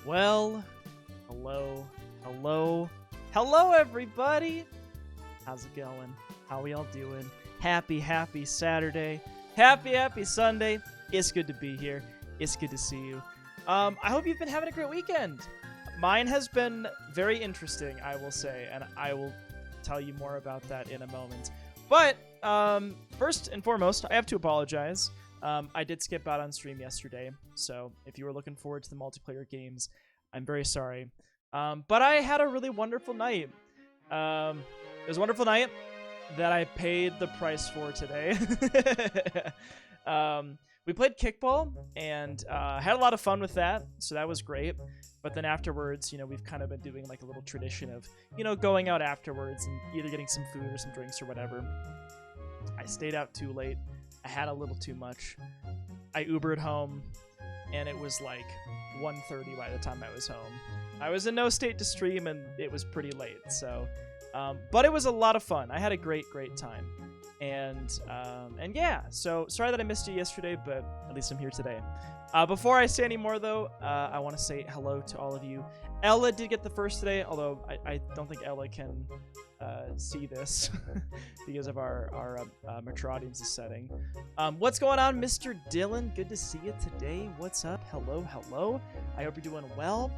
Well, hello, everybody. How's it going? How we all doing? Happy Saturday. Happy Sunday. It's good to be here. It's good to see you. I hope you've been having a great weekend. Mine has been very interesting, I will say, and I will tell you more about that in a moment. But first and foremost, I have to apologize. I did skip out on stream yesterday, so if you were looking forward to the multiplayer games, I'm very sorry. But I had a really wonderful night. It was a wonderful night that I paid the price for today. We played kickball and had a lot of fun with that, so that was great. But then afterwards, we've kind of been doing like a little tradition of, going out afterwards and either getting some food or some drinks or whatever. I stayed out too late. I had a little too much. I Ubered home, and it was like 1:30 by the time I was home. I was in no state to stream, and it was pretty late. So, but it was a lot of fun. I had a great time, and yeah. So sorry that I missed you yesterday, but at least I'm here today. Before I say any more, though, I want to say hello to all of you. Ella did get the first today, although I don't think Ella can see this because of our mature audience's setting. What's going on, Mr. Dylan? Good to see you today. What's up? Hello. I hope you're doing well.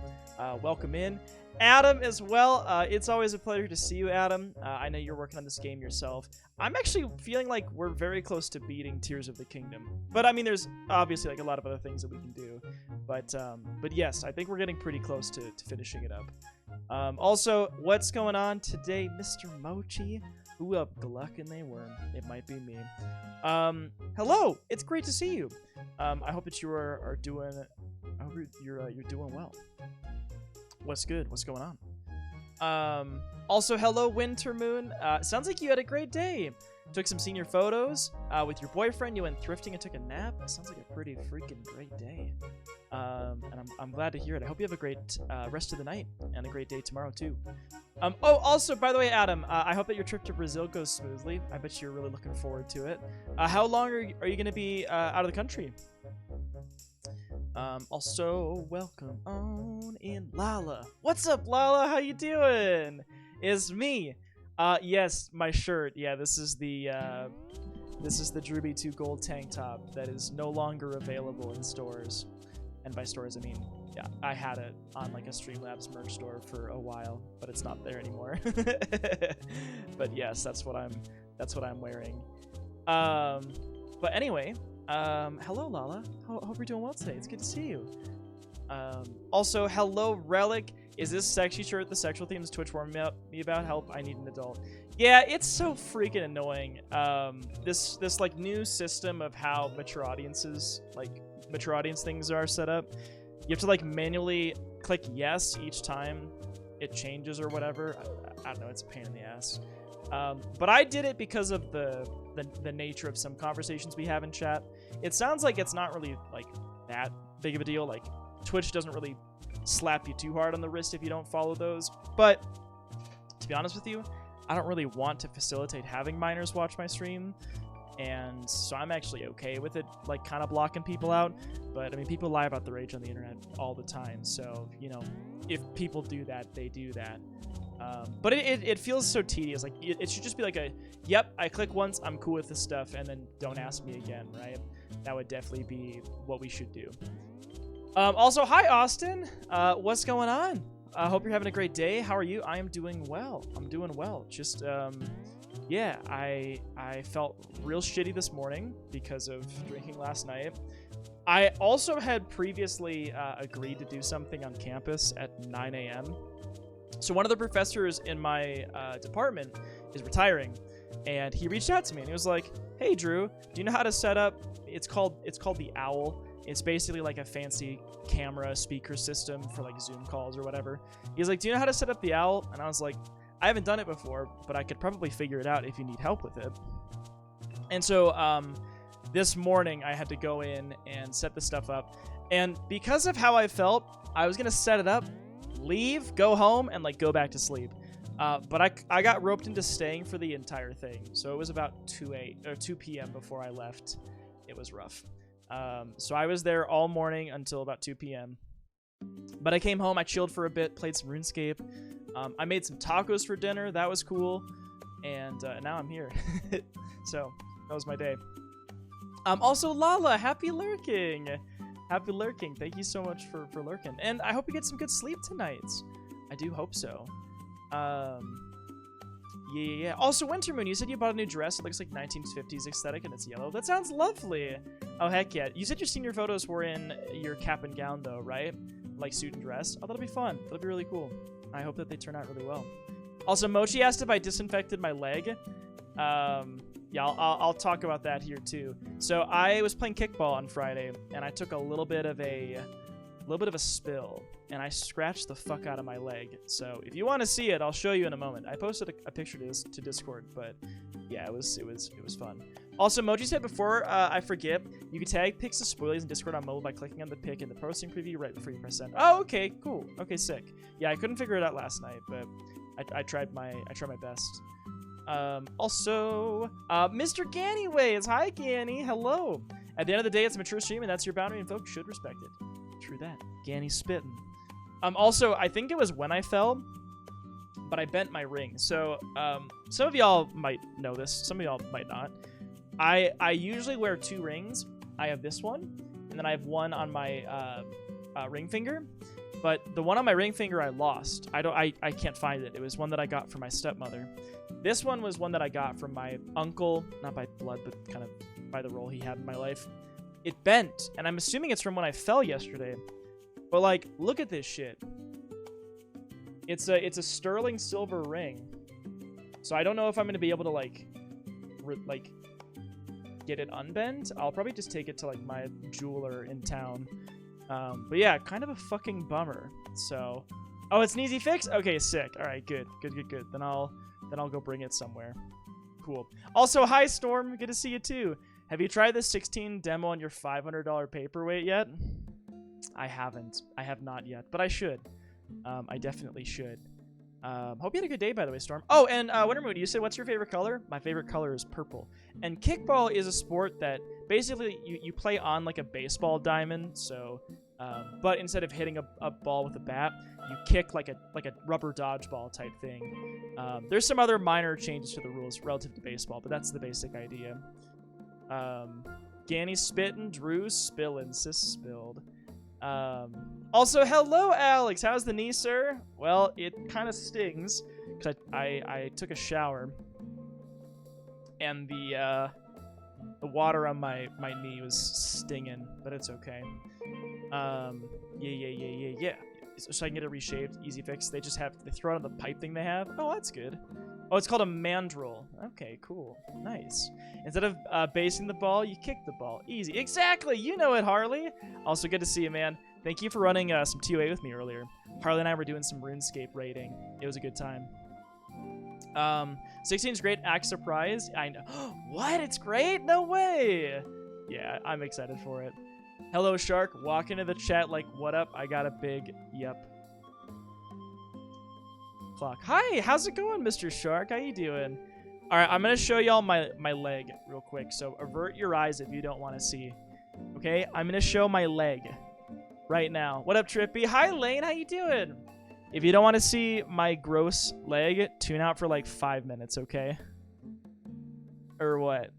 Welcome in. Adam as well. It's always a pleasure to see you, Adam. I know you're working on this game yourself. I'm actually feeling like we're very close to beating Tears of the Kingdom. But I mean, there's obviously like a lot of other things that we can do. But yes, I think we're getting pretty close to finishing it up. Also, what's going on today, Mr. Mochi? Who up, Gluck and they worm? It might be me. Hello. It's great to see you. I hope that you are doing. I hope you're doing well. What's good? What's going on? Also, hello, Winter Moon. Sounds like you had a great day. Took some senior photos with your boyfriend. You went thrifting and took a nap. Sounds like a pretty freaking great day. And I'm glad to hear it. I hope you have a great rest of the night and a great day tomorrow too. Oh, also, by the way, Adam, I hope that your trip to Brazil goes smoothly. I bet you're really looking forward to it. How long are you going to be out of the country? Also, welcome on in, Lala. What's up, Lala? How you doing? It's me. Yes, my shirt. Yeah, this is the Drewby 2 Gold tank top that is no longer available in stores. And by stores, I mean, yeah, I had it on like a Streamlabs merch store for a while, but it's not there anymore. But yes, that's what I'm wearing. But anyway. Hello, Lala. Hope you're doing well today. It's good to see you. Also, hello, Relic. Is this sexy shirt the sexual themes Twitch warned me about? Help, I need an adult. Yeah, it's so freaking annoying. This like new system of how mature audience things are set up. You have to like manually click yes each time it changes or whatever. I don't know. It's a pain in the ass. But I did it because of the nature of some conversations we have in chat. It sounds like it's not really like that big of a deal. Like Twitch doesn't really slap you too hard on the wrist if you don't follow those. But to be honest with you, I don't really want to facilitate having minors watch my stream. And so I'm actually okay with it, like kind of blocking people out. But I mean, people lie about their age on the internet all the time. So, if people do that, they do that. But it feels so tedious. Like it should just be like yep, I click once, I'm cool with this stuff, and then don't ask me again, right? That would definitely be what we should do. Also, hi, Austin. What's going on? I hope you're having a great day. How are you? I am doing well. I'm doing well. Just, yeah, I felt real shitty this morning because of drinking last night. I also had previously agreed to do something on campus at 9 a.m. So one of the professors in my department is retiring, and he reached out to me and he was like, "Hey, Drew, do you know how to set up?" It's called the Owl. It's basically like a fancy camera speaker system for like Zoom calls or whatever. He's like, "Do you know how to set up the Owl?" And I was like, "I haven't done it before, but I could probably figure it out if you need help with it." And so this morning I had to go in and set the stuff up, and because of how I felt, I was gonna set it up, leave, go home, and like go back to sleep. But I got roped into staying for the entire thing, so it was about 2 p.m. before I left. It was rough. So I was there all morning until about 2 p.m. But I came home, I chilled for a bit, played some RuneScape. I made some tacos for dinner. That was cool. And now I'm here. So that was my day. Also, Lala, happy lurking. Happy lurking. Thank you so much for lurking. And I hope you get some good sleep tonight. I do hope so. Yeah. Also, Wintermoon, you said you bought a new dress. It looks like 1950s aesthetic and it's yellow. That sounds lovely. Oh, heck yeah. You said your senior photos were in your cap and gown, though, right? Like suit and dress. Oh, that'll be fun. That'll be really cool. I hope that they turn out really well. Also, Mochi asked if I disinfected my leg. Yeah, I'll talk about that here too. So I was playing kickball on Friday, and I took a little bit of a spill, and I scratched the fuck out of my leg. So if you want to see it, I'll show you in a moment. I posted a picture to Discord, but yeah, it was fun. Also, Moji said before I forget, you can tag pics of spoilies in Discord on mobile by clicking on the pic in the posting preview right before you press send. Oh, okay, cool. Okay, sick. Yeah, I couldn't figure it out last night, but I tried my best. Also, Mr. Gannyways. Hi, Ganny. Hello. At the end of the day, it's a mature stream, and that's your boundary, and folks should respect it. True that. Ganny spittin'. Also, I think it was when I fell, but I bent my ring. So, some of y'all might know this. Some of y'all might not. I usually wear 2 rings. I have this one, and then I have one on my ring finger. But the one on my ring finger I lost. I can't find it. It was one that I got from my stepmother. This one was one that I got from my uncle, not by blood, but kind of by the role he had in my life. It bent, and I'm assuming it's from when I fell yesterday. But like, look at this shit. It's a sterling silver ring. So I don't know if I'm gonna be able to like get it unbent. I'll probably just take it to like my jeweler in town. But yeah, kind of a fucking bummer. So, oh, it's an easy fix? Okay, sick. All right, good. Then I'll go bring it somewhere. Cool. Also, hi, Storm. Good to see you, too. Have you tried the 16 demo on your $500 paperweight yet? I haven't. I have not yet, but I should. I definitely should. Hope you had a good day, by the way, Storm. Oh, and Wintermoon, you said, what's your favorite color? My favorite color is purple. And kickball is a sport that basically you play on like a baseball diamond. So, but instead of hitting a ball with a bat, you kick like a rubber dodgeball type thing. There's some other minor changes to the rules relative to baseball, but that's the basic idea. Ganny spittin', Drew spillin', sis spilled. Also, hello, Alex. How's the knee, sir? Well, it kind of stings because I took a shower and the water on my knee was stinging, but it's okay. Yeah. So I can get it reshaped, easy fix. They throw it on the pipe thing they have. Oh, that's good. Oh, it's called a mandrel. Okay, cool. Nice. Instead of basing the ball, you kick the ball. Easy. Exactly. You know it, Harley. Also, good to see you, man. Thank you for running some TOA with me earlier. Harley and I were doing some RuneScape raiding. It was a good time. 16 is great. Act surprise. I know. What? It's great? No way. Yeah, I'm excited for it. Hello, Shark. Walk into the chat like, what up? I got a big yep. Clock. Hi, how's it going, Mr. Shark? How you doing? All right, I'm going to show y'all my leg real quick. So avert your eyes if you don't want to see. Okay, I'm going to show my leg right now. What up, Trippy? Hi, Lane. How you doing? If you don't want to see my gross leg, tune out for like 5 minutes, okay? Or what?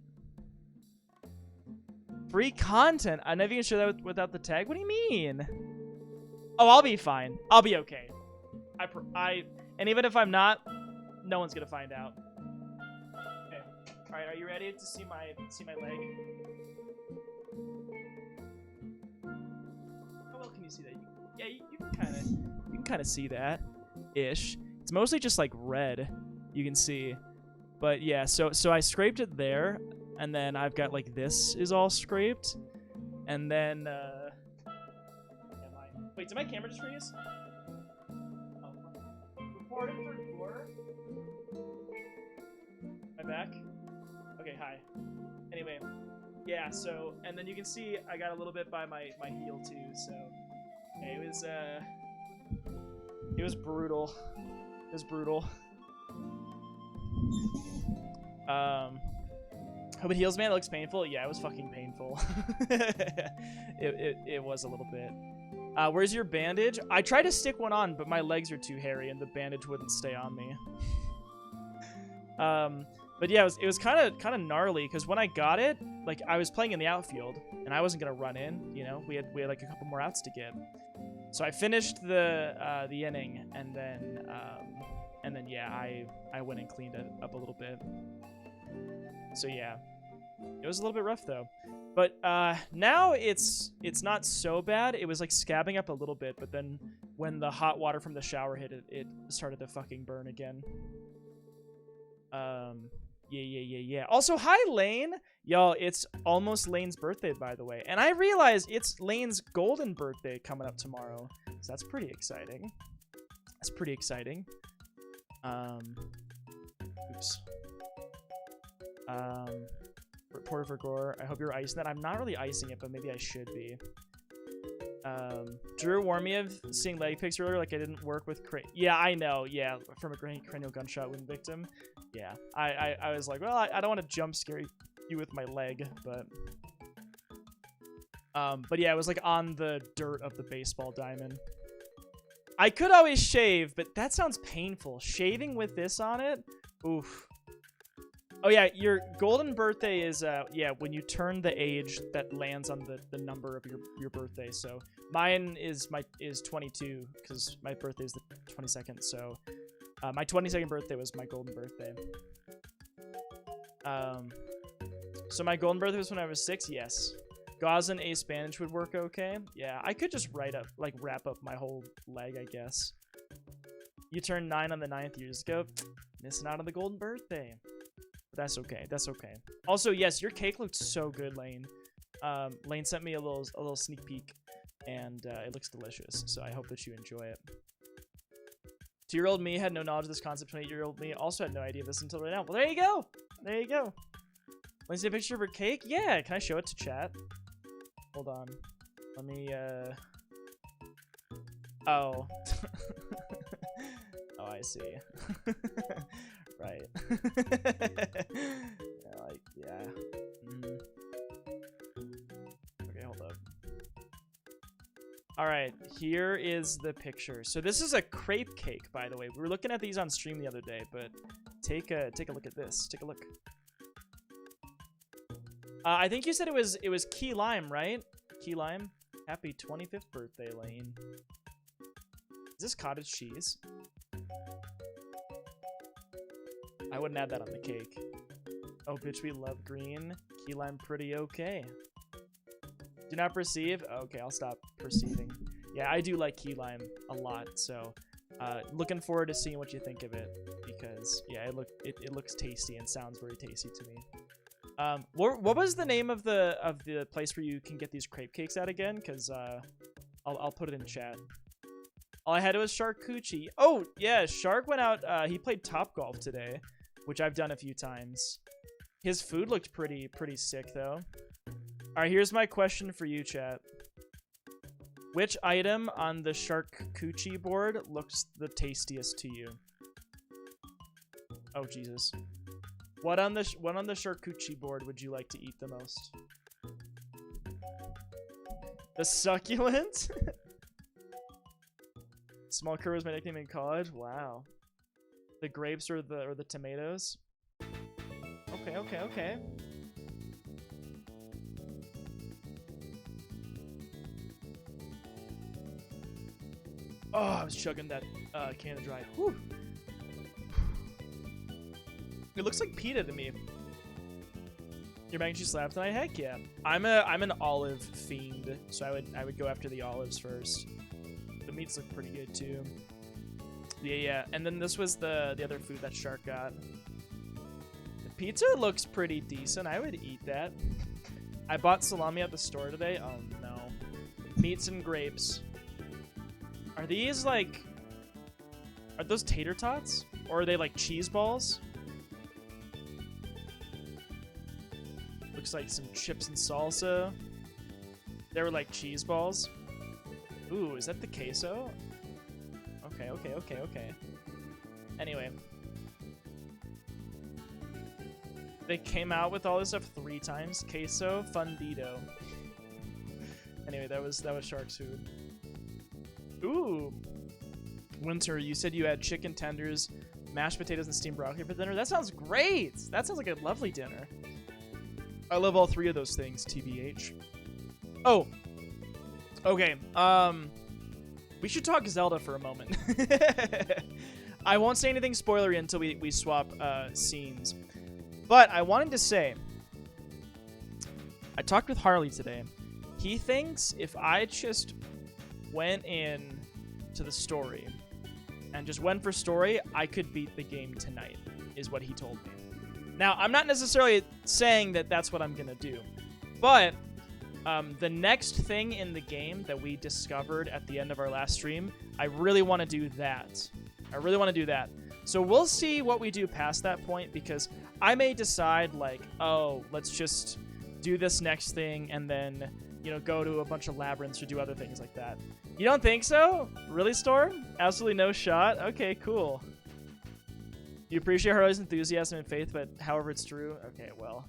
Free content? I never even show that without the tag? What do you mean? Oh, I'll be fine. I'll be okay. And even if I'm not, no one's gonna find out. Okay. All right, are you ready to see my leg? How well can you see that? Yeah, you can kind of see that, ish. It's mostly just like red. You can see, but yeah. So I scraped it there, and then I've got like this is all scraped, and then wait, did my camera just freeze? Reported for gore. My back? Okay, hi. Anyway, yeah, so, and then you can see I got a little bit by my heel too, so it was brutal. It was brutal. Hope it heals, man. It looks painful. Yeah, it was fucking painful. It was a little bit. Where's your bandage? I tried to stick one on, but my legs are too hairy and the bandage wouldn't stay on me. But yeah, it was kind of gnarly because when I got it, like I was playing in the outfield and I wasn't gonna run in. You know, we had like a couple more outs to get. So I finished the inning and then yeah, I went and cleaned it up a little bit. So yeah, it was a little bit rough though. But now it's not so bad. It was like scabbing up a little bit, but then when the hot water from the shower hit it, it started to fucking burn again. Yeah. Also, hi Lane. Y'all, it's almost Lane's birthday, by the way. And I realize it's Lane's golden birthday coming up tomorrow. So that's pretty exciting. That's pretty exciting. Oops. Reporter for Gore. I hope you're icing that. I'm not really icing it, but maybe I should be. Drew warned me of seeing leg picks earlier, like I didn't work with yeah, I know. Yeah, from a cranial gunshot wound victim. Yeah, I was like, well, I don't want to jump scare you with my leg, but yeah, it was like on the dirt of the baseball diamond. I could always shave, but that sounds painful. Shaving with this on it? Oof. Oh yeah, your golden birthday is yeah, when you turn the age that lands on the number of your birthday. So mine is 22 because my birthday is the 22nd. So my 22nd birthday was my golden birthday. So my golden birthday was when I was 6. Yes. Gauze and ace bandage would work okay. Yeah, I could just wrap up my whole leg, I guess. You turned 9 on the 9th years ago. Missing out on the golden birthday. But that's okay. That's okay. Also, yes, your cake looked so good, Lane. Lane sent me a little sneak peek, and it looks delicious. So I hope that you enjoy it. 2-year-old me had no knowledge of this concept. 28-year-old me also had no idea of this until right now. Well, there you go. There you go. Want to see a picture of her cake? Yeah. Can I show it to chat? Hold on. Let me, Oh. Oh, I see. Right. Yeah, like, yeah. Okay, hold up. Alright, here is the picture. So this is a crepe cake, by the way. We were looking at these on stream the other day, but take a look at this. Take a look. I think you said it was key lime, right? Key lime. Happy 25th birthday, Lane. Is this cottage cheese? I wouldn't add that on the cake. Oh, bitch, we love green. Key lime pretty okay. Do not perceive. Okay, I'll stop perceiving. Yeah, I do like key lime a lot, so looking forward to seeing what you think of it, because yeah, it looks tasty and sounds very tasty to me. What was the name of the place where you can get these crepe cakes at again? Because I'll put it in chat. All I had was Charcuterie. Oh yeah, Shark went out. He played Topgolf today, which I've done a few times. His food looked pretty sick though. All right, here's my question for you, chat. Which item on the Charcuterie board looks the tastiest to you? Oh Jesus. What on the charcuterie board would you like to eat the most? The succulent? Small curve was my nickname in college. Wow. The grapes or the tomatoes? Okay. Oh, I was chugging that can of dry. Whew. It looks like pita to me. Your mac and cheese slab tonight? Heck yeah. I'm an olive fiend, so I would go after the olives first. The meats look pretty good too. Yeah. And then this was the other food that Shark got. The pizza looks pretty decent. I would eat that. I bought salami at the store today. Oh no. Meats and grapes. Are these like... Are those tater tots? Or are they like cheese balls? Looks like some chips and salsa. They were like cheese balls. Ooh, is that the queso? Okay. Anyway. They came out with all this stuff 3 times. Queso fundido. Anyway, that was Shark's food. Ooh. Winter, you said you had chicken tenders, mashed potatoes, and steamed broccoli for dinner. That sounds great. That sounds like a lovely dinner. I love all three of those things, TBH. Oh. Okay. We should talk Zelda for a moment. I won't say anything spoilery until we swap scenes. But I wanted to say, I talked with Harley today. He thinks if I just went in to the story and just went for story, I could beat the game tonight, is what he told me. Now, I'm not necessarily saying that that's what I'm going to do, but the next thing in the game that we discovered at the end of our last stream, I really want to do that. I really want to do that. So we'll see what we do past that point, because I may decide, like, oh, let's just do this next thing and then, you know, go to a bunch of labyrinths or do other things like that. You don't think so? Really, Storm? Absolutely no shot? Okay, cool. You appreciate Harley's enthusiasm and faith, but however it's true. Okay, well,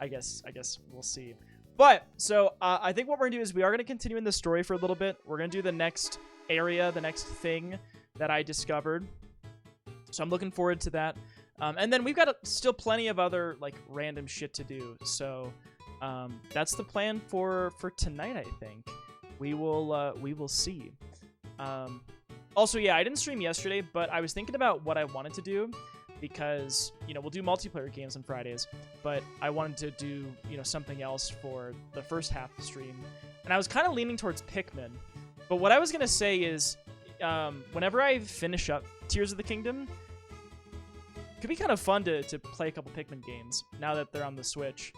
I guess we'll see. But, so, I think what we're going to do is we are going to continue in the story for a little bit. We're going to do the next area, the next thing that I discovered. So I'm looking forward to that. And then we've got still plenty of other, like, random shit to do. So that's the plan for tonight, I think. We will see. Also, yeah, I didn't stream yesterday, but I was thinking about what I wanted to do, because, you know, we'll do multiplayer games on Fridays, but I wanted to do, you know, something else for the first half of the stream. And I was kind of leaning towards Pikmin. But what I was going to say is, whenever I finish up Tears of the Kingdom, it could be kind of fun to play a couple Pikmin games now that they're on the Switch.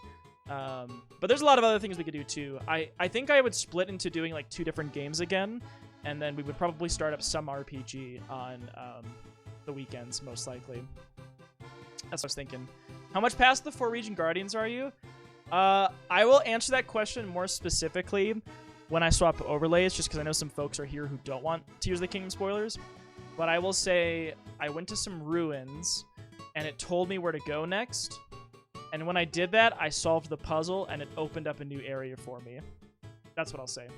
But there's a lot of other things we could do too. I think I would split into doing like 2 different games again, and then we would probably start up some RPG on the weekends, most likely. That's what I was thinking. How much past the 4 Region Guardians are you? I will answer that question more specifically when I swap overlays, just because I know some folks are here who don't want Tears of the Kingdom spoilers. But I will say I went to some ruins, and it told me where to go next. And when I did that, I solved the puzzle, and it opened up a new area for me. That's what I'll say.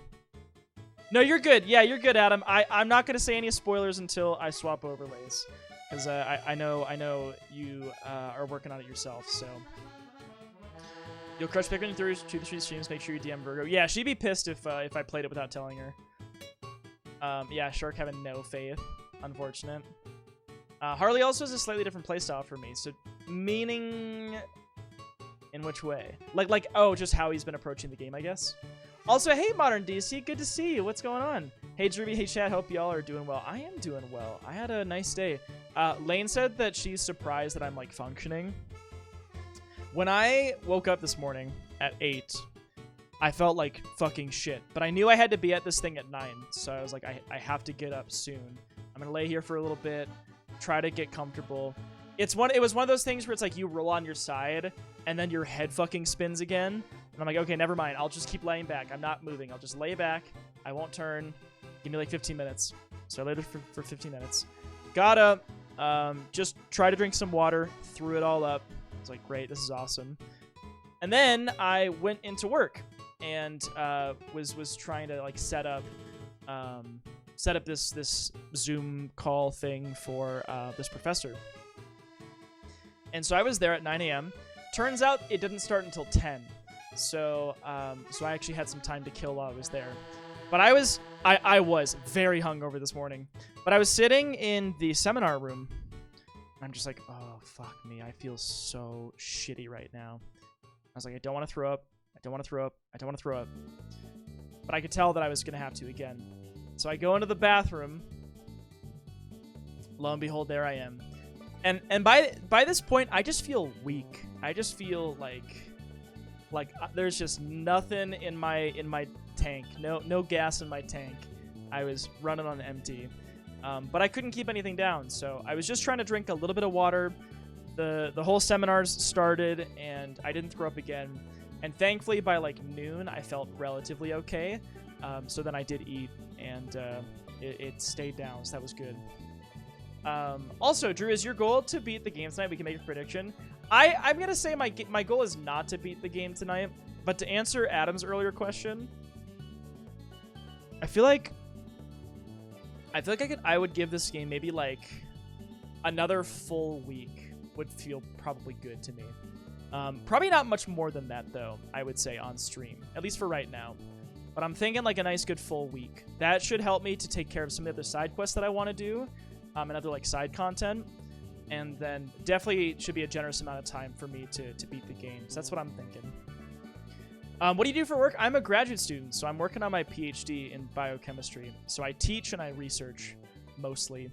No, you're good. Yeah, you're good, Adam. I'm not going to say any spoilers until I swap overlays, because I know you are working on it yourself, so... You'll crush Pikmin through 2-3 streams. Make sure you DM Virgo. Yeah, she'd be pissed if I played it without telling her. Yeah, Shark having no faith. Unfortunate. Harley also has a slightly different playstyle for me. So, meaning... In which way? Like, oh, just how he's been approaching the game, I guess. Also, hey, Modern DC. Good to see you. What's going on? Hey, Druby. Hey, chat. Hope y'all are doing well. I am doing well. I had a nice day. Lane said that she's surprised that I'm, like, functioning. When I woke up this morning at 8, I felt like fucking shit. But I knew I had to be at this thing at 9, so I was like, I have to get up soon. I'm gonna lay here for a little bit, try to get comfortable. It was one of those things where it's like you roll on your side, and then your head fucking spins again. And I'm like, okay, never mind. I'll just keep laying back. I'm not moving. I'll just lay back. I won't turn. Give me like 15 minutes. So I laid for 15 minutes. Got up, just try to drink some water, threw it all up. I was like, great, this is awesome. And then I went into work and was trying to like set up this Zoom call thing for this professor. And so I was there at 9 a.m. Turns out it didn't start until 10. So I actually had some time to kill while I was there. But I was very hungover this morning. But I was sitting in the seminar room. I'm just like, oh, fuck me. I feel so shitty right now. I was like, I don't want to throw up. I don't want to throw up. I don't want to throw up. But I could tell that I was going to have to again. So I go into the bathroom. Lo and behold, there I am. And by this point, I just feel weak. I just feel like there's just nothing in my tank. No gas in my tank. I was running on empty. But I couldn't keep anything down, so I was just trying to drink a little bit of water. The whole seminars started, and I didn't throw up again. And thankfully, by like noon, I felt relatively okay. So then I did eat, and it stayed down, so that was good. Also, Drew, is your goal to beat the game tonight? We can make a prediction. I'm going to say my goal is not to beat the game tonight, but to answer Adam's earlier question, I feel like I feel like I would give this game maybe like another full week would feel probably good to me. Probably not much more than that though, I would say on stream, at least for right now. But I'm thinking like a nice good full week. That should help me to take care of some of the other side quests that I want to do, and other like side content. And then definitely should be a generous amount of time for me to beat the game. So that's what I'm thinking. What do you do for work? I'm a graduate student, so I'm working on my PhD in biochemistry. So I teach and I research, mostly.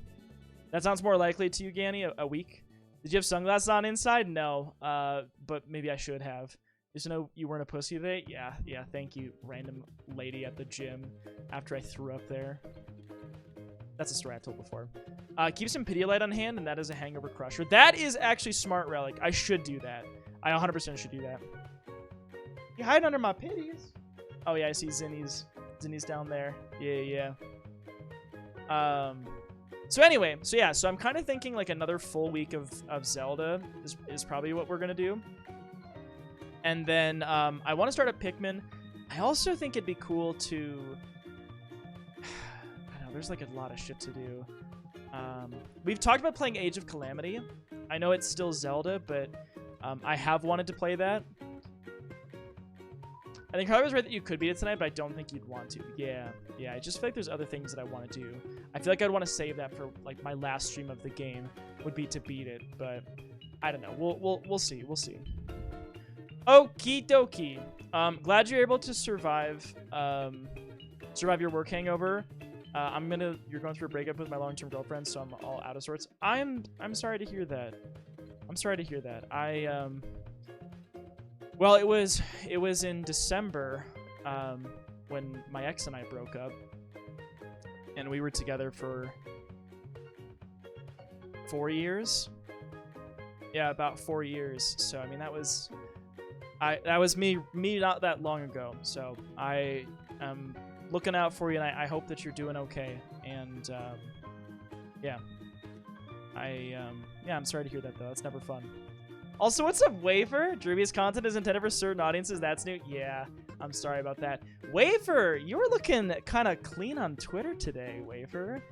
That sounds more likely to you, Ganny, a week. Did you have sunglasses on inside? No, but maybe I should have. Just to know you weren't a pussy today? Yeah, thank you, random lady at the gym after I threw up there. That's a story I told before. Keep some Pedialyte on hand, and that is a hangover crusher. That is actually smart, Relic. I should do that. I 100% should do that. You hide under my pitties. Oh, yeah, I see Zinni's down there. Yeah. So anyway, so I'm kind of thinking like another full week of Zelda is probably what we're going to do. And then I want to start at Pikmin. I also think it'd be cool to... I know, there's like a lot of shit to do. We've talked about playing Age of Calamity. I know it's still Zelda, but I have wanted to play that. I think Harley was right that you could beat it tonight, but I don't think you'd want to. Yeah, I just feel like there's other things that I want to do. I feel like I'd want to save that for like my last stream of the game would be to beat it, but I don't know. We'll see. Okie dokie. Glad you're able to survive your work hangover. You're going through a breakup with my long-term girlfriend, so I'm all out of sorts. I'm sorry to hear that. Well, it was in December when my ex and I broke up, and we were together for 4 years. Yeah, about 4 years. So I mean, that was me not that long ago. So I am looking out for you, and I hope that you're doing okay. And yeah, I'm sorry to hear that though. It's never fun. Also, what's up, Wafer? Drewby's content is intended for certain audiences. That's new. Yeah, I'm sorry about that. Wafer, you were looking kind of clean on Twitter today, Wafer.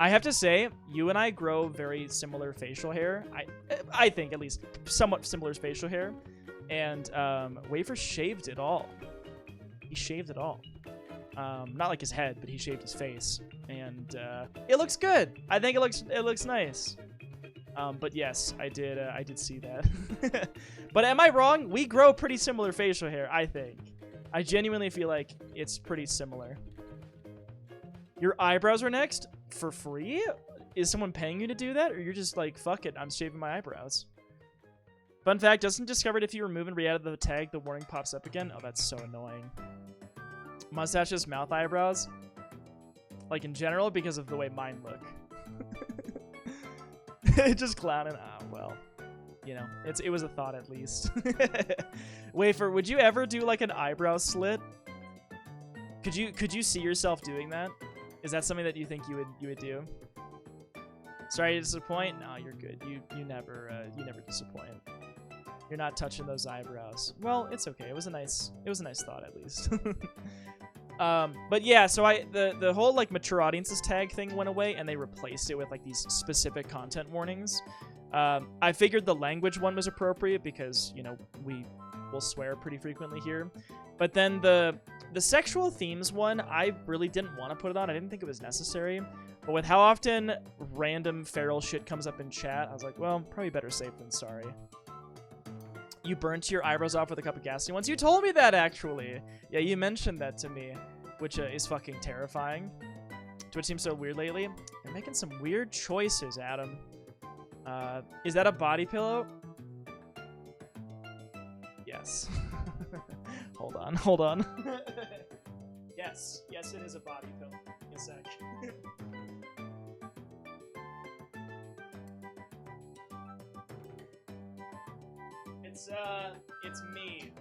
I have to say, you and I grow very similar facial hair. I think, at least, somewhat similar facial hair. And Wafer shaved it all. He shaved it all. Not like his head, but he shaved his face. And it looks good. I think it looks nice. But yes, I did see that. But am I wrong? We grow pretty similar facial hair, I think. I genuinely feel like it's pretty similar. Your eyebrows are next? For free? Is someone paying you to do that? Or you're just like, fuck it, I'm shaving my eyebrows? Fun fact, Justin discovered if you remove and re-edit the tag, the warning pops up again. Oh, that's so annoying. Mustaches, mouth, eyebrows? Like in general, because of the way mine look. Just clowning. Oh, well, you know, it was a thought at least. Wafer, would you ever do like an eyebrow slit? Could you see yourself doing that? Is that something that you think you would do? Sorry to disappoint. No, you're good. You never disappoint. You're not touching those eyebrows. Well, it's okay. It was a nice thought at least. But yeah, so the whole like mature audiences tag thing went away, and they replaced it with like these specific content warnings. I figured the language one was appropriate because, you know, we will swear pretty frequently here. But then the sexual themes one, I really didn't want to put it on. I didn't think it was necessary. But with how often random feral shit comes up in chat, I was like, well, probably better safe than sorry. You burnt your eyebrows off with a cup of gasoline once. You told me that, actually. Yeah, you mentioned that to me, which is fucking terrifying. Twitch seems so weird lately. You're making some weird choices, Adam. Is that a body pillow? Yes. Hold on. Yes, it is a body pillow. Give me a sec. It's me.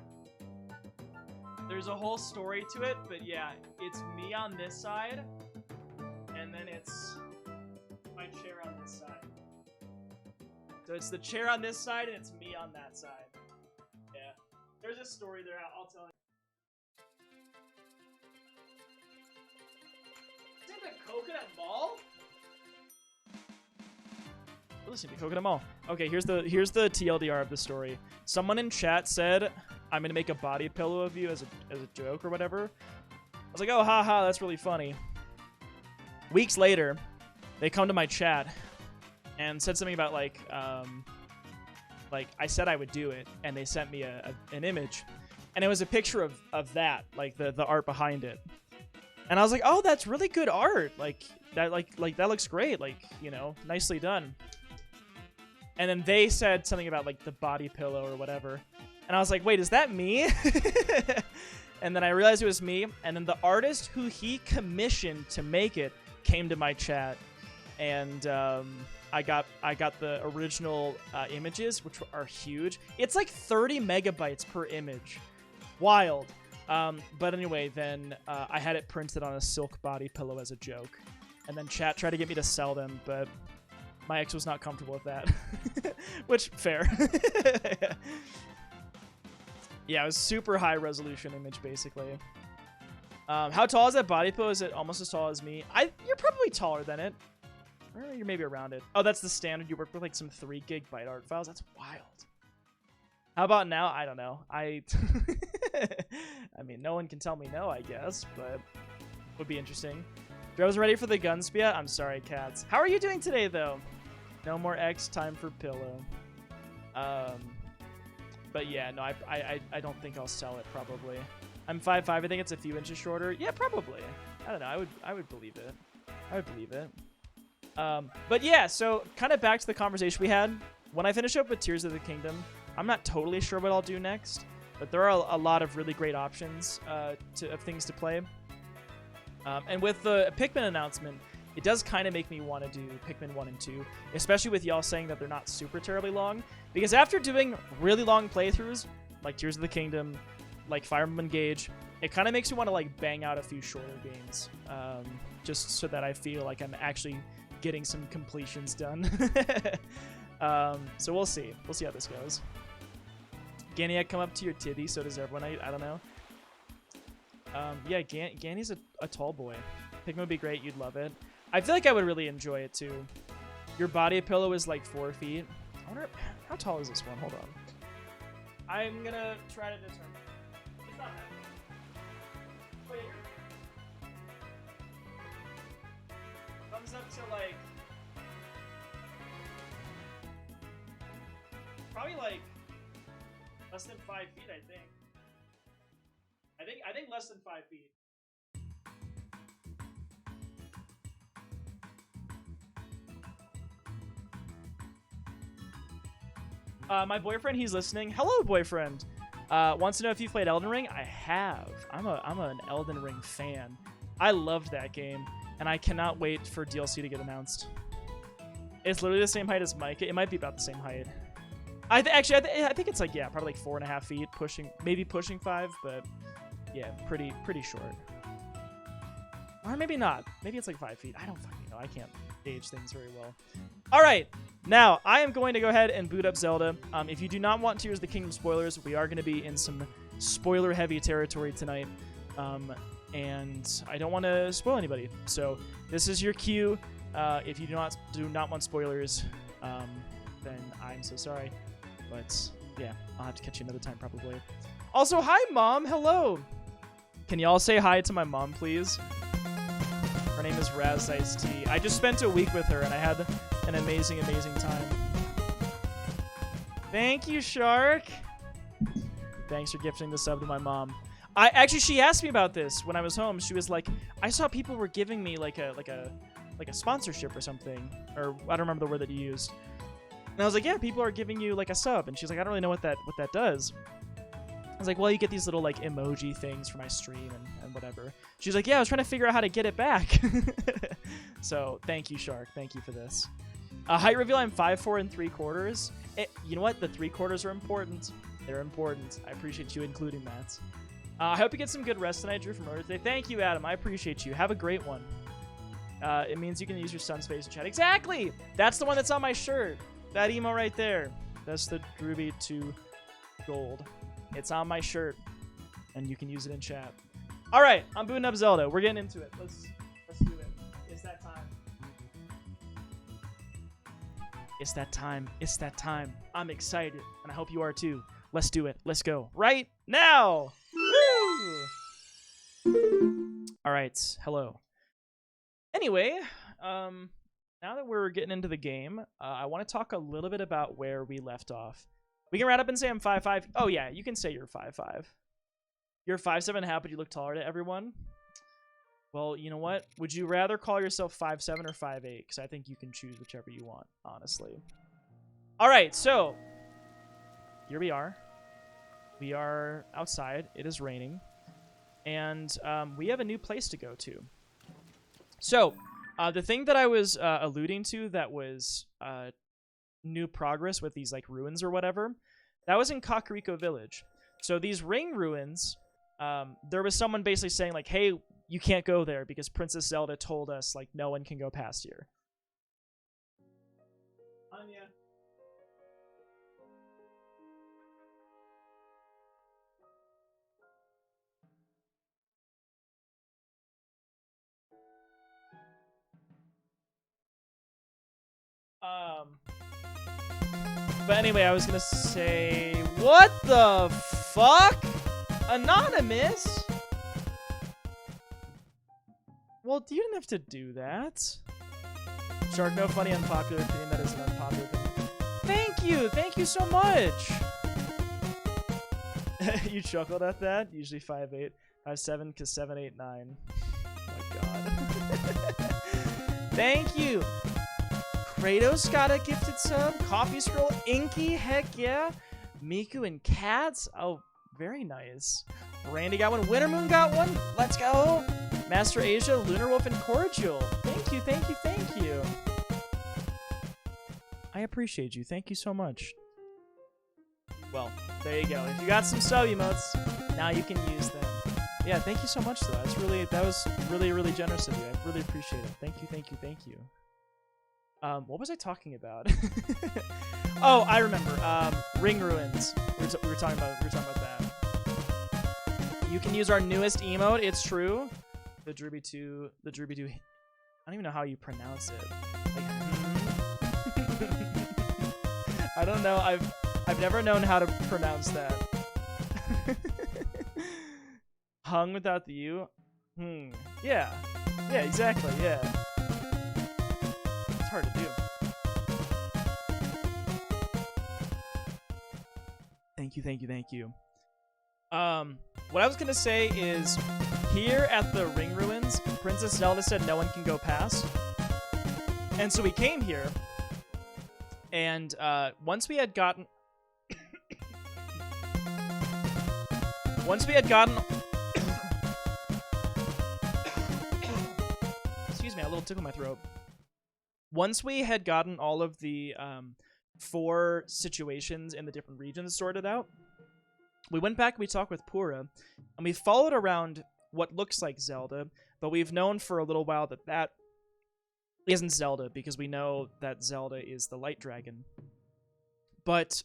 There's a whole story to it, but yeah, it's me on this side, and then it's my chair on this side. So it's the chair on this side, and it's me on that side. Yeah. There's a story there, I'll tell you. It's in the Coconut Mall? Listen to Coconut Mall. Okay, here's the TLDR of the story. Someone in chat said, I'm gonna make a body pillow of you as a joke or whatever. I was like, oh, haha, that's really funny. Weeks later, they come to my chat and said something about like I said I would do it, and they sent me an image, and it was a picture of that, like the art behind it. And I was like, oh, that's really good art. Like that looks great. Like, you know, nicely done. And then they said something about like the body pillow or whatever. And I was like, wait, is that me? And then I realized it was me. And then the artist who he commissioned to make it came to my chat. And I got the original images, which are huge. It's like 30 megabytes per image. Wild. But anyway, then I had it printed on a silk body pillow as a joke. And then chat tried to get me to sell them, but my ex was not comfortable with that. Which, fair. Yeah, it was super high resolution image, basically. How tall is that body pillow? Is it almost as tall as me? You're probably taller than it. Or you're maybe around it. Oh, that's the standard. You work with like some 3 gig art files. That's wild. How about now? I don't know. I mean, no one can tell me no, I guess, but would be interesting. Joe's ready for the gun spia? I'm sorry, cats. How are you doing today, though? No more X, time for pillow. But yeah, no, I don't think I'll sell it, probably. I'm 5'5", I think it's a few inches shorter. Yeah, probably. I don't know, I would believe it. I would believe it. But yeah, so kind of back to the conversation we had. When I finish up with Tears of the Kingdom, I'm not totally sure what I'll do next, but there are a lot of really great options of things to play. And with the Pikmin announcement, it does kind of make me want to do Pikmin 1 and 2, especially with y'all saying that they're not super terribly long. Because after doing really long playthroughs, like Tears of the Kingdom, like Fire Emblem Engage, it kind of makes me want to like bang out a few shorter games, just so that I feel like I'm actually getting some completions done. So we'll see. We'll see how this goes. Ganiac, come up to your titty, so does everyone. I don't know. Yeah, Ganny's a tall boy. Pikmin would be great. You'd love it. I feel like I would really enjoy it, too. Your body pillow is like 4 feet. I wonder, how tall is this one? Hold on. I'm going to try to determine. It's not that. Wait. Comes up to like... probably like less than 5 feet, I think. I think less than 5 feet. My boyfriend, he's listening. Hello, boyfriend. Wants to know if you've played Elden Ring. I have. I'm an Elden Ring fan. I loved that game, and I cannot wait for DLC to get announced. It's literally the same height as Micah. It might be about the same height. I think it's like, yeah, probably like 4.5 feet, maybe pushing 5, but yeah, pretty short. Or maybe not. Maybe it's like 5 feet. I don't fucking know. I can't gauge things very well. All right, now I am going to go ahead and boot up Zelda. If you do not want Tears of the Kingdom spoilers, we are going to be in some spoiler-heavy territory tonight, and I don't want to spoil anybody. So this is your cue. If you do not want spoilers, then I'm so sorry. But yeah, I'll have to catch you another time probably. Also, hi mom, hello. Can y'all say hi to my mom, please? Her name is Raz Ice T. I just spent a week with her and I had an amazing time. Thank you, Shark. Thanks for gifting the sub to my mom. She asked me about this when I was home. She was like, I saw people were giving me like a sponsorship or something, or I don't remember the word that you used. And I was like, yeah, people are giving you like a sub. And she's like, I don't really know what that does. I was like, well, you get these little like emoji things for my stream and whatever. She's like, yeah, I was trying to figure out how to get it back. So thank you, Shark. Thank you for this. Height reveal, I'm 5'4" and 3/4. You know what? The 3/4 are important. They're important. I appreciate you including that. I hope you get some good rest tonight, Drew from Earth Day. Thank you, Adam. I appreciate you. Have a great one. It means you can use your son's face in chat. Exactly! That's the one that's on my shirt. That emo right there. That's the Ruby 2 gold. It's on my shirt, and you can use it in chat. All right, I'm booting up Zelda. We're getting into it. Let's do it. Is It's that time. It's that time. I'm excited, and I hope you are too. Let's do it. Let's go. Right now! Woo! Alright, hello. Anyway, now that we're getting into the game, I want to talk a little bit about where we left off. We can wrap up and say I'm 5'5". Oh yeah, you can say you're 5'5". You're 5'7.5", but you look taller to everyone. Well, you know what? Would you rather call yourself 5'7" or 5'8"? Because I think you can choose whichever you want, honestly. All right, so here we are. We are outside. It is raining. And we have a new place to go to. So the thing that I was alluding to that was new progress with these like ruins or whatever, that was in Kakariko Village. So these ring ruins, there was someone basically saying like, hey, you can't go there because Princess Zelda told us like no one can go past here. Anya. But anyway, I was gonna say, what the fuck? Anonymous? Well, you didn't have to do that. Shark, no funny unpopular opinion. That is an unpopular opinion. Thank you so much. You chuckled at that? Usually 5'8", 5'7", because 7, 8, 9. Oh my god. Thank you. Kratos got a gifted sub. Coffee Scroll, Inky, heck yeah. Miku and Cats, oh, very nice. Randy got one. Wintermoon got one. Let's go. Master Asia, Lunar Wolf, and Cordial. Thank you, thank you, thank you. I appreciate you. Thank you so much. Well, there you go. If you got some sub emotes, now you can use them. Yeah, thank you so much, though. That was really generous of you. I really appreciate it. Thank you, thank you, thank you. What was I talking about? Oh, I remember. Ring ruins. We were talking about that. You can use our newest emote. It's true. The Druby 2. I don't even know how you pronounce it. Like, I don't know. I've never known how to pronounce that. Hung without the U. Yeah. Yeah. Exactly. Yeah. It's hard to do. Thank you, thank you, thank you. What I was gonna say is, here at the Ring Ruins, Princess Zelda said no one can go past. And so we came here, and once we had gotten... Excuse me, a little tickle in my throat. Once we had gotten all of the 4 situations in the different regions sorted out, we went back and we talked with Pura, and we followed around what looks like Zelda, but we've known for a little while that that isn't Zelda, because we know that Zelda is the Light Dragon. But,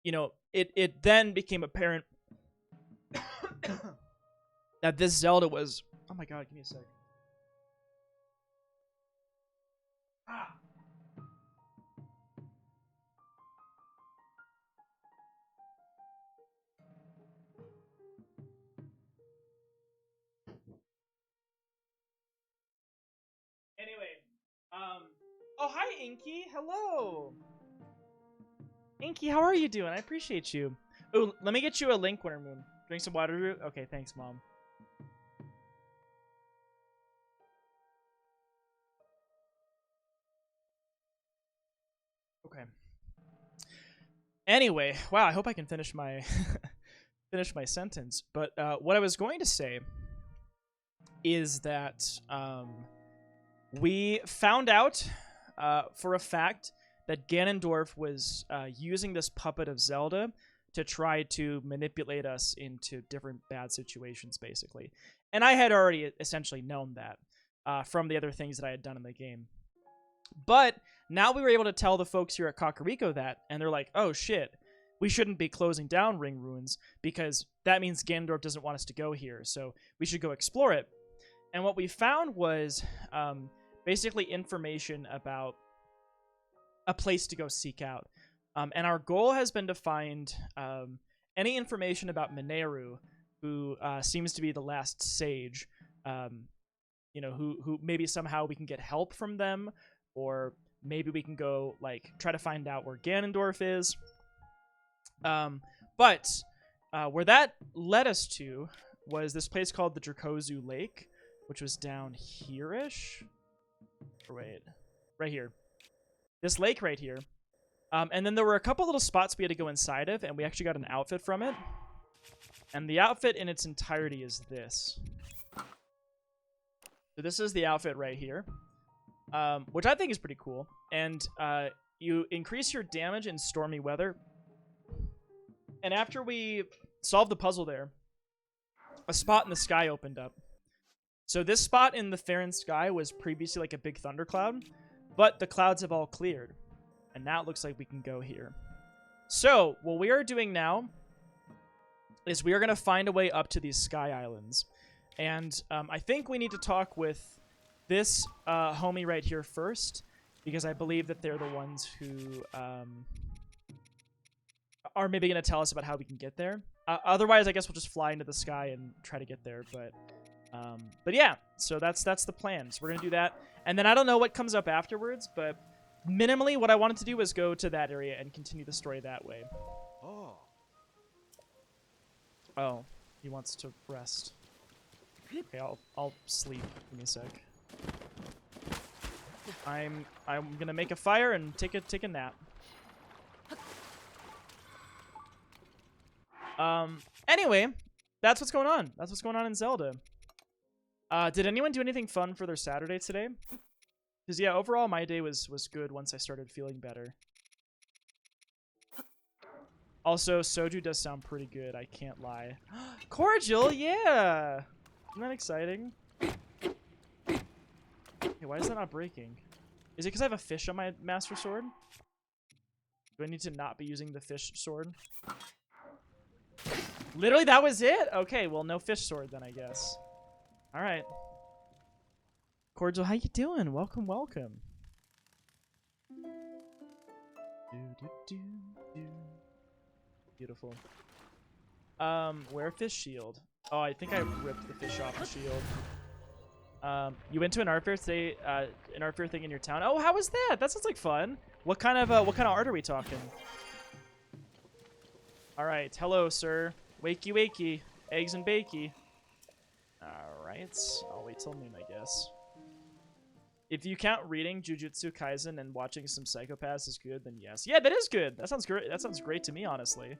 you know, it then became apparent that this Zelda was... Oh my god, give me a sec. Ah! Anyway, oh, hi, Inky. Hello. Inky, how are you doing? I appreciate you. Ooh, let me get you a link, Wintermoon. Drink some water, Drew? Okay, thanks, Mom. Okay. Anyway, wow, I hope I can finish my finish my sentence. But what I was going to say is that we found out for a fact that Ganondorf was using this puppet of Zelda to try to manipulate us into different bad situations, basically. And I had already essentially known that from the other things that I had done in the game. But now we were able to tell the folks here at Kakariko that, and they're like, oh shit, we shouldn't be closing down Ring Ruins, because that means Ganondorf doesn't want us to go here, so we should go explore it. And what we found was basically information about a place to go seek out. And our goal has been to find any information about Mineru, who seems to be the last sage. You know, who maybe somehow we can get help from them, or maybe we can go like try to find out where Ganondorf is. But where that led us to was this place called the Dracozu Lake, which was down here-ish. Wait, right here. This lake right here. And then there were a couple little spots we had to go inside of, and we actually got an outfit from it. And the outfit in its entirety is this. So this is the outfit right here, which I think is pretty cool. And you increase your damage in stormy weather. And after we solved the puzzle there, a spot in the sky opened up. So this spot in the Faron sky was previously like a big thundercloud, but the clouds have all cleared. And now it looks like we can go here. So what we are doing now is we are going to find a way up to these sky islands. And I think we need to talk with this homie right here first, because I believe that they're the ones who are maybe going to tell us about how we can get there. Otherwise, I guess we'll just fly into the sky and try to get there. But yeah, so that's the plan. So we're going to do that. And then I don't know what comes up afterwards, but minimally what I wanted to do was go to that area and continue the story that way. Oh, he wants to rest. Okay, I'll sleep. Give me a sec. I'm gonna make a fire and take a nap. Anyway, that's what's going on. That's what's going on in Zelda. Did anyone do anything fun for their Saturday today? Because yeah, overall my day was good once I started feeling better. Also, soju does sound pretty good, I can't lie. Cordial, yeah! Isn't that exciting? Hey, why is that not breaking? Is it because I have a fish on my Master Sword? Do I need to not be using the fish sword? Literally, that was it? Okay, well, no fish sword then, I guess. Alright. Cordial, how you doing? Welcome, welcome. Beautiful. Wear a fish shield. Oh, I think I ripped the fish off the shield. You went to an art fair today, an art fair thing in your town. Oh, how was that? That sounds like fun. What kind of art are we talking? All right, hello, sir. Wakey, wakey, eggs and bakey. All right, I'll wait till noon, I guess. If you count reading Jujutsu Kaisen and watching some Psychopaths is good, then yes. Yeah, that is good. That sounds great. That sounds great to me, honestly.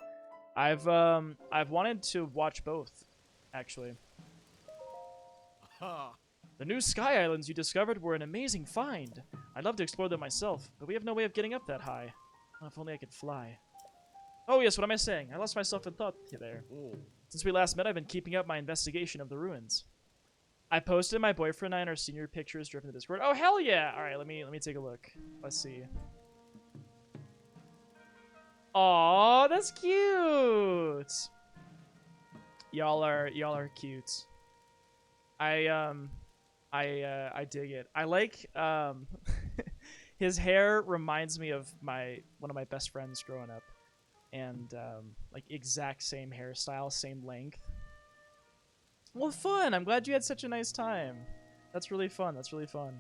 I've wanted to watch both, actually. The new Sky Islands you discovered were an amazing find. I'd love to explore them myself, but we have no way of getting up that high. Oh, if only I could fly. Oh yes, what am I saying? I lost myself in thought there. Since we last met, I've been keeping up my investigation of the ruins. I posted my boyfriend and I and our senior pictures driven to Discord. Oh hell yeah! All right, let me take a look. Let's see. Aw, that's cute. Y'all are cute. I dig it. I like his hair reminds me of one of my best friends growing up, and like exact same hairstyle, same length. Well, fun. I'm glad you had such a nice time. That's really fun. That's really fun.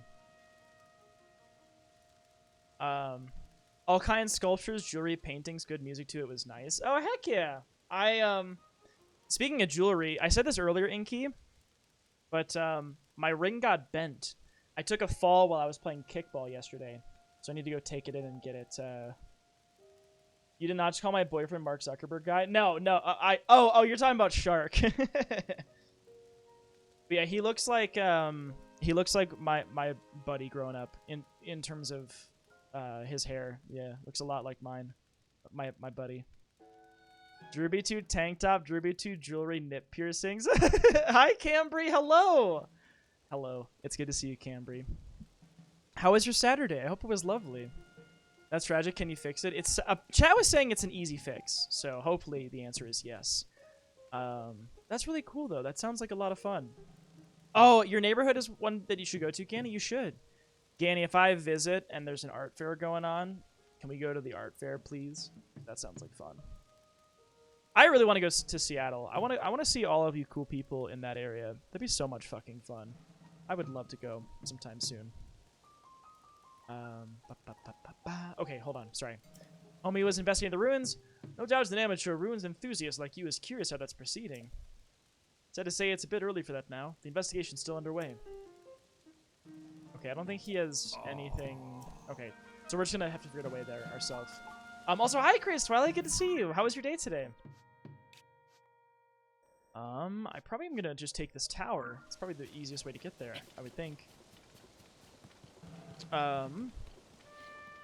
All kinds of sculptures, jewelry, paintings, good music too. It was nice. Oh heck yeah! Speaking of jewelry, I said this earlier, Inky, but my ring got bent. I took a fall while I was playing kickball yesterday, so I need to go take it in and get it. You did not just call my boyfriend Mark Zuckerberg guy? No. Oh, you're talking about Shark. But yeah, he looks like my buddy growing up in terms of his hair. Yeah, looks a lot like mine. My buddy. Druby2 tank top, Druby2 jewelry, nip piercings. Hi, Cambry. Hello. Hello. It's good to see you, Cambry. How was your Saturday? I hope it was lovely. That's tragic. Can you fix it? It's chat was saying it's an easy fix, so hopefully the answer is yes. That's really cool though. That sounds like a lot of fun. Oh, your neighborhood is one that you should go to, Ganny. You should. Ganny, if I visit and there's an art fair going on, Can we go to the art fair, please? That sounds like fun. I really want to go to Seattle. I want to see all of you cool people in that area. That'd be so much fucking fun. I would love to go sometime soon. Okay, hold on. Sorry. Homie was investigating the ruins. No doubt as an amateur ruins enthusiast like you is curious how that's proceeding. Sad to say it's a bit early for that now. The investigation's still underway. Okay, I don't think he has anything. Okay, so we're just gonna have to figure it away there ourselves. Also, hi Chris, Twilight, good to see you. How was your day today? I probably am gonna just take this tower. It's probably the easiest way to get there, I would think.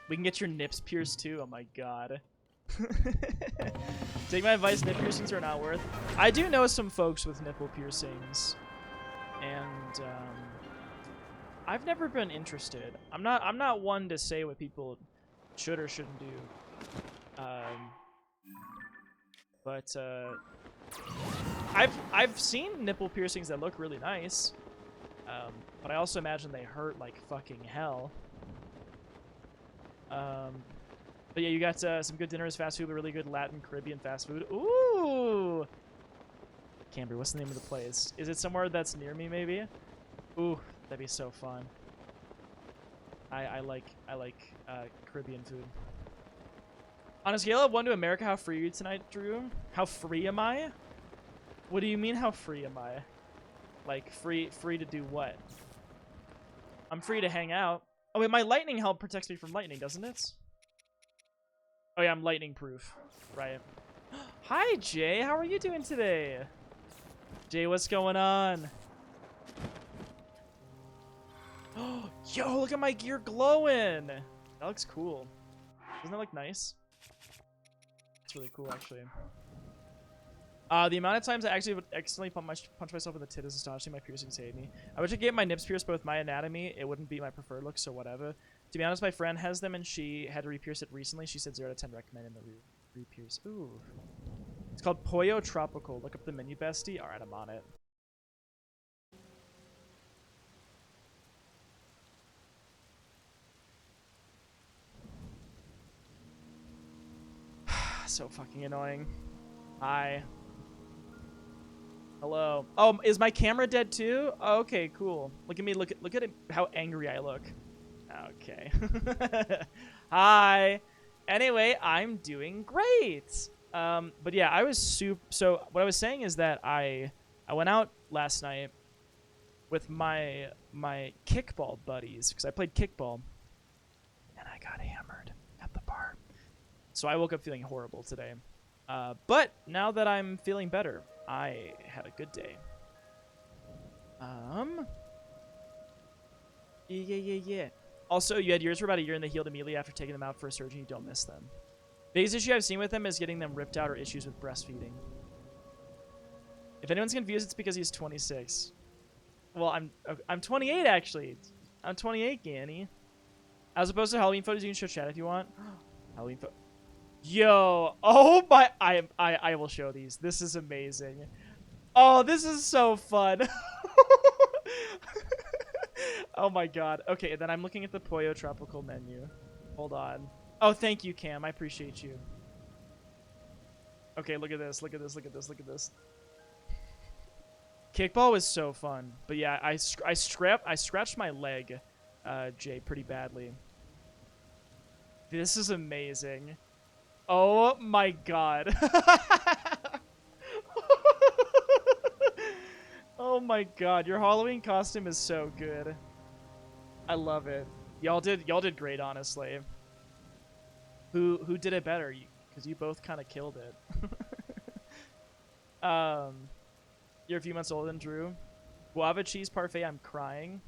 We can get your nips pierced too. Oh my god. Take my advice, nip piercings are not worth. I do know some folks with nipple piercings, and I've never been interested. I'm not one to say what people should or shouldn't do. But I've seen nipple piercings that look really nice. But I also imagine they hurt like fucking hell. But yeah, you got some good dinners, fast food, but really good Latin Caribbean fast food. Ooh! Camber, what's the name of the place? Is it somewhere that's near me, maybe? Ooh, that'd be so fun. I like Caribbean food. On a scale of 1 to America, how free are you tonight, Drew? How free am I? What do you mean, how free am I? Like, free to do what? I'm free to hang out. Oh, wait, my lightning help protects me from lightning, doesn't it? Oh, yeah, I'm lightning proof. Right. Hi, Jay. How are you doing today? Jay, what's going on? Yo, look at my gear glowing. That looks cool. Doesn't that look nice? It's really cool, actually. The amount of times I actually would accidentally punch myself in the tit is astonishing. My piercings hate me. I wish I could get my nips pierced, but with my anatomy, it wouldn't be my preferred look, so whatever. To be honest, my friend has them, and she had to re-pierce it recently. She said 0 to 10 recommending the re-pierce. Ooh. It's called Pollo Tropical. Look up the menu, bestie. Alright, I'm on it. So fucking annoying. Hi. Hello. Oh, is my camera dead too? Oh, okay, cool. Look at me. Look at it. How angry I look. Okay. Hi. Anyway, I'm doing great. But yeah, I was so what I was saying is that I went out last night with my kickball buddies because I played kickball, and I got hammered at the bar. So I woke up feeling horrible today. But now that I'm feeling better, I had a good day. Yeah. Also, you had yours for about a year and they healed immediately after taking them out for a surgery. You don't miss them. Biggest issue I've seen with them is getting them ripped out or issues with breastfeeding. If anyone's confused, it's because he's 26. Well, I'm 28 actually. I'm 28, Ganny. As opposed to Halloween photos, you can show chat if you want. Halloween photos. Yo, oh my, I will show these. This is amazing. Oh, this is so fun. Oh my god. Okay, then I'm looking at the Pollo Tropical menu. Hold on. Oh, thank you, Cam. I appreciate you. Okay, look at this. Look at this. Look at this. Look at this. Kickball was so fun. But yeah, I scratched my leg, Jay, pretty badly. This is amazing. Oh my god. Oh my god, your Halloween costume is so good. I love it. Y'all did great, honestly. Who did it better? Because you both kind of killed it. You're a few months older than Drew. Guava cheese parfait, I'm crying.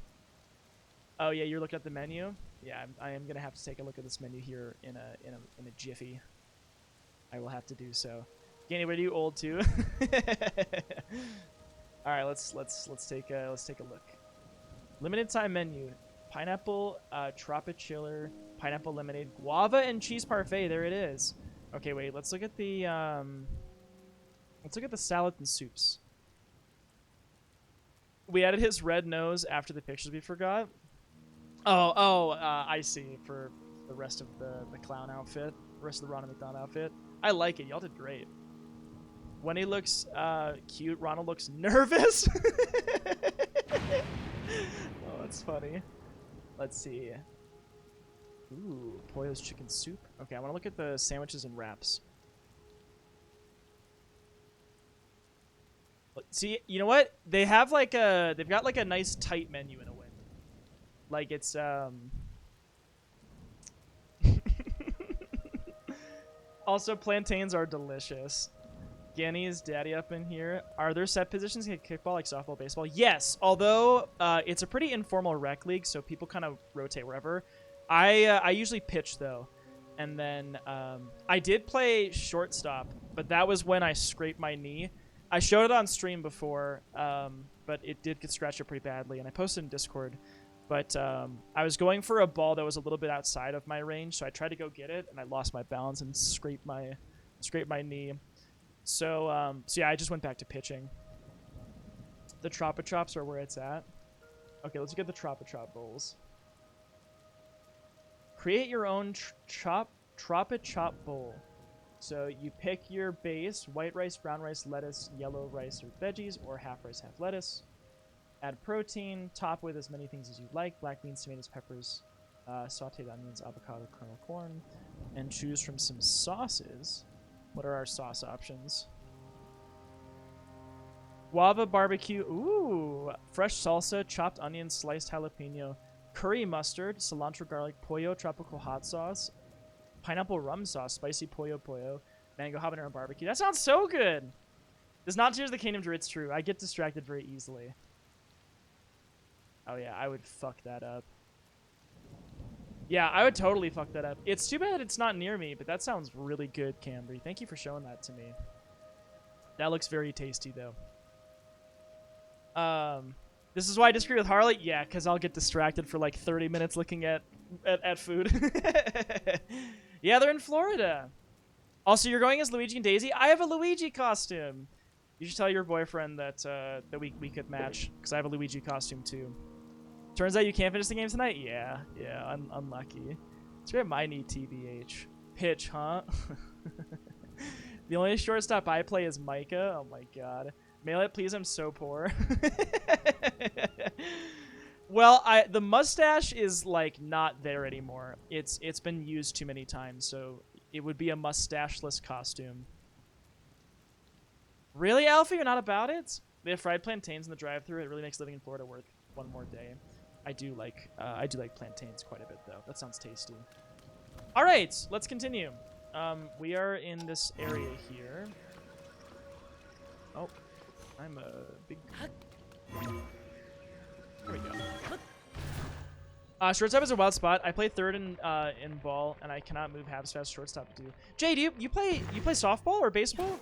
Oh yeah, you're looking at the menu? Yeah, I am gonna have to take a look at this menu here in a jiffy. I will have to do so. Danny, are you old too? All right, let's take a look. Limited time menu: pineapple, Tropiciller, pineapple lemonade, guava, and cheese parfait. There it is. Okay, wait. Let's look at the salad and soups. We added his red nose after the pictures we forgot. I see. For the rest of the clown outfit, the rest of the Ronald McDonald outfit. I like it. Y'all did great. Wendy looks cute. Ronald looks nervous. Oh, that's funny. Let's see. Ooh, Pollo's chicken soup. Okay, I want to look at the sandwiches and wraps. See, you know what? They have like they've got like a nice tight menu in a way. Like it's Also, plantains are delicious. Ganny's daddy up in here. Are there set positions in kickball like softball, baseball? Yes, although it's a pretty informal rec league, so people kind of rotate wherever. I usually pitch though, and then I did play shortstop, but that was when I scraped my knee. I showed it on stream before, but it did get scratched up pretty badly, and I posted in Discord. But I was going for a ball that was a little bit outside of my range, so I tried to go get it, and I lost my balance and scraped my knee. So yeah, I just went back to pitching. The Tropa-Chops are where it's at. Okay, let's get the Tropa-Chop bowls. Create your own Tropa-Chop bowl. So you pick your base: white rice, brown rice, lettuce, yellow rice or veggies, or half rice, half lettuce. Add protein, top with as many things as you like: black beans, tomatoes, peppers, sauteed onions, avocado, kernel corn, and choose from some sauces. What are our sauce options? Guava barbecue, ooh, fresh salsa, chopped onions, sliced jalapeno, curry mustard, cilantro garlic, pollo tropical hot sauce, pineapple rum sauce, spicy pollo, mango habanero barbecue. That sounds so good. Does not Tears of the Kingdom Drew, it's true. I get distracted very easily. Oh yeah, I would fuck that up. Yeah, I would totally fuck that up. It's too bad it's not near me, but that sounds really good, Cambry. Thank you for showing that to me. That looks very tasty, though. This is why I disagree with Harley? Yeah, because I'll get distracted for like 30 minutes looking at food. Yeah, they're in Florida. Also, you're going as Luigi and Daisy? I have a Luigi costume. You should tell your boyfriend that we could match, because I have a Luigi costume, too. Turns out you can't finish the game tonight? Yeah, unlucky. It's great, my knee, TBH. Pitch, huh? The only shortstop I play is Micah. Oh my god. Mail it, please, I'm so poor. Well, the mustache is, like, not there anymore. It's been used too many times, so it would be a mustacheless costume. Really, Alfie? You're not about it? They have fried plantains in the drive-thru. It really makes living in Florida worth one more day. I do like plantains quite a bit, though. That sounds tasty. All right, let's continue. We are in this area here. Oh, I'm a big... There we go. Shortstop is a wild spot. I play third in ball, and I cannot move half as fast as shortstop do. Jay, do you play softball or baseball?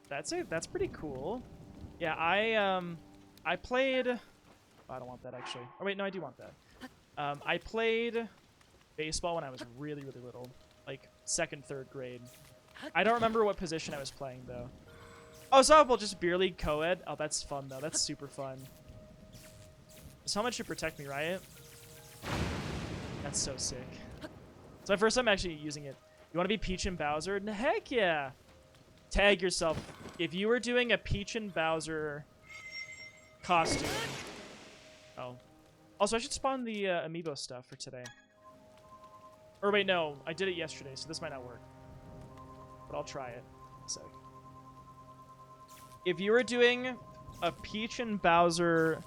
That's pretty cool. Yeah, I played... Oh, I don't want that, actually. Oh, wait, no, I do want that. I played baseball when I was really, really little. Like, 2nd, 3rd grade. I don't remember what position I was playing, though. Oh, softball, just beer league co-ed. Oh, that's fun, though. That's super fun. This helmet should protect me, right? That's so sick. It's my first time actually using it. You want to be Peach and Bowser? Heck yeah! Tag yourself. If you were doing a Peach and Bowser costume... Oh. Also, I should spawn the amiibo stuff for today. Or wait, no. I did it yesterday, so this might not work. But I'll try it. So, if you were doing a Peach and Bowser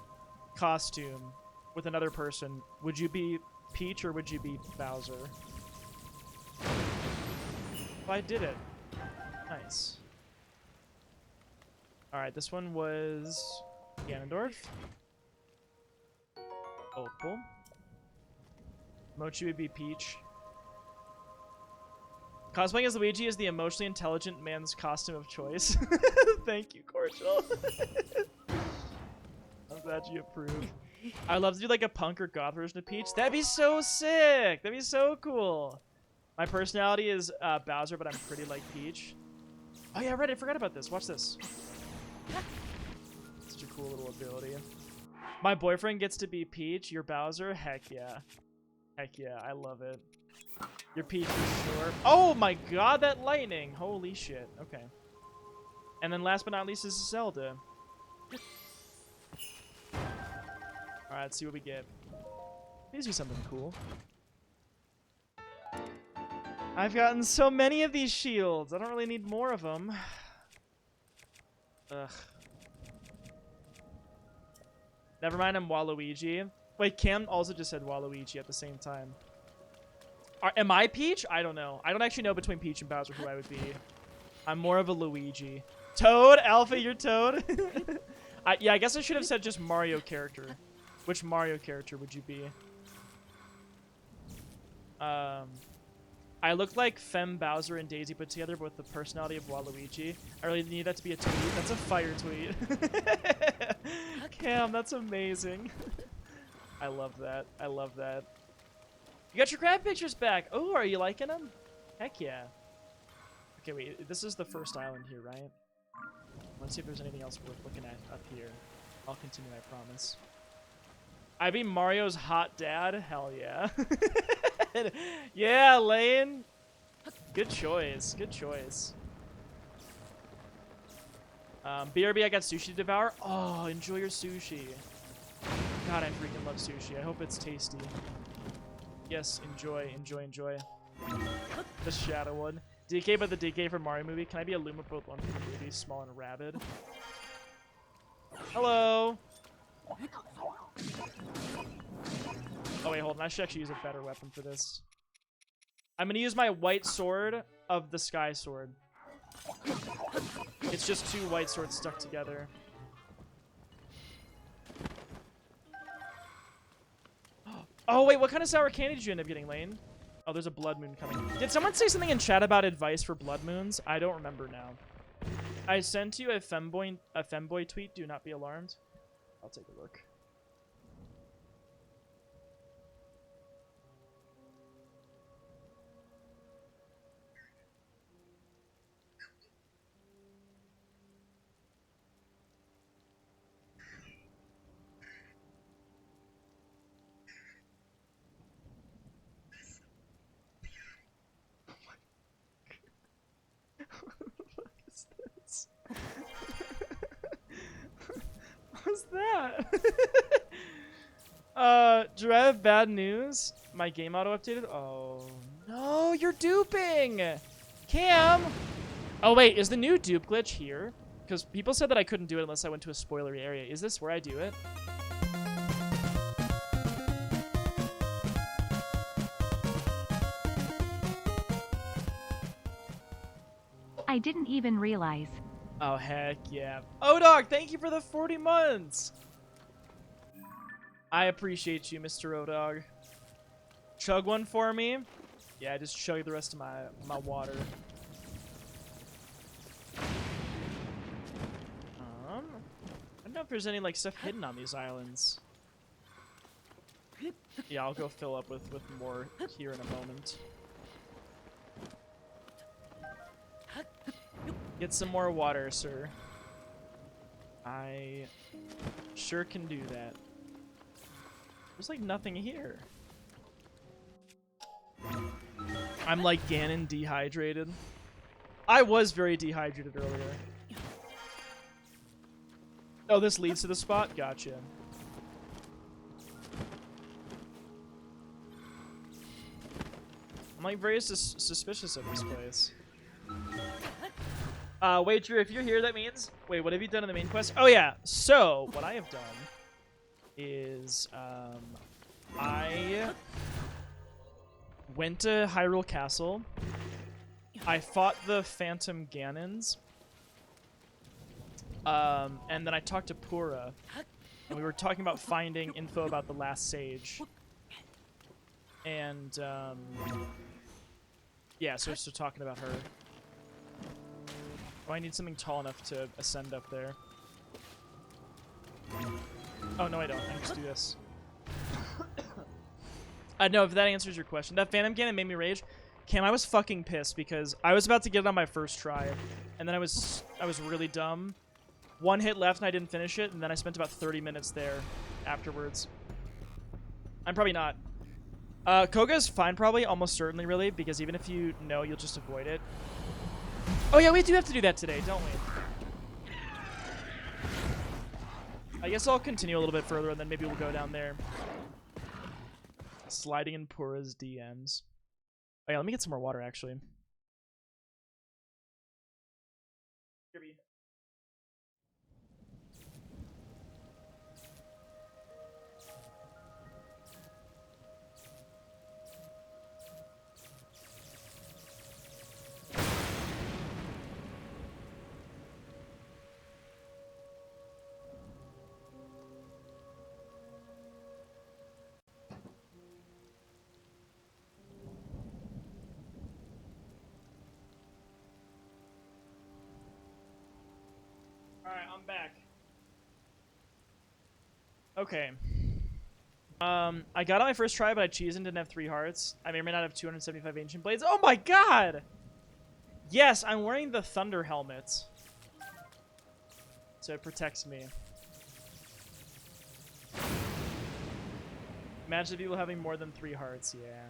costume with another person, would you be Peach or would you be Bowser? Oh, I did it. Nice. Alright, this one was Ganondorf. Opal. Mochi would be Peach. Cosplaying as Luigi is the emotionally intelligent man's costume of choice. Thank you, Cordial. I'm glad you approve. I'd love to do like a punk or goth version of Peach. That'd be so sick. That'd be so cool. My personality is Bowser, but I'm pretty like Peach. Oh yeah, right. I forgot about this. Watch this. Such a cool little ability. My boyfriend gets to be Peach. You're Bowser. Heck yeah. Heck yeah, I love it. Your Peach is sure. Oh my god, that lightning! Holy shit. Okay. And then last but not least is Zelda. Alright, let's see what we get. Please do something cool. I've gotten so many of these shields. I don't really need more of them. Ugh. Never mind, I'm Waluigi. Wait, Cam also just said Waluigi at the same time. Am I Peach? I don't know. I don't actually know between Peach and Bowser who I would be. I'm more of a Luigi. Toad? Alpha, you're Toad? Yeah, I guess I should have said just Mario character. Which Mario character would you be? I look like Fem, Bowser, and Daisy put together, but with the personality of Waluigi. I really need that to be a tweet. That's a fire tweet. Cam, that's amazing. I love that. I love that. You got your crab pictures back. Oh, are you liking them? Heck yeah. Okay, wait. This is the first island here, right? Let's see if there's anything else worth looking at up here. I'll continue, I promise. I be Mario's hot dad? Hell yeah. Yeah, Lane. Good choice. Good choice. BRB, I got sushi to devour. Oh, enjoy your sushi. God, I freaking love sushi. I hope it's tasty. Yes, enjoy, enjoy, enjoy. The shadow one. DK, but the DK from Mario movie. Can I be a Luma both one from the movie, small and rabid? Hello. Oh wait, hold on. I should actually use a better weapon for this. I'm gonna use my white sword of the sky sword. It's just two white swords stuck together. Oh wait, what kind of sour candy did you end up getting, Lane? Oh, there's a blood moon coming. Did someone say something in chat about advice for blood moons? I don't remember now. I sent you a femboy tweet. Do not be alarmed. I'll take a look. What's that? Do I have bad news? My game auto updated? Oh, no, you're duping! Cam! Oh, wait, is the new dupe glitch here? Because people said that I couldn't do it unless I went to a spoilery area. Is this where I do it? I didn't even realize. Oh, heck yeah. Oh, dog, thank you for the 40 months! I appreciate you, Mr. O-Dog. Chug one for me. Yeah, just chug the rest of my water. I don't know if there's any like stuff hidden on these islands. Yeah, I'll go fill up with more here in a moment. Get some more water, sir. I sure can do that. There's like nothing here. I'm like Ganon dehydrated. I was very dehydrated earlier. Oh, this leads to the spot? Gotcha. I'm like very suspicious of this place. Wait, Drew, if you're here, that means... Wait, what have you done in the main quest? Oh, yeah. So, what I have done is, I went to Hyrule Castle. I fought the Phantom Ganons. And then I talked to Pura. And we were talking about finding info about the last sage. And, yeah, so we're talking about her. Oh, I need something tall enough to ascend up there. Oh, no, I don't. I can just do this. No, if that answers your question. That Phantom Ganon made me rage. Cam, I was fucking pissed because I was about to get it on my first try. And then I was really dumb. One hit left and I didn't finish it. And then I spent about 30 minutes there afterwards. I'm probably not. Koga's fine probably, almost certainly really, because even if you know, you'll just avoid it. Oh yeah, we do have to do that today, don't we? I guess I'll continue a little bit further and then maybe we'll go down there. Sliding in Pura's DMs. Oh yeah, let me get some more water actually. Kirby. Alright, I'm back. Okay. I got on my first try, but I cheesed and didn't have 3 hearts. I may or may not have 275 ancient blades. Oh my god! Yes, I'm wearing the thunder helmet. So it protects me. Imagine people having more than 3 hearts, yeah.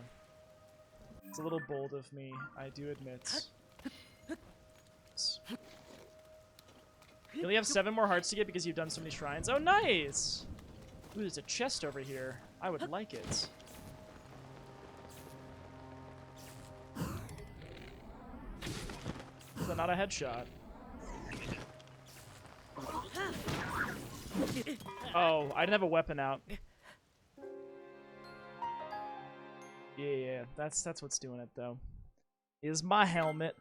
It's a little bold of me, I do admit. You only have 7 more hearts to get because you've done so many shrines. Oh, nice! Ooh, there's a chest over here. I would like it. So not a headshot. Oh, I didn't have a weapon out. Yeah, that's what's doing it though. Is my helmet.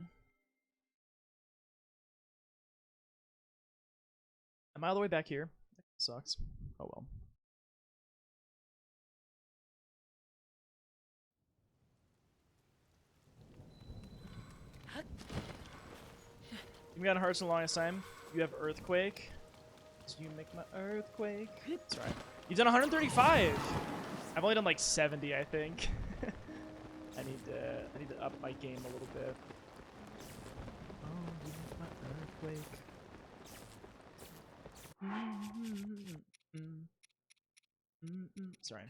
Am I all the way back here? That sucks. Oh well. You got hearts in the longest time. You have earthquake. So you make my earthquake. That's right. You've done 135. I've only done like 70, I think. I need to up my game a little bit. Oh, you make my earthquake. Sorry.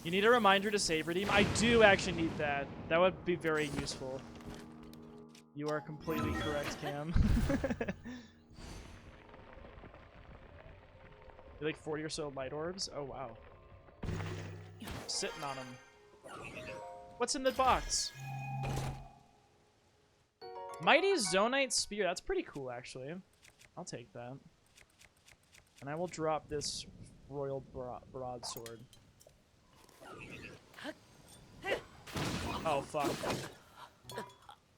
You need a reminder to save redeem? I do actually need that. That would be very useful. You are completely correct, Cam. You're like 40 or so light orbs? Oh, wow. Sitting on them. What's in the box? Mighty Zonite Spear. That's pretty cool, actually. I'll take that. And I will drop this Royal Broadsword. Oh, fuck.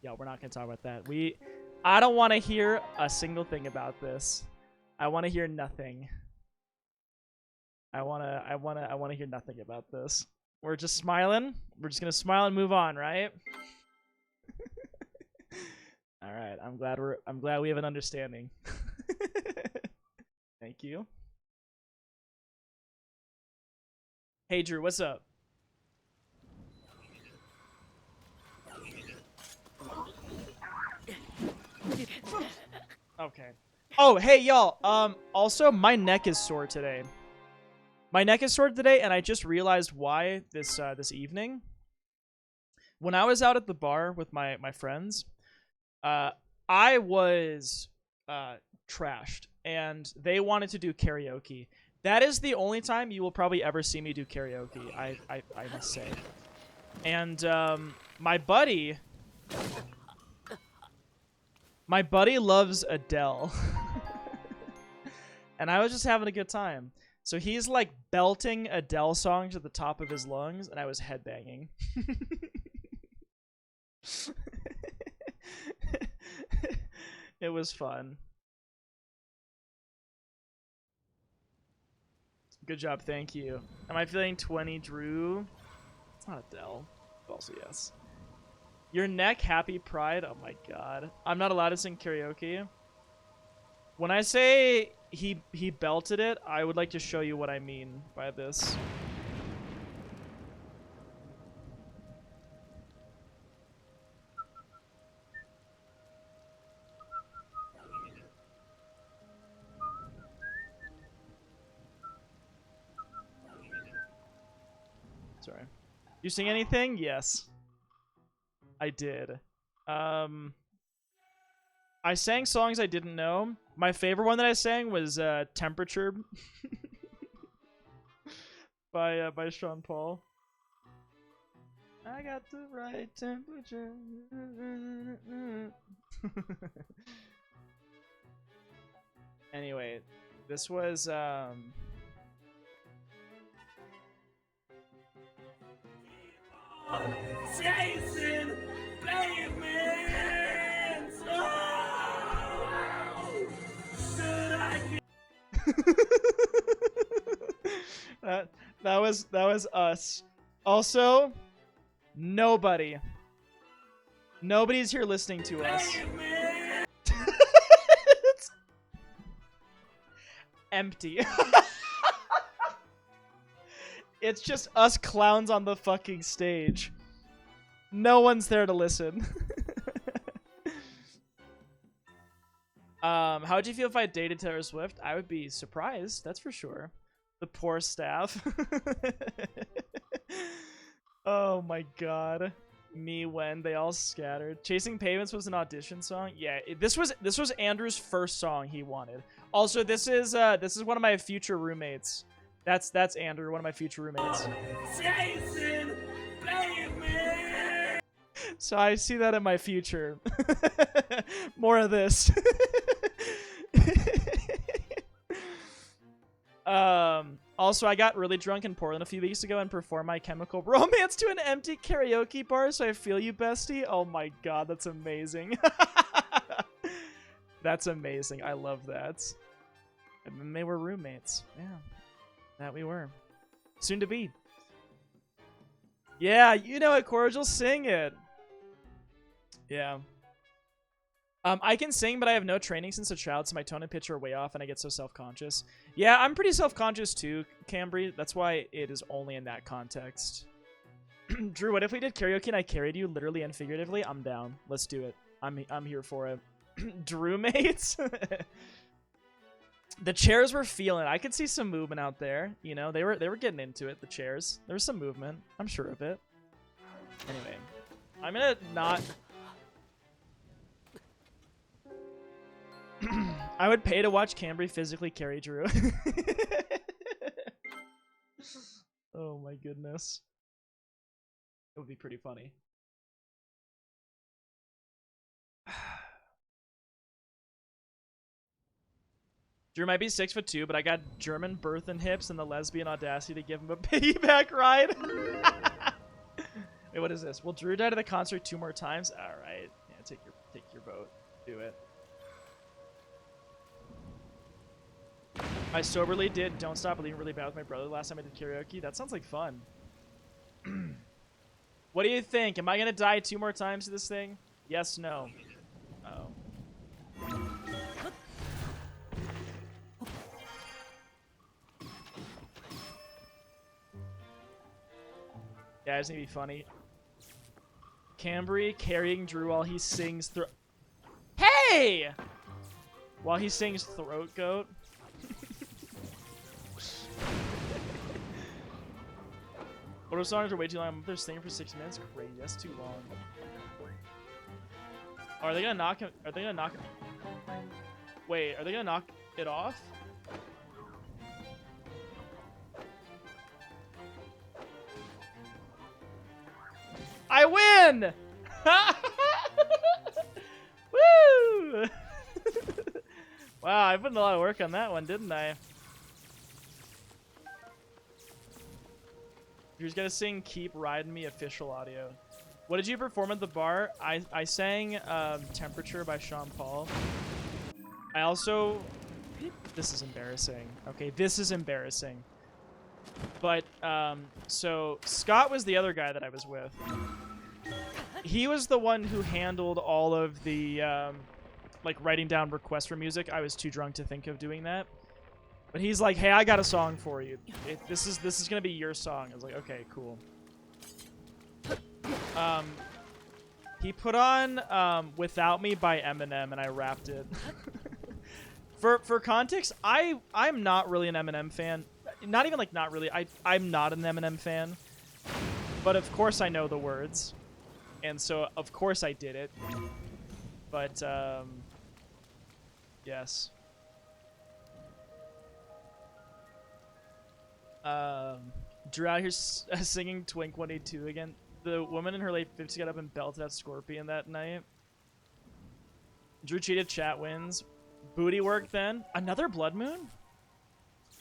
Yeah, we're not going to talk about that. I don't want to hear a single thing about this. I want to hear nothing. I want to hear nothing about this. We're just smiling. We're just going to smile and move on, right? All right. I'm glad we have an understanding. Thank you. Hey Drew, what's up? Okay. Oh, hey y'all. Also my neck is sore today. My neck is sore today, and I just realized why this evening. When I was out at the bar with my friends, I was trashed, and they wanted to do karaoke. That is the only time you will probably ever see me do karaoke, I must say. And my buddy loves Adele. And I was just having a good time. So he's like belting Adele songs at the top of his lungs, and I was headbanging. It was fun. Good job, thank you. Am I feeling 20, Drew? It's not Adele. Also, yes. Your neck, happy pride? Oh my god. I'm not allowed to sing karaoke. When I say he belted it, I would like to show you what I mean by this. Sorry. You sing anything? Yes. I did. I sang songs I didn't know. My favorite one that I sang was Temperature by Sean Paul. I got the right temperature. Anyway, this was Jason Bateman. Oh, should I that was us. Also, nobody's here listening to us. It's empty. It's just us clowns on the fucking stage. No one's there to listen. How would you feel if I dated Taylor Swift? I would be surprised, that's for sure. The poor staff. Oh my god. Me when they all scattered. Chasing Pavements was an audition song. Yeah, this was Andrew's first song he wanted. Also, this is one of my future roommates. That's Andrew, one of my future roommates. Jason Bateman. So I see that in my future. More of this. Also, I got really drunk in Portland a few weeks ago and performed My Chemical Romance to an empty karaoke bar, so I feel you, bestie. Oh my god, that's amazing. That's amazing. I love that. And then they were roommates. Yeah, that we were. Soon to be. Yeah, you know it, Cordial. Sing it. Yeah. I can sing, but I have no training since a child, so my tone and pitch are way off, and I get so self-conscious. Yeah, I'm pretty self-conscious too, Cambry. That's why it is only in that context. Drew, what if we did karaoke and I carried you literally and figuratively? I'm down. Let's do it. I'm here for it. Drew mates. The chairs were feeling. I could see some movement out there. You know, they were getting into it. The chairs. There was some movement. I'm sure of it. Anyway, I'm gonna not. I would pay to watch Cambry physically carry Drew. Oh my goodness. It would be pretty funny. Drew might be 6'2", but I got German birth and hips and the lesbian audacity to give him a piggyback ride. Wait, what is this? Will Drew die to the concert 2 more times? All right. Yeah, take your vote. Do it. I soberly did Don't Stop Believing really bad with my brother last time I did karaoke. That sounds like fun. What do you think? Am I going to die 2 more times to this thing? Yes, no. Oh. Yeah, it's going to be funny. Cambry carrying Drew while he sings Hey! While he sings Throat Goat. What if songs are way too long? I'm up there singing for 6 minutes? Crazy, that's too long. Oh, are they gonna knock him? Are they gonna knock him? Wait, are they gonna knock it off? I win! Woo! Wow, I put in a lot of work on that one, didn't I? Drew's gotta sing Keep Riding Me official audio. What did you perform at the bar? I sang Temperature by Sean Paul. I also... This is embarrassing. Okay, this is embarrassing. But, so Scott was the other guy that I was with. He was the one who handled all of the, like, writing down requests for music. I was too drunk to think of doing that. But he's like, hey, I got a song for you. This is gonna be your song. I was like, okay, cool. He put on Without Me by Eminem, and I rapped it. For context, I'm not really an Eminem fan. Not even like not really. I'm not an Eminem fan. But of course I know the words. And so, of course I did it. But, yes. Drew out here singing Twink 182 again. The woman in her late 50s got up and belted out Scorpion that night. Drew cheated, chat wins. Booty work then. Another Blood Moon?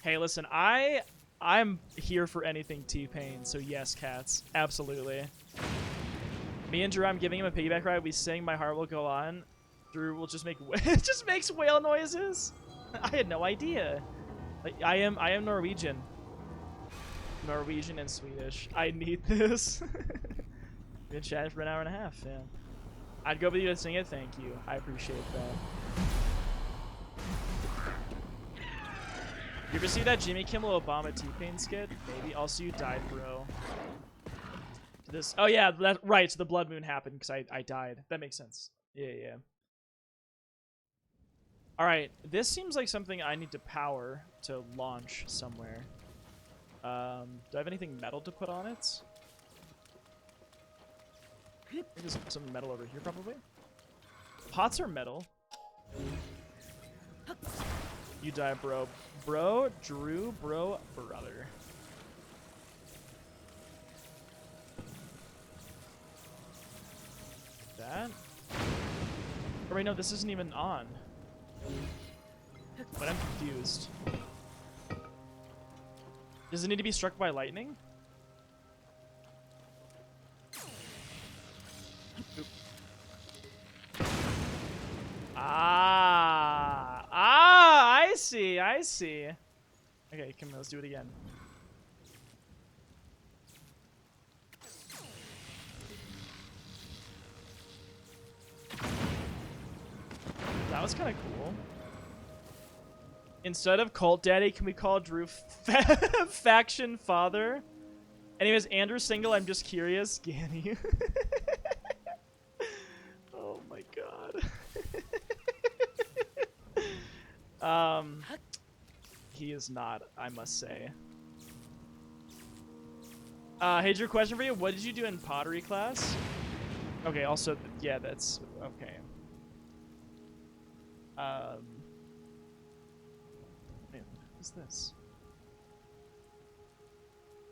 Hey, listen, I'm here for anything T-Pain, so yes, cats. Absolutely. Me and Drew, I'm giving him a piggyback ride. We sing My Heart Will Go On. Drew will just make it just makes whale noises. I had no idea. Like, I am Norwegian. Norwegian and Swedish. I need this. We've been chatting for an hour and a half, yeah. I'd go with you to sing it, thank you. I appreciate that. You ever see that Jimmy Kimmel Obama T-Pain skit? Maybe. Also, you died, bro. This. Oh yeah, right. So the Blood Moon happened because I died. That makes sense. Yeah. All right. This seems like something I need to power to launch somewhere. Do I have anything metal to put on it? I think there's some metal over here, probably. Pots are metal. You die, bro. Bro, Drew, bro, brother. That? Or wait, no, this isn't even on. But I'm confused. Does it need to be struck by lightning? Oop. I see. Okay, come on, let's do it again. That was kind of cool. Instead of Cult Daddy, can we call Drew Faction Father? Anyways, Andrew's single, I'm just curious. Ganny. Oh my god. He is not, I must say. Hey Drew, question for you. What did you do in pottery class? Okay, also, yeah, that's, okay. Man, what is this?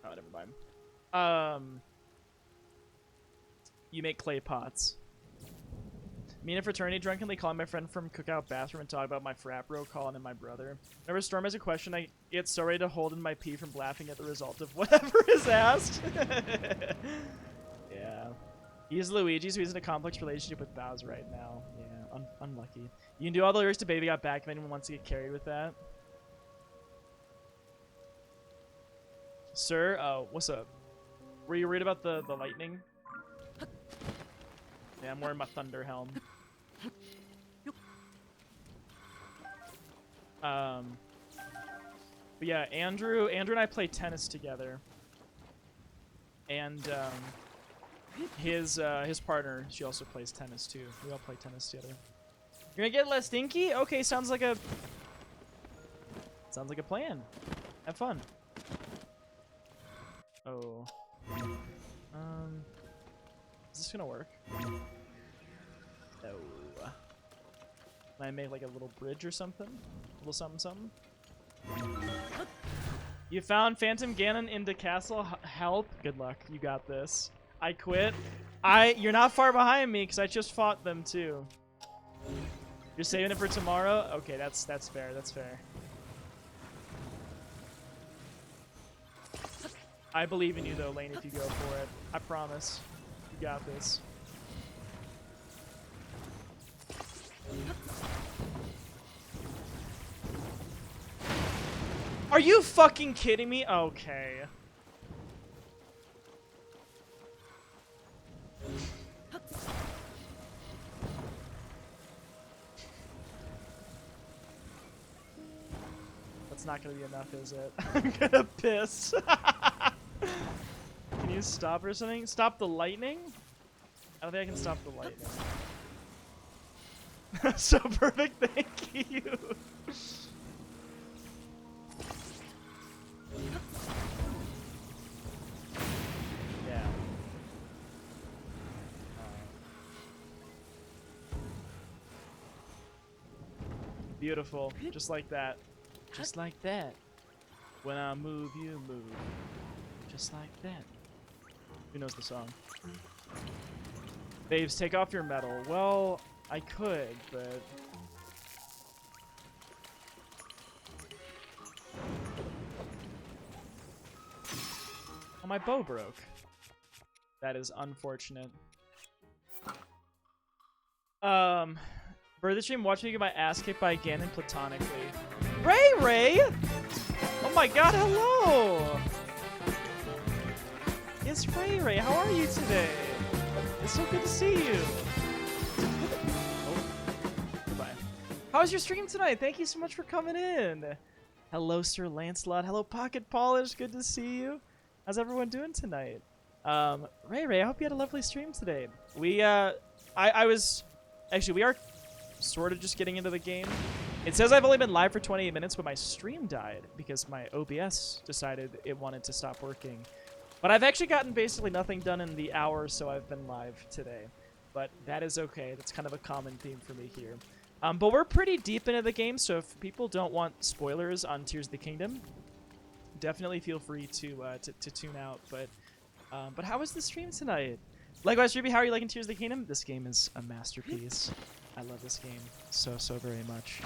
Oh, never mind. You make clay pots. Me and a fraternity drunkenly calling my friend from cookout bathroom and talk about my frat bro calling him my brother. Whenever Storm has a question, I get so ready to hold in my pee from laughing at the result of whatever is asked. Yeah. He's Luigi, so he's in a complex relationship with Bowser right now. Yeah, unlucky. You can do all the lyrics to Baby Got Back if anyone wants to get carried with that. Sir, oh, what's up? Were you worried about the lightning? Yeah, I'm wearing my thunder helm. But yeah, Andrew and I play tennis together. And his partner, she also plays tennis too. We all play tennis together. You're gonna get less stinky? Okay, sounds like a plan. Have fun. Oh. Is this gonna work? No. Can I make like a little bridge or something? A little something? You found Phantom Ganon in the castle? Help. Good luck. You got this. I quit. You're not far behind me because I just fought them too. You're saving it for tomorrow? Okay, that's fair. That's fair. I believe in you though, Lane, if you go for it. I promise. You got this. Are you fucking kidding me? Okay. That's not gonna be enough, is it? I'm gonna piss. Can you stop or something? Stop the lightning? I don't think I can stop the lightning. So perfect, thank you. Yeah. Beautiful. Just like that. Just like that. When I move, you move. Just like that. Who knows the song? Babes, take off your medal. Well, I could, but... Oh, my bow broke. That is unfortunate. Birthday stream, watch me get my ass kicked by Ganon platonically. Ray! Oh my god, hello! It's Ray. How are you today? It's so good to see you. Oh, goodbye. How was your stream tonight? Thank you so much for coming in. Hello, Sir Lancelot. Hello, Pocket Polish. Good to see you. How's everyone doing tonight? Ray, I hope you had a lovely stream today. We, Actually, we are sort of just getting into the game. It says I've only been live for 28 minutes, but my stream died because my OBS decided it wanted to stop working. But I've actually gotten basically nothing done in the hour or so I've been live today. But that is okay. That's kind of a common theme for me here. But we're pretty deep into the game, so if people don't want spoilers on Tears of the Kingdom, definitely feel free to tune out. But how was the stream tonight? Likewise, Ruby, how are you liking Tears of the Kingdom? This game is a masterpiece. I love this game so very much.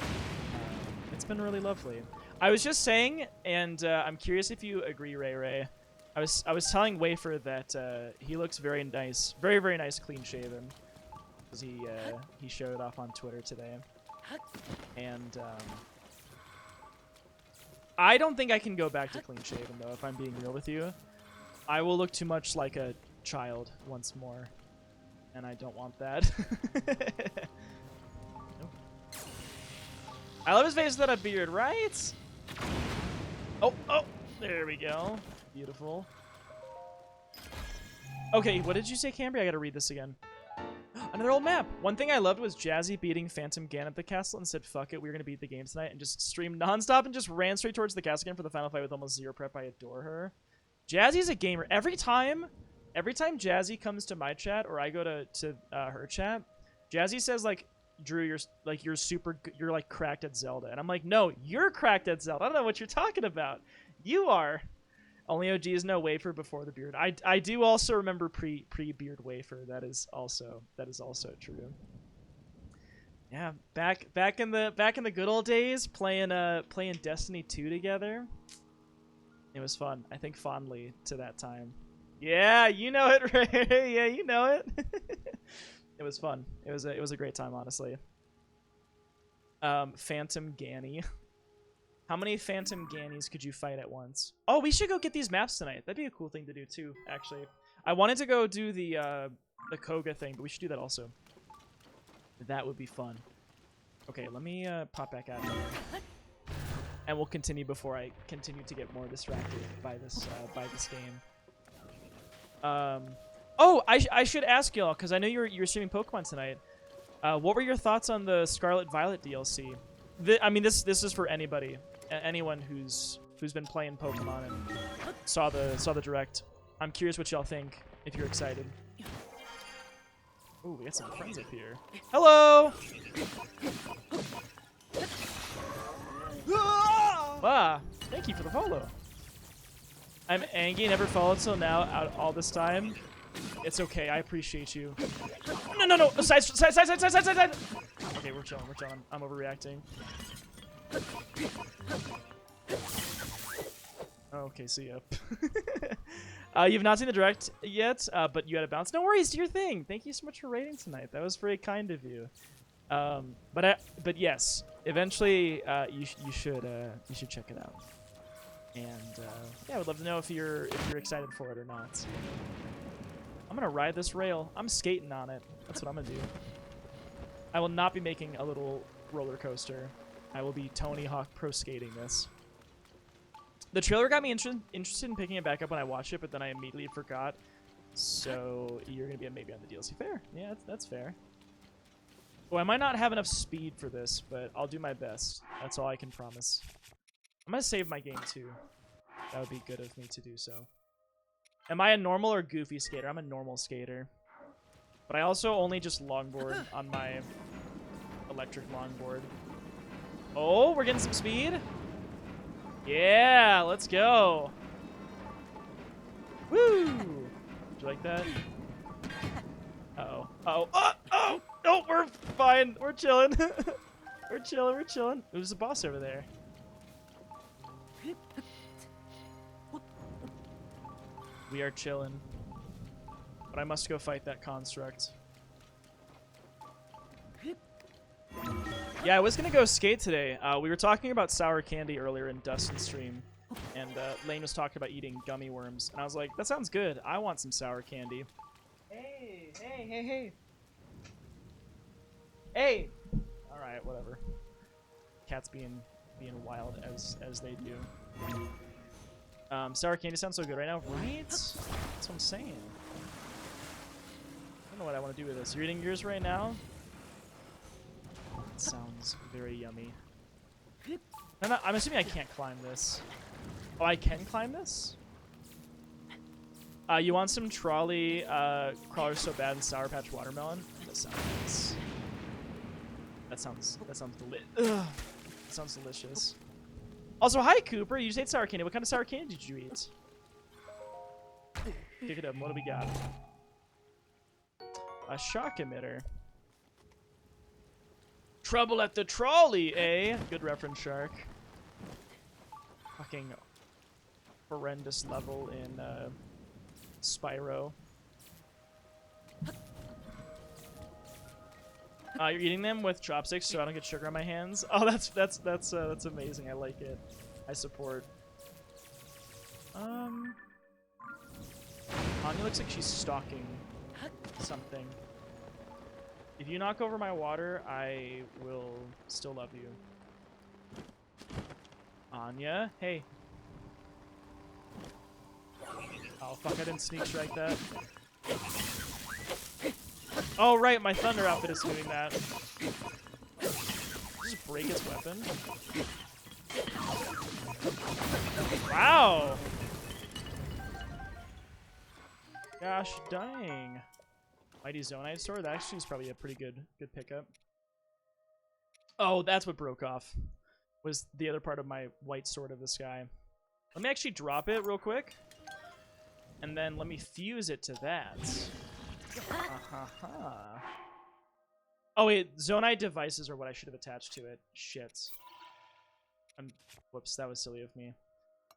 It's been really lovely. I was just saying, and I'm curious if you agree, Ray. I was telling Wafer that he looks very nice, very nice, clean shaven, because he showed it off on Twitter today. And I don't think I can go back to clean shaven though. If I'm being real with you, I will look too much like a child once more, and I don't want that. Nope. I love his face without a beard, right? Oh, there we go. Beautiful. Okay, what did you say, Cambria? I gotta read this again. Another old map. One thing I loved was Jazzy beating Phantom Ganon at the castle and said, fuck it, we're gonna beat the game tonight, and just streamed nonstop and just ran straight towards the castle again for the final fight with almost zero prep. I adore her. Jazzy's a gamer. Every time Jazzy comes to my chat or I go to her chat, Jazzy says like, Drew, you're super good. You're like cracked at Zelda, and I'm like, no, you're cracked at Zelda. I don't know what you're talking about. You are. Only OGs know Wafer before the beard. I do also remember pre beard Wafer. That is also true. Yeah, back in the good old days, playing Destiny 2 together. It was fun. I think fondly to that time. Yeah, you know it, Ray. Yeah, you know it. It was fun. It was a great time, honestly. Phantom Ganny. How many Phantom Gannies could you fight at once? Oh, we should go get these maps tonight. That'd be a cool thing to do too, actually. I wanted to go do the Koga thing, but we should do that also. That would be fun. Okay, let me pop back out here. And we'll continue before I continue to get more distracted by this game. Oh, I should ask y'all, because I know you're streaming Pokemon tonight. What were your thoughts on the Scarlet Violet DLC? I mean, this is for anybody, anyone who's been playing Pokemon and saw the direct. I'm curious what y'all think. If you're excited. Ooh, we got some friends up here. Hello. Ah, thank you for the follow. I'm Angie, never followed till now out all this time. It's okay, I appreciate you. No, side. Okay, we're chilling. I'm overreacting. Okay, see ya. You've not seen the direct yet, but you had a bounce. No worries, do your thing. Thank you so much for raiding tonight. That was very kind of you. But yes, eventually you should check it out. And yeah, I would love to know if you're excited for it or not. I'm gonna ride this rail. I'm skating on it. That's what I'm gonna do. I will not be making a little roller coaster. I will be Tony Hawk pro skating this. The trailer got me interested in picking it back up when I watched it, but then I immediately forgot. So you're gonna be a maybe on the DLC. Fair. Yeah, that's fair. Well, I might not have enough speed for this, but I'll do my best. That's all I can promise. I'm gonna save my game too. That would be good of me to do so. Am I a normal or goofy skater? I'm a normal skater. But I also only just longboard on my electric longboard. Oh, we're getting some speed. Yeah, let's go. Woo! Did you like that? Uh-oh. Uh-oh. Oh! No, we're fine. We're chilling. We're chilling. We're chilling. There's a boss over there. We are chilling. But I must go fight that construct. Yeah, I was gonna go skate today. We were talking about sour candy earlier in Dustin's stream, and Lane was talking about eating gummy worms, and I was like, that sounds good. I want some sour candy. Hey, hey, hey, hey. Hey! Alright, whatever. Cats being wild as they do. Sour candy sounds so good right now, right? That's what I'm saying. I don't know what I want to do with this. You're eating yours right now? It sounds very yummy. I'm assuming I can't climb this. Oh, I can climb this? You want some trolley crawlers so bad and Sour Patch Watermelon? That sounds nice. That sounds delicious. Also, hi Cooper. You just ate sour candy. What kind of sour candy did you eat? Pick it up. What do we got? A shock emitter. Trouble at the trolley, eh? Good reference, Shark. Fucking horrendous level in Spyro. You're eating them with chopsticks, so I don't get sugar on my hands. Oh, that's amazing. I like it. I support. Anya looks like she's stalking something. If you knock over my water, I will still love you. Anya, hey. Oh fuck! I didn't sneak strike that. Oh right, my thunder outfit is doing that. Just break its weapon. Wow. Gosh dang. Mighty Zonite sword. That actually is probably a pretty good pickup. Oh, that's what broke off. Was the other part of my white sword of the sky. Let me actually drop it real quick. And then let me fuse it to that. Oh wait, Zonite devices are what I should have attached to it. Shit. Whoops, that was silly of me.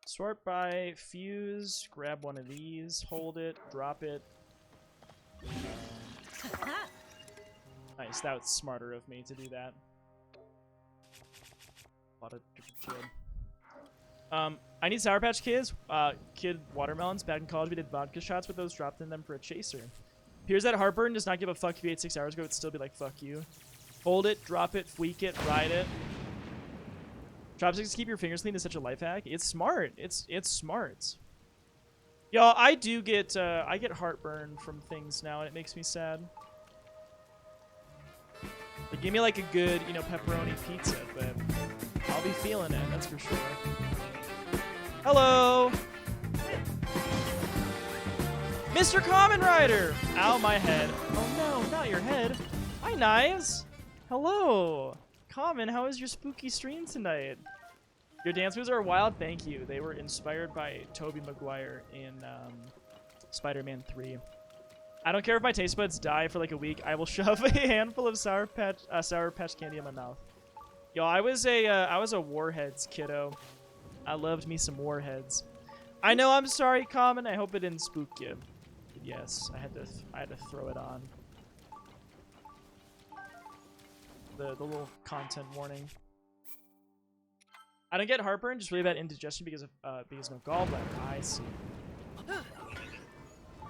Sort by, fuse, grab one of these, hold it, drop it. Nice, that was smarter of me to do that. A lot of kid. I need Sour Patch Kids. Kid watermelons. Back in college, we did vodka shots with those, dropped in them for a chaser. Appears that heartburn does not give a fuck if you ate 6 hours ago. It'd still be like, fuck you. Hold it, drop it, tweak it, ride it. Chopsticks to keep your fingers clean is such a life hack. It's smart. It's smart. Y'all, I do get I get heartburn from things now, and it makes me sad. Like, give me like a good, you know, pepperoni pizza, but I'll be feeling it. That's for sure. Hello, Mr. Kamen Rider. Ow, my head. Oh no, not your head. Hi, Knives. Hello, Kamen. How was your spooky stream tonight? Your dance moves are wild. Thank you. They were inspired by Tobey Maguire in Spider-Man 3. I don't care if my taste buds die for like a week. I will shove a handful of Sour Patch candy in my mouth. Yo, I was a Warheads kiddo. I loved me some Warheads. I know. I'm sorry, Common. I hope it didn't spook you. But yes, I had to throw it on. The little content warning. I don't get heartburn, just really bad indigestion because of no gallbladder. I see.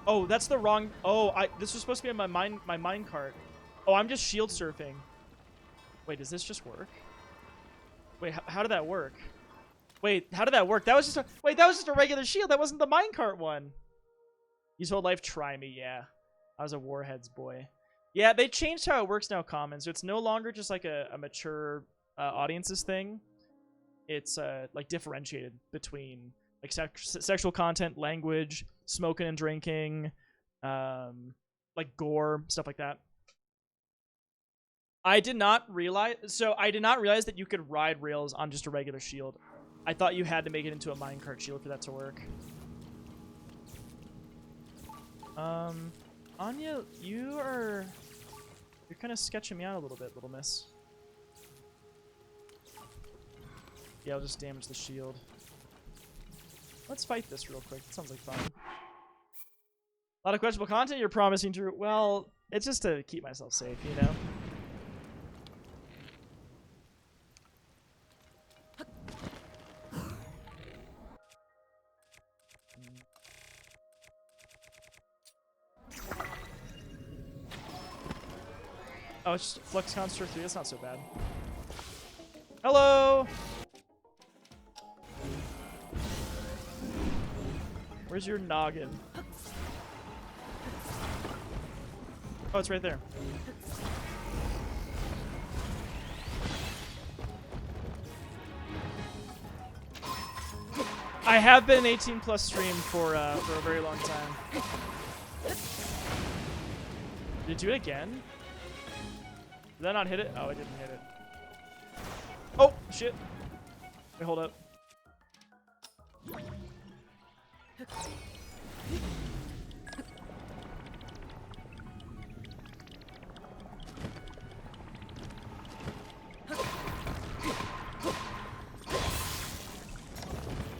Oh, that's the wrong. Oh, this was supposed to be in my mine cart. Oh, I'm just shield surfing. Wait, does this just work? Wait, how did that work? Wait, how did that work? That was just a regular shield. That wasn't the minecart one. Use whole life, try me. Yeah, I was a Warheads boy. Yeah, they changed how it works now, Common. So it's no longer just like a mature audiences thing. It's like differentiated between like sexual content, language, smoking and drinking, like gore, stuff like that. I did not realize. So I did not realize that you could ride rails on just a regular shield. I thought you had to make it into a minecart shield for that to work. Anya, you're kind of sketching me out a little bit, little miss. Yeah, I'll just damage the shield. Let's fight this real quick. It sounds like fun. A lot of questionable content you're promising, Drew. Well, it's just to keep myself safe, you know? Oh, it's just Flux Construct 3. That's not so bad. Hello! Where's your noggin? Oh, it's right there. I have been an 18+ stream for a very long time. Did you do it again? Did that not hit it? Oh, it didn't hit it. Oh, shit. Wait, hold up.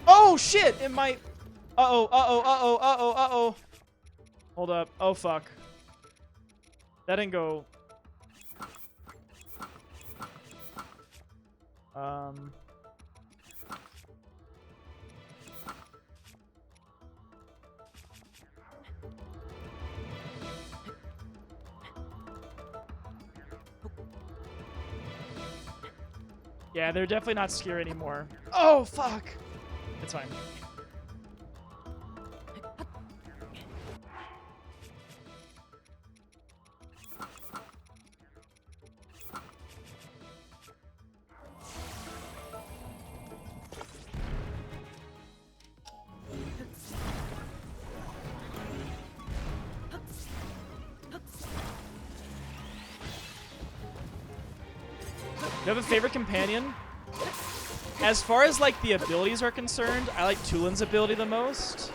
Oh, shit! It might... Uh-oh, uh-oh, uh-oh, uh-oh, uh-oh. Hold up. Oh, fuck. That didn't go... Yeah, they're definitely not scary anymore. Oh, fuck! It's fine. Do you have a favorite companion? As far as like the abilities are concerned, I like Tulin's ability the most.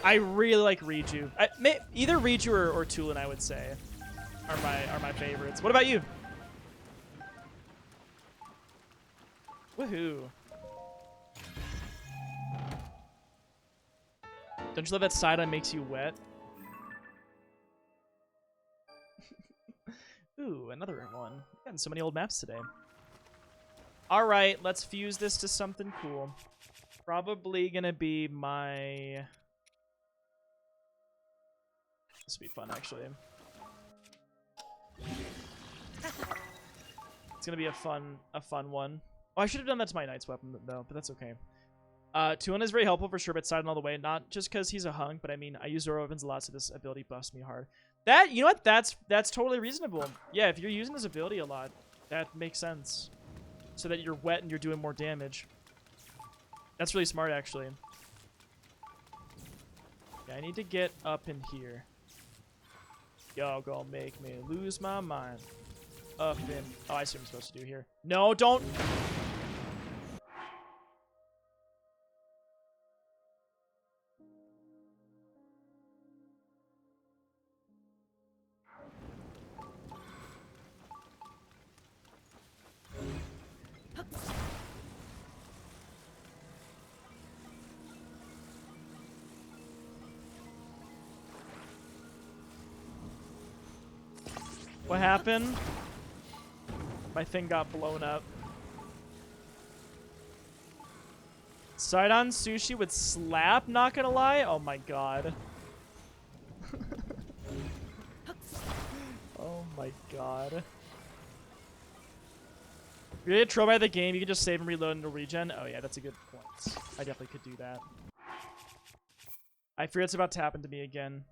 I really like Riju. Either Riju or Tulin, I would say, are my favorites. What about you? Woohoo! Don't you love that Sidon makes you wet? Ooh, another one. We've gotten so many old maps today. Alright, let's fuse this to something cool. Probably gonna be my... This will be fun, actually. It's gonna be a fun one. Oh, I should have done that to my knight's weapon, though, but that's okay. Tulin is very helpful for sure, but Sidon all the way. Not just because he's a hunk, but I mean, I use Zoro weapons a lot, so this ability busts me hard. That, you know what? That's totally reasonable. Yeah, if you're using this ability a lot, that makes sense. So that you're wet and you're doing more damage. That's really smart, actually. Yeah, I need to get up in here. Y'all gonna make me lose my mind. Up in... Oh, I see what I'm supposed to do here. No, don't... What happened? My thing got blown up. Sidon sushi with slap, not gonna lie? Oh my god. Oh my god. If you're gonna troll by the game, you can just save and reload into regen. Oh yeah, that's a good point. I definitely could do that. I fear it's about to happen to me again.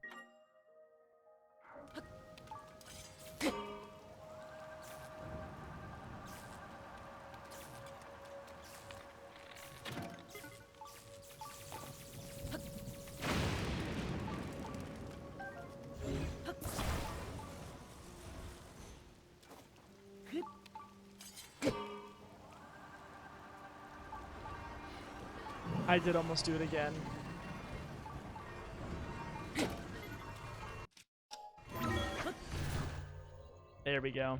I did almost do it again. There we go.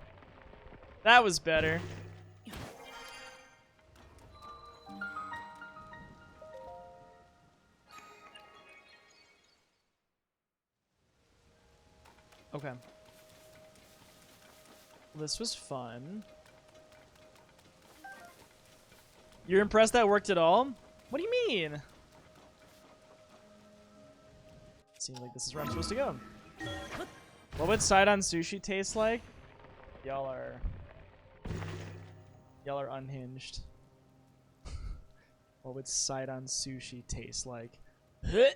That was better. Okay. This was fun. You're impressed that worked at all? What do you mean? Seems like this is where I'm supposed to go. What would side-on sushi taste like? Y'all are unhinged. What would side-on sushi taste like? Or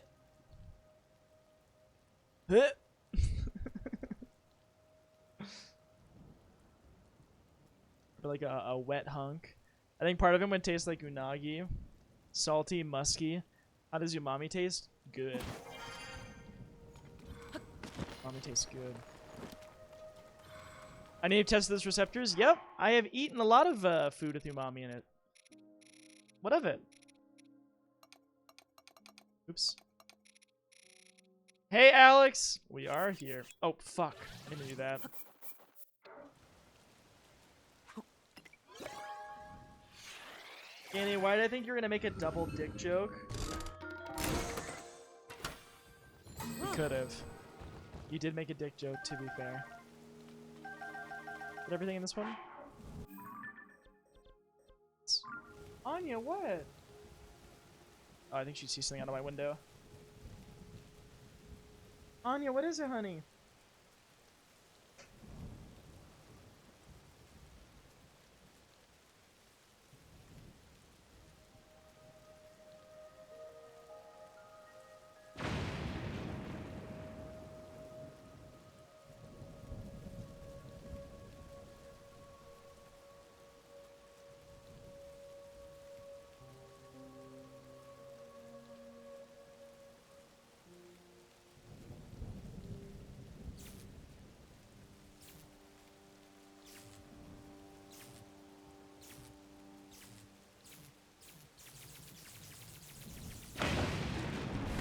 like a wet hunk. I think part of it would taste like unagi. Salty, musky. How does umami taste? Good. Umami tastes good. I need to test those receptors. Yep, I have eaten a lot of food with umami in it. What of it? Oops. Hey, Alex! We are here. Oh, fuck. I didn't do that. Annie, why did I think you were gonna make a double dick joke? You could have. You did make a dick joke, to be fair. Did everything in this one? Anya, what? Oh, I think she sees something out of my window. Anya, what is it, honey?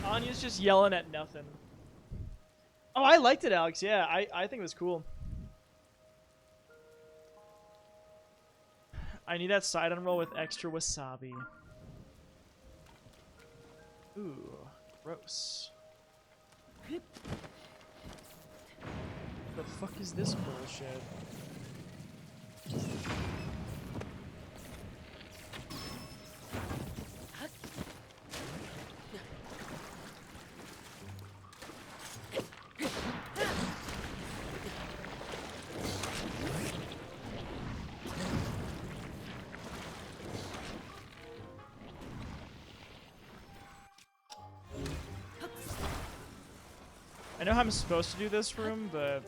Anya's just yelling at nothing. Oh, I liked it, Alex. Yeah, I think it was cool. I need that side-on roll with extra wasabi. Ooh, gross. The fuck is this bullshit? I know how I'm supposed to do this room, but...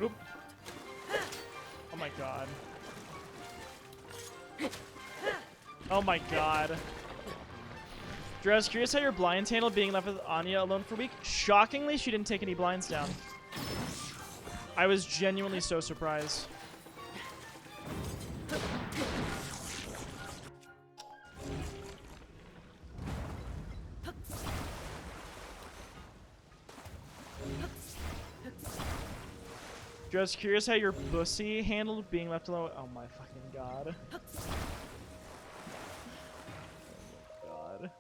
Oop. Oh my god. Oh my god. Drew, I was curious how your blinds handled being left with Anya alone for a week. Shockingly, she didn't take any blinds down. I was genuinely so surprised. Drew, I was curious how your bussy handled being left alone. Oh my fucking god. Oh my god.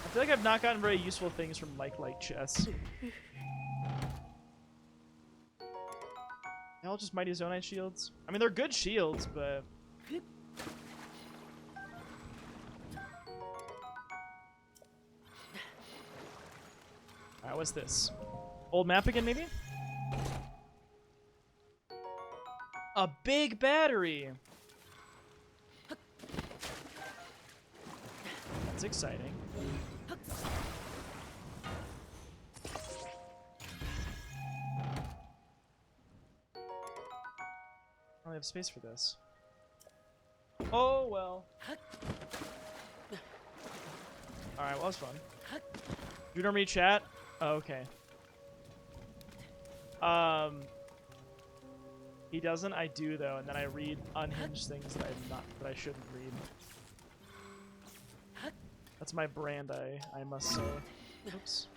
I feel like I've not gotten very useful things from Mike like chess. They're all just Mighty Zonite shields. I mean, they're good shields, but... Alright, what's this? Old map again, maybe? A big battery. That's exciting. I don't have space for this. Oh well. Alright, well, that was fun. You normally chat? Oh, okay. He doesn't, I do though, and then I read unhinged things that I shouldn't read. That's my brand, I must say. Oops.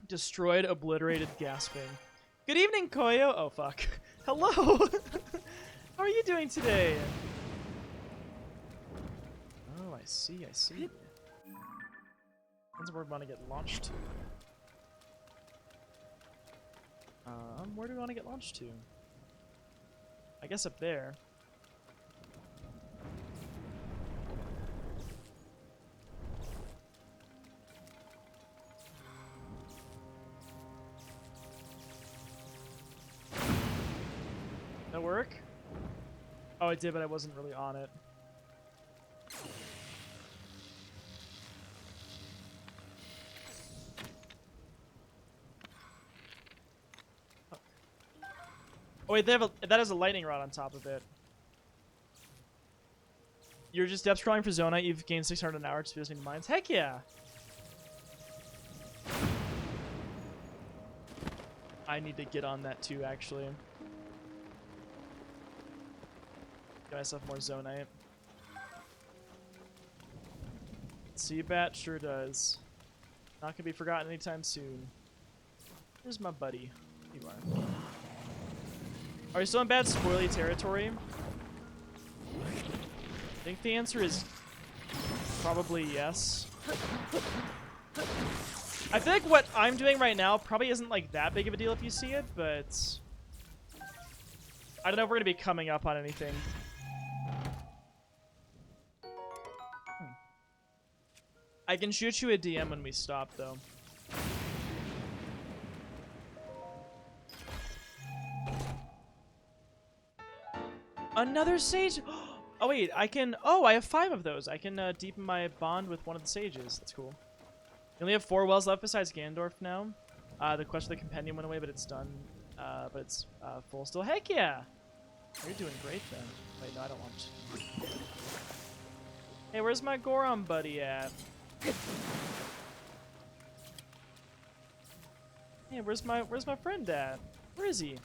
Destroyed, obliterated, gasping. Good evening, Koyo. Oh, fuck. Hello. How are you doing today? Oh, I see, I see. When's where we want to get launched to? Where do we want to get launched to? I guess up there. That work? Oh, it did, but I wasn't really on it. Oh wait, that has a lightning rod on top of it. You're just depth scrolling for Zonite, you've gained 600 an hour to visiting mines. Heck yeah! I need to get on that too, actually. Get myself more Zonite. Seabat sure does. Not gonna be forgotten anytime soon. Here's my buddy. You are. Are we still in bad spoily territory? I think the answer is probably yes. I feel like what I'm doing right now probably isn't like that big of a deal if you see it, but I don't know if we're gonna be coming up on anything. I can shoot you a DM when we stop, though. Another sage? Oh, wait, I can... Oh, I have 5 of those. I can deepen my bond with one of the sages. That's cool. We only have 4 wells left besides Gandorf now. The quest of the compendium went away, but it's done. But it's full still. Heck yeah! You're doing great, then. Wait, no, I don't want to. Hey, where's my Goron buddy at? Hey, where's my friend at? Where is he?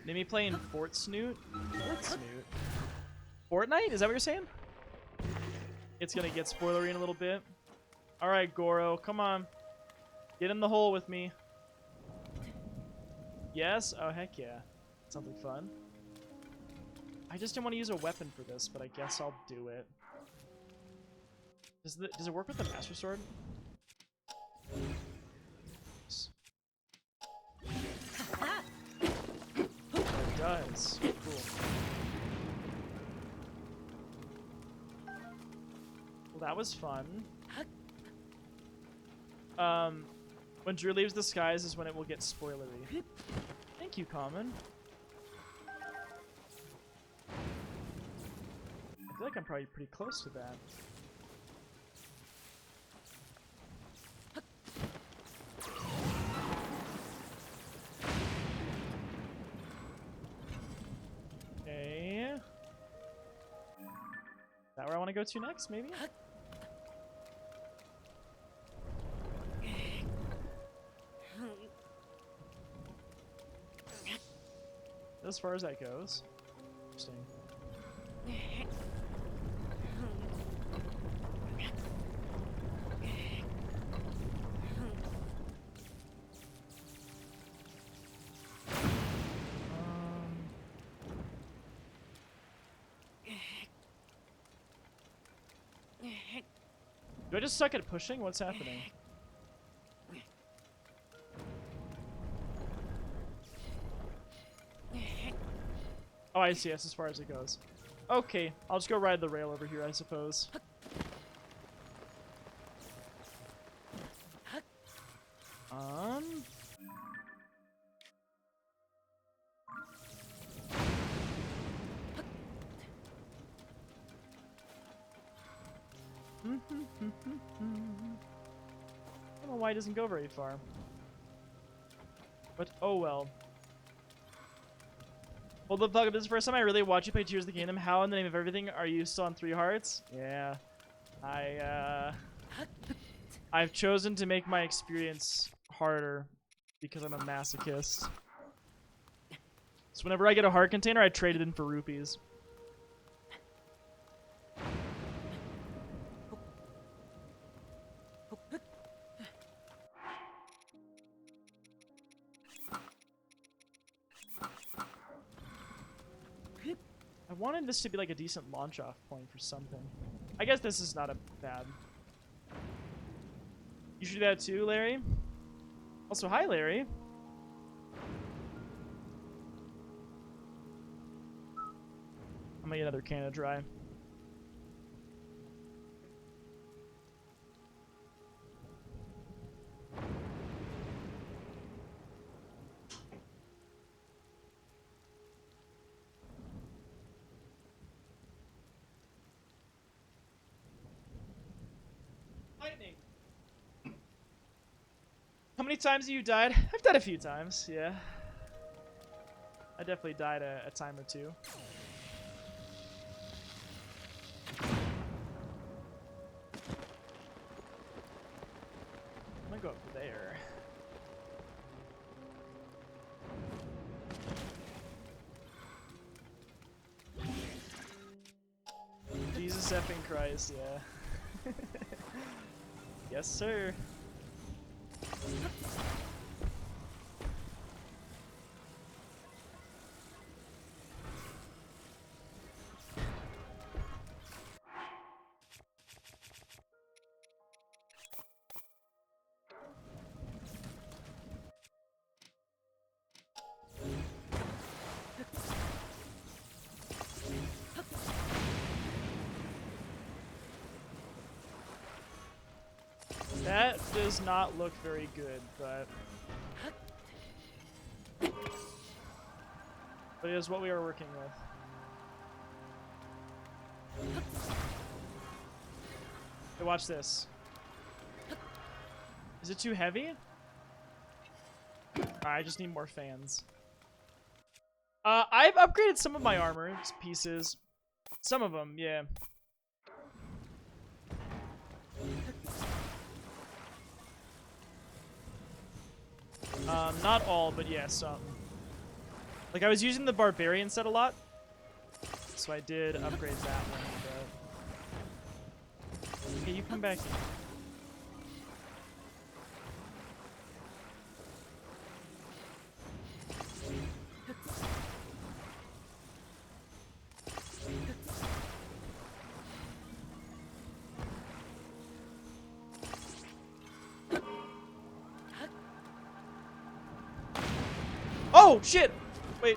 Maybe playing Fort Snoot? Fort Snoot? Fortnite? Is that what you're saying? It's gonna get spoilery in a little bit. Alright, Goro, come on. Get in the hole with me. Yes? Oh, heck yeah. Something fun. I just didn't want to use a weapon for this, but I guess I'll do it. Does it work with the Master Sword? It does. Cool. Well, that was fun. When Drew leaves the skies is when it will get spoilery. Thank you, Common. I feel like I'm probably pretty close to that. Okay. Is that where I want to go to next, maybe? As far as that goes. Interesting. Do I just suck at pushing? What's happening? Oh, I see. That's as far as it goes. Okay, I'll just go ride the rail over here, I suppose. Um... I don't know why it doesn't go very far. But, oh well. Well, the bug, this is the first time I really watch you play Tears of the Kingdom. How in the name of everything are you still on 3 hearts? Yeah. I've chosen to make my experience harder because I'm a masochist. So whenever I get a heart container, I trade it in for rupees. I wanted this to be like a decent launch off point for something. I guess this is not a bad. You should do that too, Larry. Also, hi, Larry. I'm gonna get another can of dry. Lightning. How many times have you died? I've died a few times, yeah. I definitely died a time or two. I'm gonna go up there. Jesus effing Christ, yeah. Yes, sir. That does not look very good, but it is what we are working with. Hey, watch this. Is it too heavy? Alright, I just need more fans. I've upgraded some of my armor pieces. Some of them, yeah. Not all, but yeah, some. Like, I was using the Barbarian set a lot, so I did upgrade that one a bit. Okay, you come back here. Oh, shit! Wait.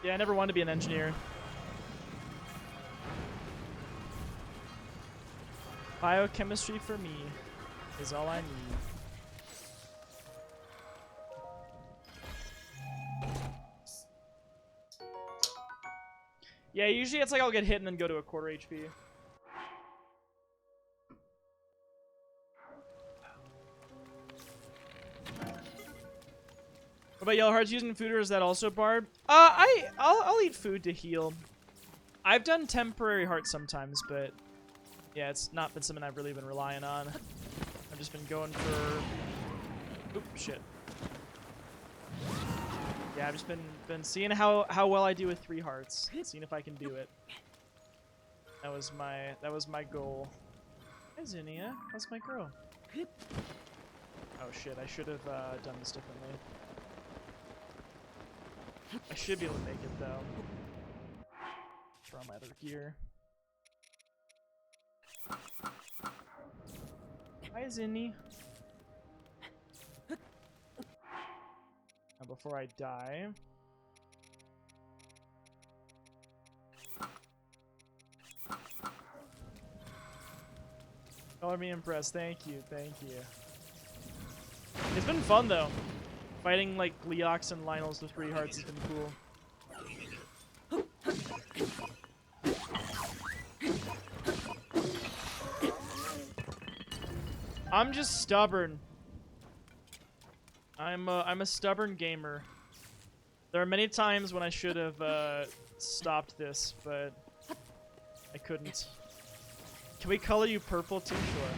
Yeah, I never wanted to be an engineer. Biochemistry for me is all I need. Yeah, usually it's like I'll get hit and then go to a quarter HP. What about Yellowheart's using food, or is that also Barb? I'll eat food to heal. I've done temporary hearts sometimes, but yeah, it's not been something I've really been relying on. I've just been going for. Oop, shit. Yeah, I've just been seeing how well I do with 3 hearts, seeing if I can do it. That was my goal. Hi, Zinnia. How's my girl? Oh shit! I should have done this differently. I should be able to make it though. throw my other gear. Hi, Zinni. Now, before I die... Color me impressed. Thank you, thank you. It's been fun, though. Fighting, like, Leox and Lynels with 3 hearts has been cool. I'm just stubborn. I'm a stubborn gamer. There are many times when I should have stopped this, but I couldn't. Can we color you purple too? Sure.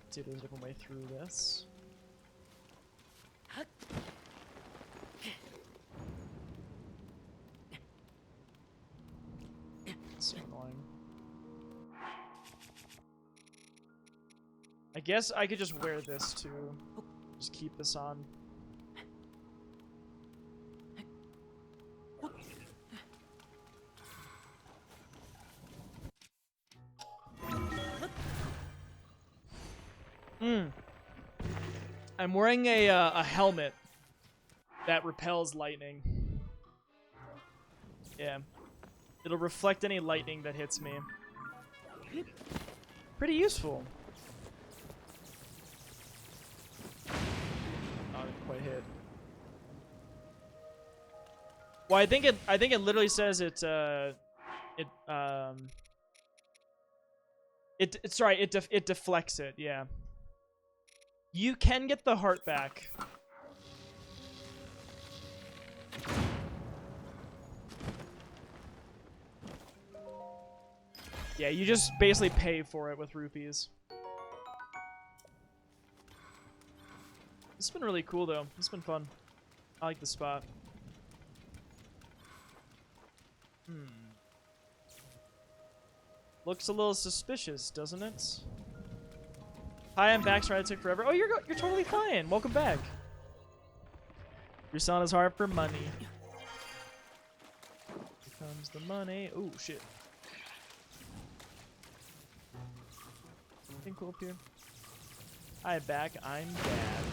Let's see if there's a different way through this. So annoying. I guess I could just wear this too. Just keep this on. I'm wearing a helmet that repels lightning. Yeah. It'll reflect any lightning that hits me. Pretty useful. Oh, I didn't quite hit. Well, I think it literally says it deflects it, yeah. You can get the heart back. Yeah, you just basically pay for it with rupees. This has been really cool, though. This has been fun. I like the spot. Looks a little suspicious, doesn't it? Hi, I'm back. Sorry it took forever. Oh, you're totally fine. Welcome back. You're selling his heart for money. Here comes the money. Oh, shit. Anything cool up here? Hi, back. I'm bad.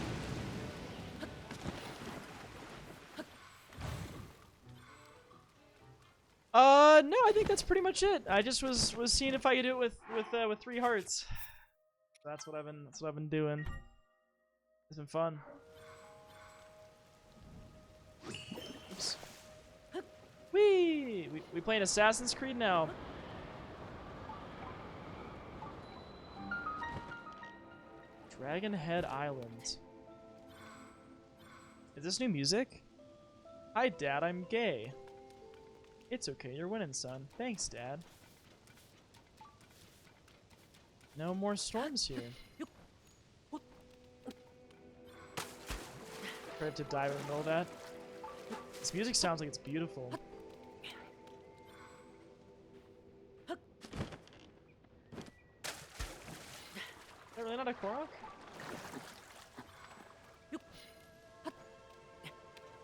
No, I think that's pretty much it. I just was seeing if I could do it with 3 hearts. That's what I've been doing. It's been fun. Oops. Whee! We playing Assassin's Creed now. Dragon Head Island. Is this new music? Hi, Dad. I'm gay. It's okay. You're winning, son. Thanks, Dad. No more storms here. Prepared to dive in the middle of that. This music sounds like it's beautiful. Is that really not a Korok?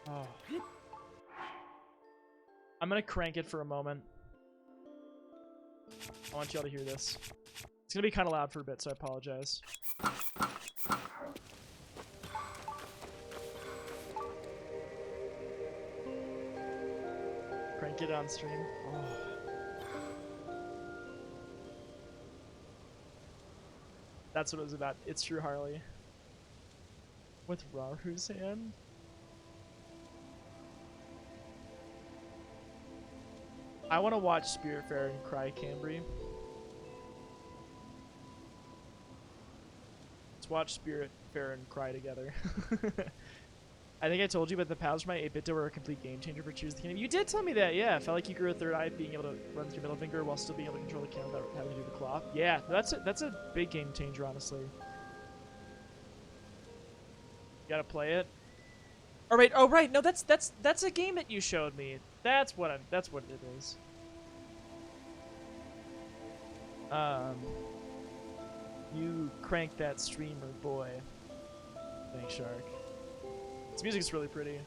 Oh. I'm gonna crank it for a moment. I want y'all to hear this. It's gonna be kind of loud for a bit, so I apologize. Crank it on stream. Oh. That's what it was about. It's true, Harley. With Raru's hand? I want to watch Spiritfarer and cry Cambry. Let's watch Spiritfarer and cry together. I think I told you, but the powers from my 8-bit were a complete game changer for Choose the Kingdom. You did tell me that, yeah. I felt like you grew a third eye, being able to run through middle finger while still being able to control the camera without having to do the claw. Yeah, that's a big game changer, honestly. You gotta play it. Oh right, no, that's a game that you showed me. That's what it is. You crank that streamer, boy. Thanks, Shark. This music's really pretty.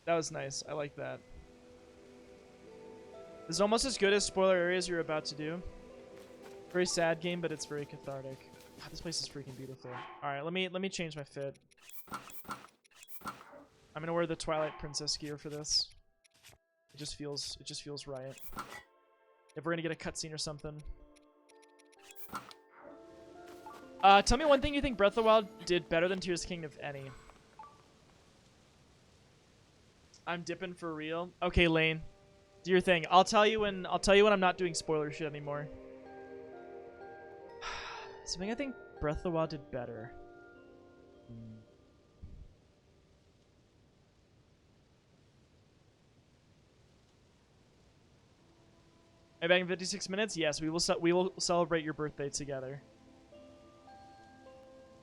That was nice. I like that. This is almost as good as spoiler areas you're about to do. Very sad game, but it's very cathartic. God, this place is freaking beautiful. All right, let me change my fit. I'm gonna wear the Twilight Princess gear for this. It just feels right. If we're gonna get a cutscene or something. Tell me one thing you think Breath of the Wild did better than Tears of the Kingdom, if any. I'm dipping for real. Okay, Lane, do your thing. I'll tell you when I'm not doing spoiler shit anymore. Something I think Breath of the Wild did better. Are you back in 56 minutes? Yes, we will celebrate your birthday together.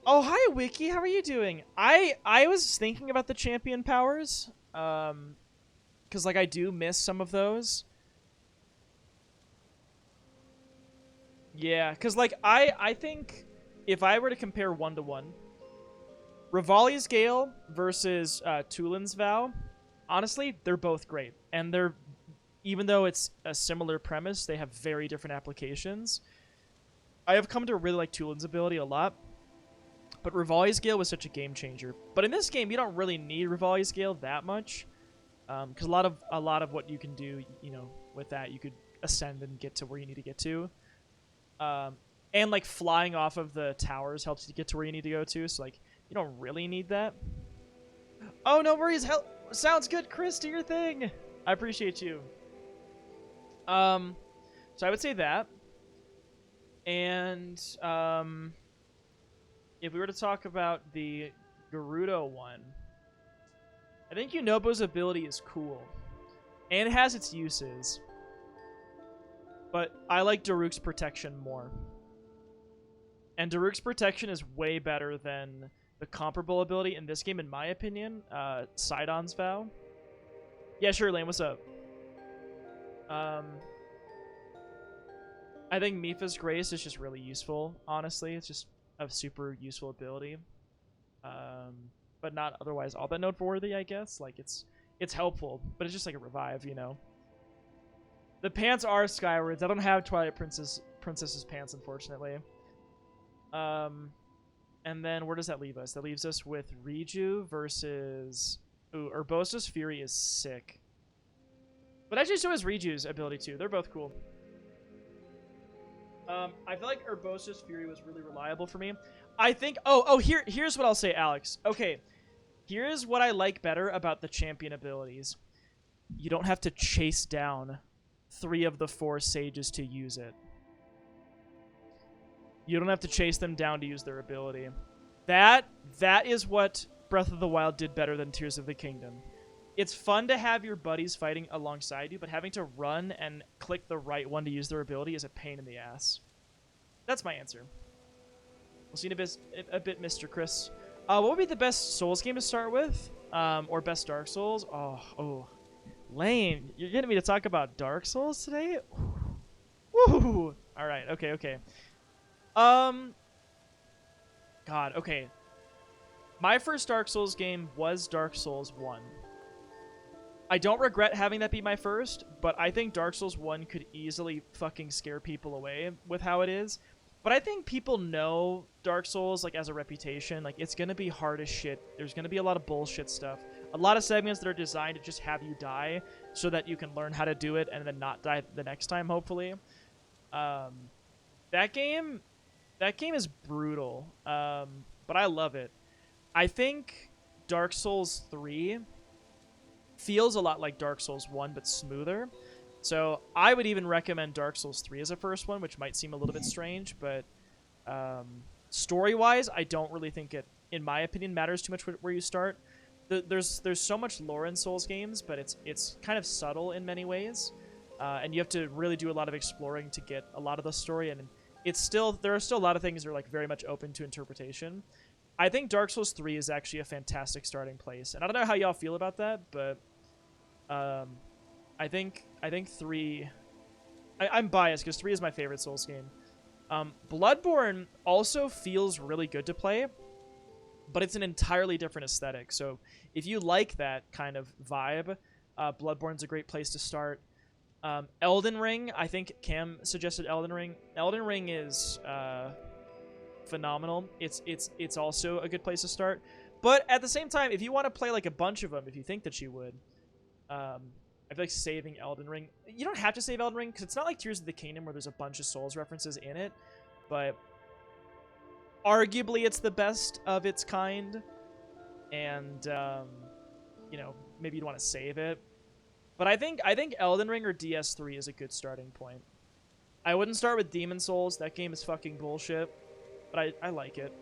Oh, hi Wiki. How are you doing? I was thinking about the champion powers. Cuz like I do miss some of those. Yeah, cuz like I think if I were to compare 1-to-1, Revali's Gale versus Tulin's Vow, honestly, they're both great. And they're, even though it's a similar premise, they have very different applications. I have come to really like Tulin's ability a lot, but Revali's Gale was such a game changer. But in this game, you don't really need Revali's Gale that much, because a lot of what you can do, you know, with that, you could ascend and get to where you need to get to. And like flying off of the towers helps you get to where you need to go to, so like you don't really need that. Oh, no worries. Hell, sounds good, Chris. Do your thing. I appreciate you. So I would say that. And if we were to talk about the Gerudo one, I think Yunobo's ability is cool, and it has its uses. But I like Daruk's protection more. And Daruk's protection is way better than the comparable ability in this game, in my opinion, Sidon's Vow. Yeah, sure, Lane, what's up? I think Mipha's Grace is just really useful, honestly. It's just a super useful ability. But not otherwise all that noteworthy, I guess. Like, it's helpful, but it's just like a revive, you know? The pants are Skyward's. I don't have Twilight Princess's pants, unfortunately. And then where does that leave us? That leaves us with Riju versus... Ooh, Urbosa's Fury is sick. But actually so is Riju's ability too. They're both cool. I feel like Urbosa's Fury was really reliable for me. I think... Here's what I'll say, Alex. Okay, here's what I like better about the champion abilities. You don't have to chase down 3 of the 4 sages to use it. You don't have to chase them down to use their ability. That is what Breath of the Wild did better than Tears of the Kingdom. It's fun to have your buddies fighting alongside you, but having to run and click the right one to use their ability is a pain in the ass. That's my answer. We'll see in a bit, Mr. Chris. What would be the best Souls game to start with? Or best Dark Souls? Oh. Lane, you're getting me to talk about Dark Souls today? Woo! Alright, okay. God, okay. My first Dark Souls game was Dark Souls 1. I don't regret having that be my first, but I think Dark Souls 1 could easily fucking scare people away with how it is. But I think people know Dark Souls, like, as a reputation. Like, it's gonna be hard as shit. There's gonna be a lot of bullshit stuff. A lot of segments that are designed to just have you die so that you can learn how to do it and then not die the next time, hopefully. That game is brutal, but I love it. I think Dark Souls 3 feels a lot like Dark Souls 1, but smoother. So I would even recommend Dark Souls 3 as a first one, which might seem a little bit strange, but story-wise, I don't really think it, in my opinion, matters too much where you start. There's so much lore in Souls games, but it's kind of subtle in many ways, and you have to really do a lot of exploring to get a lot of the story, and there are still a lot of things that are like very much open to interpretation. I think Dark Souls 3 is actually a fantastic starting place, and I don't know how y'all feel about that, but I think 3... I'm biased because 3 is my favorite Souls game. Bloodborne also feels really good to play, but it's an entirely different aesthetic. So if you like that kind of vibe, Bloodborne's a great place to start. Elden Ring, I think Cam suggested Elden Ring. Elden Ring is phenomenal. It's also a good place to start. But at the same time, if you want to play like a bunch of them, if you think that you would, I feel like saving Elden Ring. You don't have to save Elden Ring because it's not like Tears of the Kingdom where there's a bunch of Souls references in it. But arguably, it's the best of its kind, and you know, maybe you'd want to save it. But I think Elden Ring or DS3 is a good starting point. I wouldn't start with Demon Souls. That game is fucking bullshit, but I like it.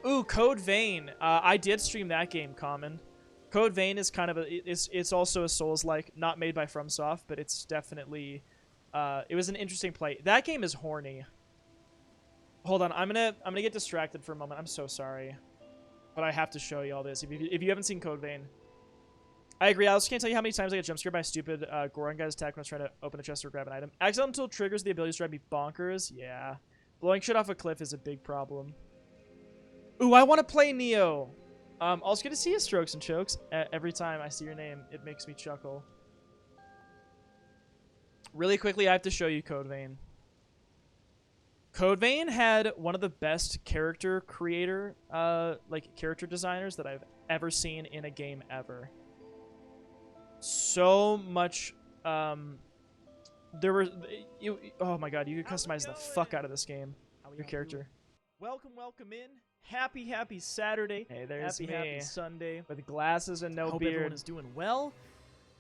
Ooh, Code Vein. I did stream that game, Common. Code Vein is kind of it's also a Souls-like, not made by FromSoft, but it's definitely it was an interesting play. That game is horny. Hold on, I'm gonna get distracted for a moment. I'm so sorry, but I have to show you all this. If you haven't seen Code Vein, I agree. I also can't tell you how many times I get jump scared by a stupid Goron guy's attack when I was trying to open a chest or grab an item. Accidental triggers the ability to drive me bonkers. Yeah, blowing shit off a cliff is a big problem. Ooh, I want to play Neo. Also good to see you, Strokes and Chokes. Every time I see your name, it makes me chuckle. Really quickly, I have to show you Code Vein. Code Vein had one of the best character creator, character designers that I've ever seen in a game ever. So much, there were, oh my god, you could customize the fuck out of this game, your character. Welcome in. Happy Saturday. Hey, there's happy Sunday with glasses and no Hope beard. everyone is doing well.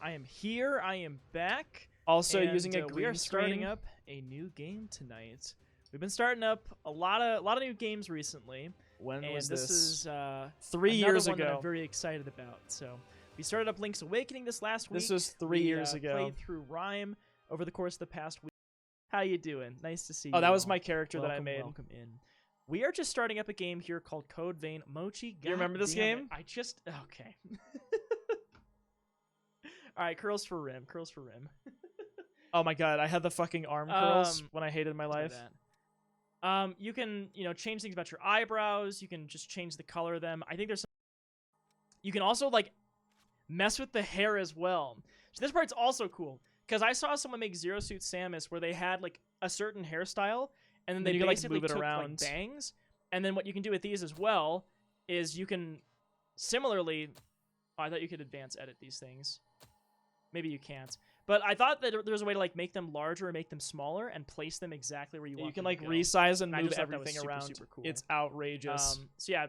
I am here. I am back. Also using a green we are starting screen. up a new game tonight. We've been starting up a lot of new games recently. When And was this this? is 3 Another years one that ago. I'm very excited about. So we started up Link's Awakening this last week. This was 3 years ago. Played through Rhyme over the course of the past week. How you doing? Nice to see you. Oh, that was all. my character that I Welcome, made. Welcome in. We are just starting up a game here called Code Vein Mochi. You remember this goddamn game? it. I just okay. All right, curls for rim. Curls for rim. Oh my god, I had the fucking arm curls when I hated my Let's do life. that. You can, change things about your eyebrows. You can just change the color of them. I think there's some... You can also, mess with the hair as well. So this part's also cool. Because I saw someone make Zero Suit Samus where they had, a certain hairstyle, and then they you could, basically move it took, around. bangs. And then what you can do with these as well is you can similarly... Oh, I thought you could advance edit these things. Maybe you can't. But I thought that there was a way to make them larger or make them smaller and place them exactly where you want You can them to go. resize and I move just thought that was everything super, around. super cool. It's outrageous. So yeah,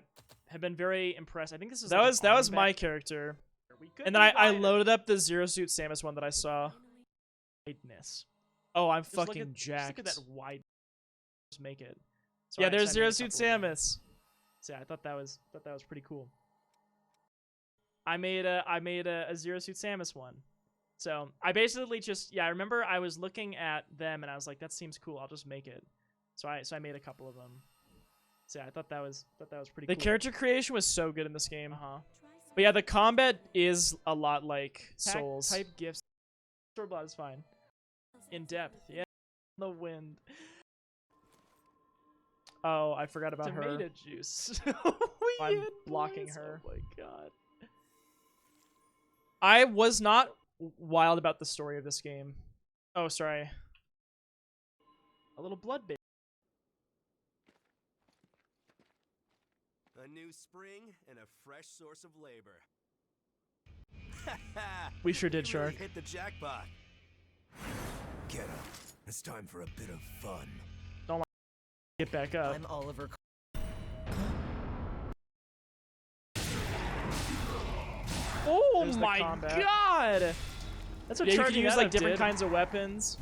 have been very impressed. I think this is that like was an my arm back. character. We could And then I combine it. loaded up the Zero Suit Samus one that I saw. Wideness. Oh, I'm Just look fucking at, jacked. Just look at that wide. Just make it. So Yeah, I there's made Zero a Suit couple of them. Samus. So yeah, I thought that was pretty cool. I made a Zero Suit Samus one. So I basically just I remember I was looking at them and I was like, that seems cool. I'll just make it. So I made a couple of them. So yeah, I thought that was pretty The cool. character creation was so good in this game. Uh-huh. But yeah, the combat is a lot like Pack Souls. type gifts. Sword blood is fine. In depth, yeah. The wind. Oh, I forgot about Tomato her. juice. I'm blocking her. Oh my god. I was not wild about the story of this game. Oh, sorry. A little blood bait. A new spring and a fresh source of labor. We sure did, You really Shark. hit the jackpot. Get up. It's time for a bit of fun. Get back up. I'm Oliver. Oh There's the my combat. god! That's what Yeah, you can charging use that up different did. kinds of weapons.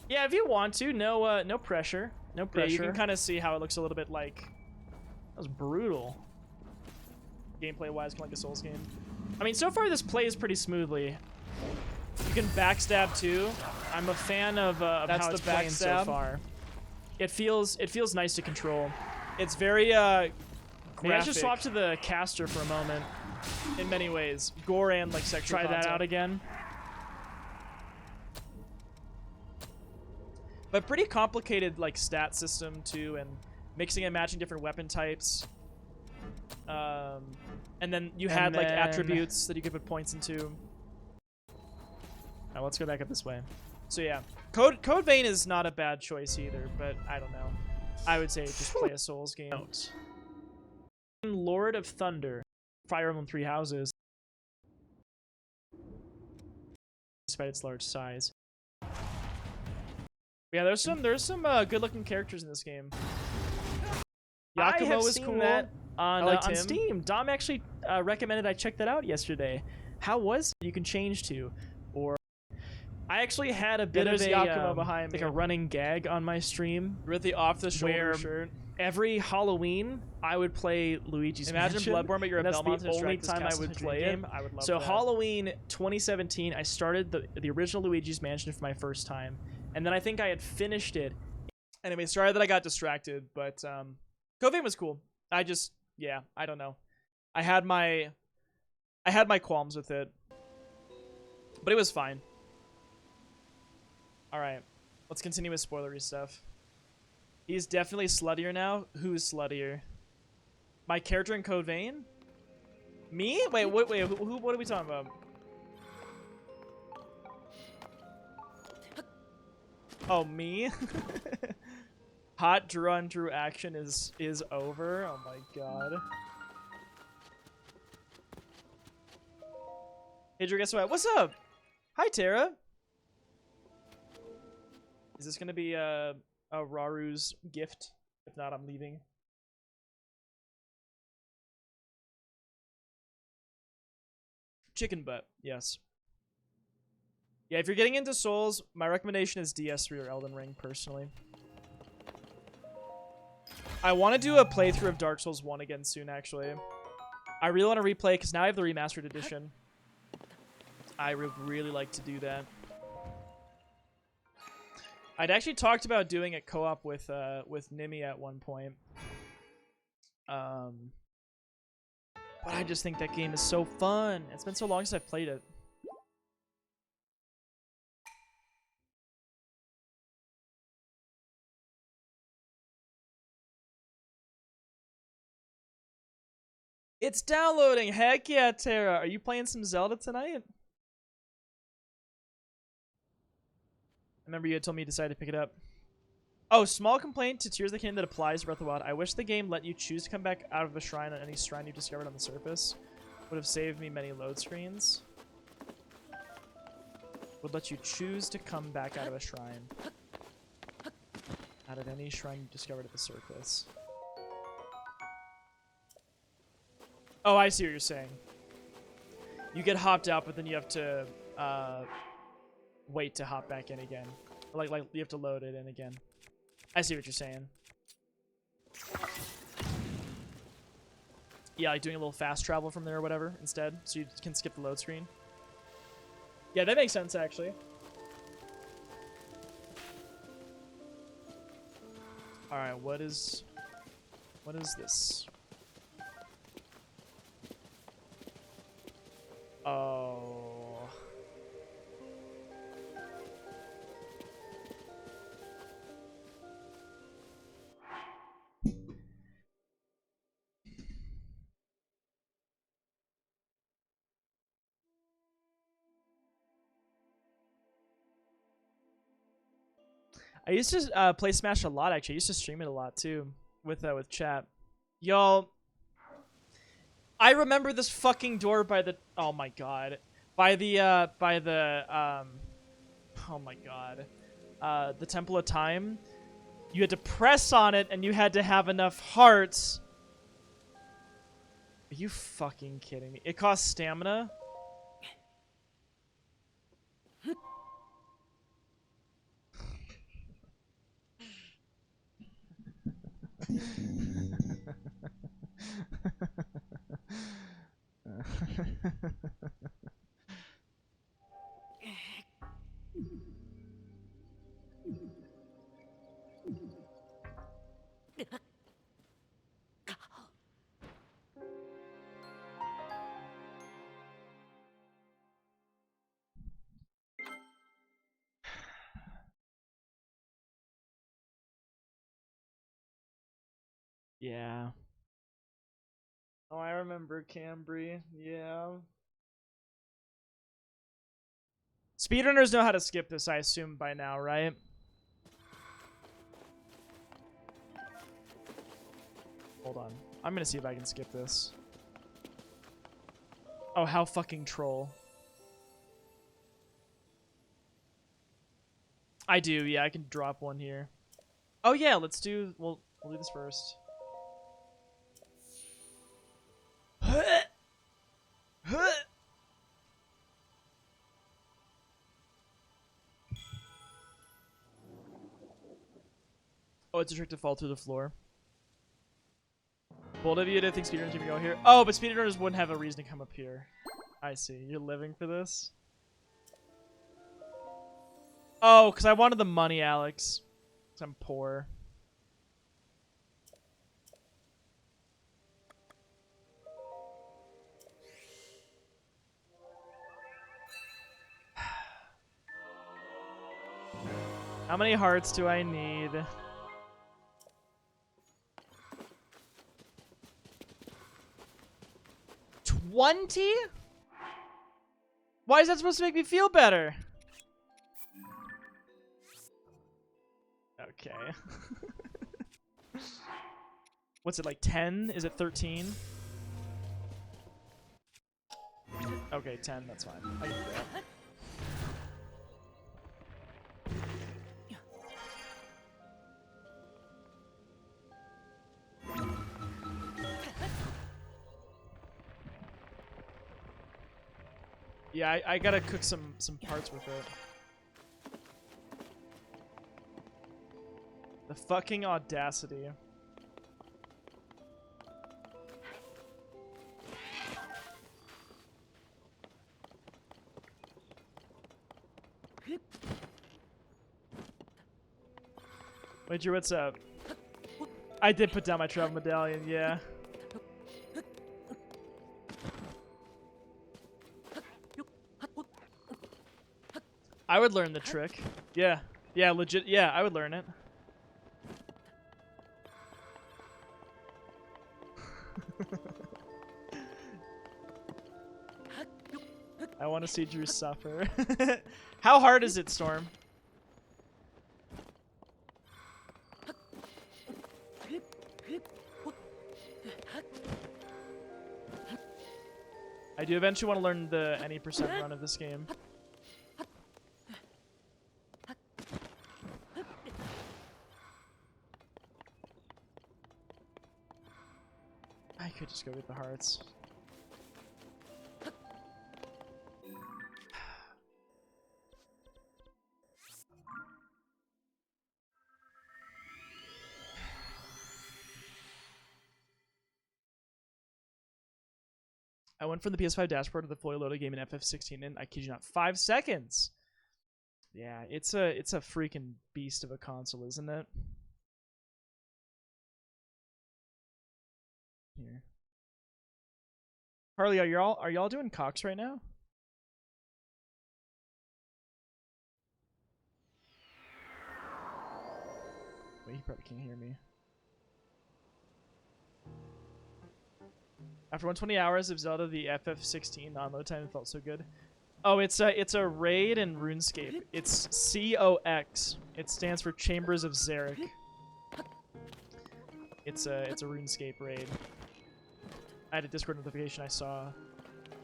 Yeah, if you want to, no pressure. No Yeah, pressure. you can kind of see how it looks a little bit like. That was brutal. Gameplay wise, kind of like a Souls game. I mean, so far this plays pretty smoothly. You can backstab too. I'm a fan of That's how the it's playing so backstab. far. It feels nice to control. It's very Maybe I graphic should swap to the caster for a moment. in many ways. Gore and sexual Try that content. out again. But pretty complicated like stat system too, and mixing and matching different weapon types. And then you had like attributes that you could put points into. Now let's go back up this way. So yeah, Code Vein is not a bad choice either, but I don't know. I would say just play a Souls game. Lord of Thunder, Fire Emblem Three Houses. Despite its large size. Yeah, there's some good-looking characters in this game. Yakumo was cool that on Steam. Dom actually recommended I check that out yesterday. How was it? You can change to, or I actually had a bit of a Yakumo behind like me. a running gag on my stream With the off-the-shoulder where shirt. every Halloween I would play Luigi's Imagine Mansion. Bloodborne, but you're a and that's Belmont the only Distractus time I Castle would Century play game. it. I would love So that. Halloween 2017, I started the original Luigi's Mansion for my first time, and then I think I had finished it. Anyway, sorry that I got distracted, but Code Vein was cool. I just, yeah, I don't know. I had my qualms with it, but it was fine. All right, let's continue with spoilery stuff. He's definitely sluttier now. Who's sluttier? My character in Code Vein? Me? Wait, what are we talking about? Oh, me? Hot Drew on Drew action is over. Oh my god. Hey Drew, guess what? What's up? Hi Tara. Is this gonna be a Raru's gift? If not, I'm leaving. Chicken butt, yes. Yeah, if you're getting into Souls, my recommendation is DS3 or Elden Ring, personally. I want to do a playthrough of Dark Souls 1 again soon, actually. I really want to replay, because now I have the remastered edition. I would really like to do that. I'd actually talked about doing a co-op with Nimi at one point. But I just think that game is so fun. It's been so long since I've played it. It's downloading! Heck yeah, Tara! Are you playing some Zelda tonight? I remember you had told me you decided to pick it up. Oh, small complaint to Tears of the Kingdom that applies to Breath of the Wild. I wish the game let you choose to come back out of a shrine on any shrine you discovered on the surface. Would have saved me many load screens. Would let you choose to come back out of a shrine. Out of any shrine you discovered at the surface. Oh, I see what you're saying. You get hopped out, but then you have to wait to hop back in again. Like you have to load it in again. I see what you're saying. Yeah, like doing a little fast travel from there or whatever instead, so you can skip the load screen. Yeah, that makes sense actually. All right, what is this? Oh. I used to play Smash a lot actually. I used to stream it a lot too with chat. Y'all, I remember this fucking door by the oh my god. By the oh my god. The Temple of Time. You had to press on it and you had to have enough hearts. Are you fucking kidding me? It costs stamina? Yeah. Oh, I remember Cambry. Yeah. Speedrunners know how to skip this, I assume, by now, right? Hold on. I'm gonna see if I can skip this. Oh, how fucking troll. I do, yeah, I can drop one here. Oh yeah, let's do, we'll do this first. Oh, it's a trick to fall through the floor. Bold of you to think speedrunners can go here. Oh, but speedrunners wouldn't have a reason to come up here. I see. You're living for this? Oh, because I wanted the money, Alex. Because I'm poor. How many hearts do I need? $20? Why is that supposed to make me feel better? Okay. What's it, like 10? Is it 13? Okay, 10, that's fine. I can do that. Yeah, I gotta cook some parts with it. The fucking audacity. Wait, Drew, what's up? I did put down my travel medallion, yeah. I would learn the trick. Yeah. Yeah, legit. Yeah, I would learn it. I want to see Drew suffer. How hard is it, Storm? I do eventually want to learn the any percent run of this game. I could just go get the hearts. I went from the PS5 dashboard to the fully loaded game in FF16 in, I kid you not, 5 seconds. Yeah, it's a freaking beast of a console, isn't it? Here. Harley, are y'all doing Cox right now? Wait, he probably can't hear me. After 120 hours of Zelda, the FF16 download time felt so good. Oh, it's a raid in RuneScape. It's COX. It stands for Chambers of Xeric. It's a RuneScape raid. I had a Discord notification. I saw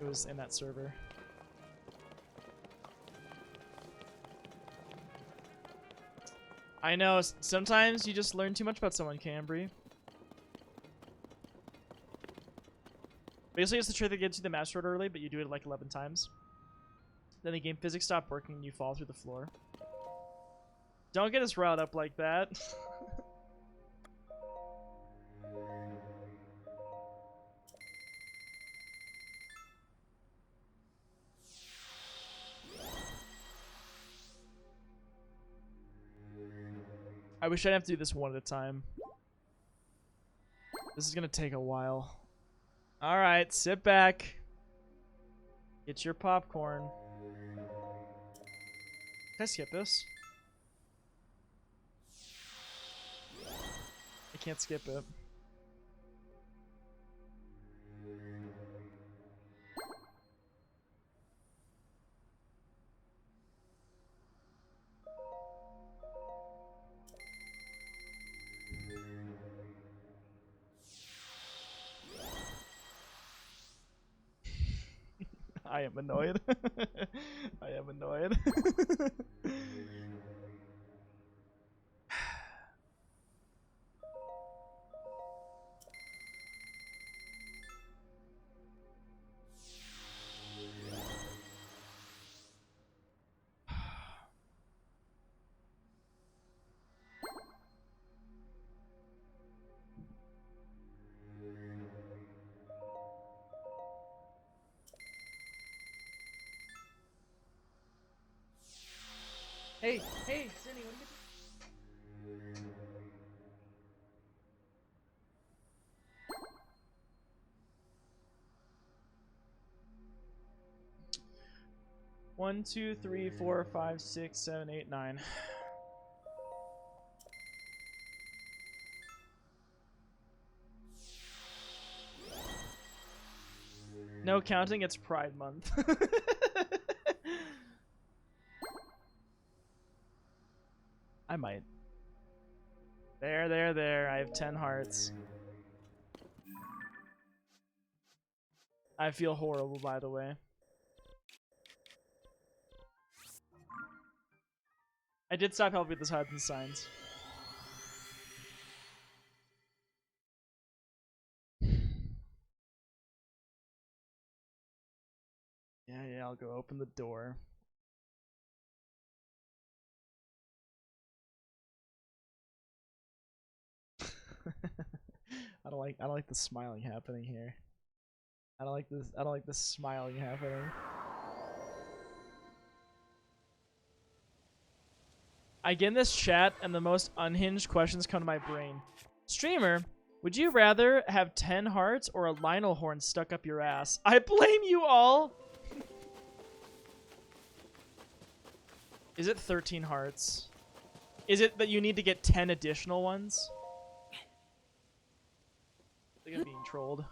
it was in that server. I know. Sometimes you just learn too much about someone, Cambry. Basically, it's the trick that gets you the master sword early, but you do it like 11 times. Then the game physics stop working and you fall through the floor. Don't get us riled up like that. I wish I'd have to do this one at a time. This is gonna take a while. Alright, sit back. Get your popcorn. Can I skip this? I can't skip it. I am annoyed. I am annoyed. Hey, Cindy, when did you... 1, 2, 3, 4, 5, 6, 7, 8, 9. No counting, it's Pride Month. I might. There. I have 10 hearts. I feel horrible, by the way. I did stop helping with this hearts and signs. Yeah, I'll go open the door. I don't like the smiling happening here. I don't like this smiling happening. I get in this chat and the most unhinged questions come to my brain. Streamer, would you rather have 10 hearts or a Lionel horn stuck up your ass? I blame you all! Is it 13 hearts? Is it that you need to get 10 additional ones? I think I'm being trolled.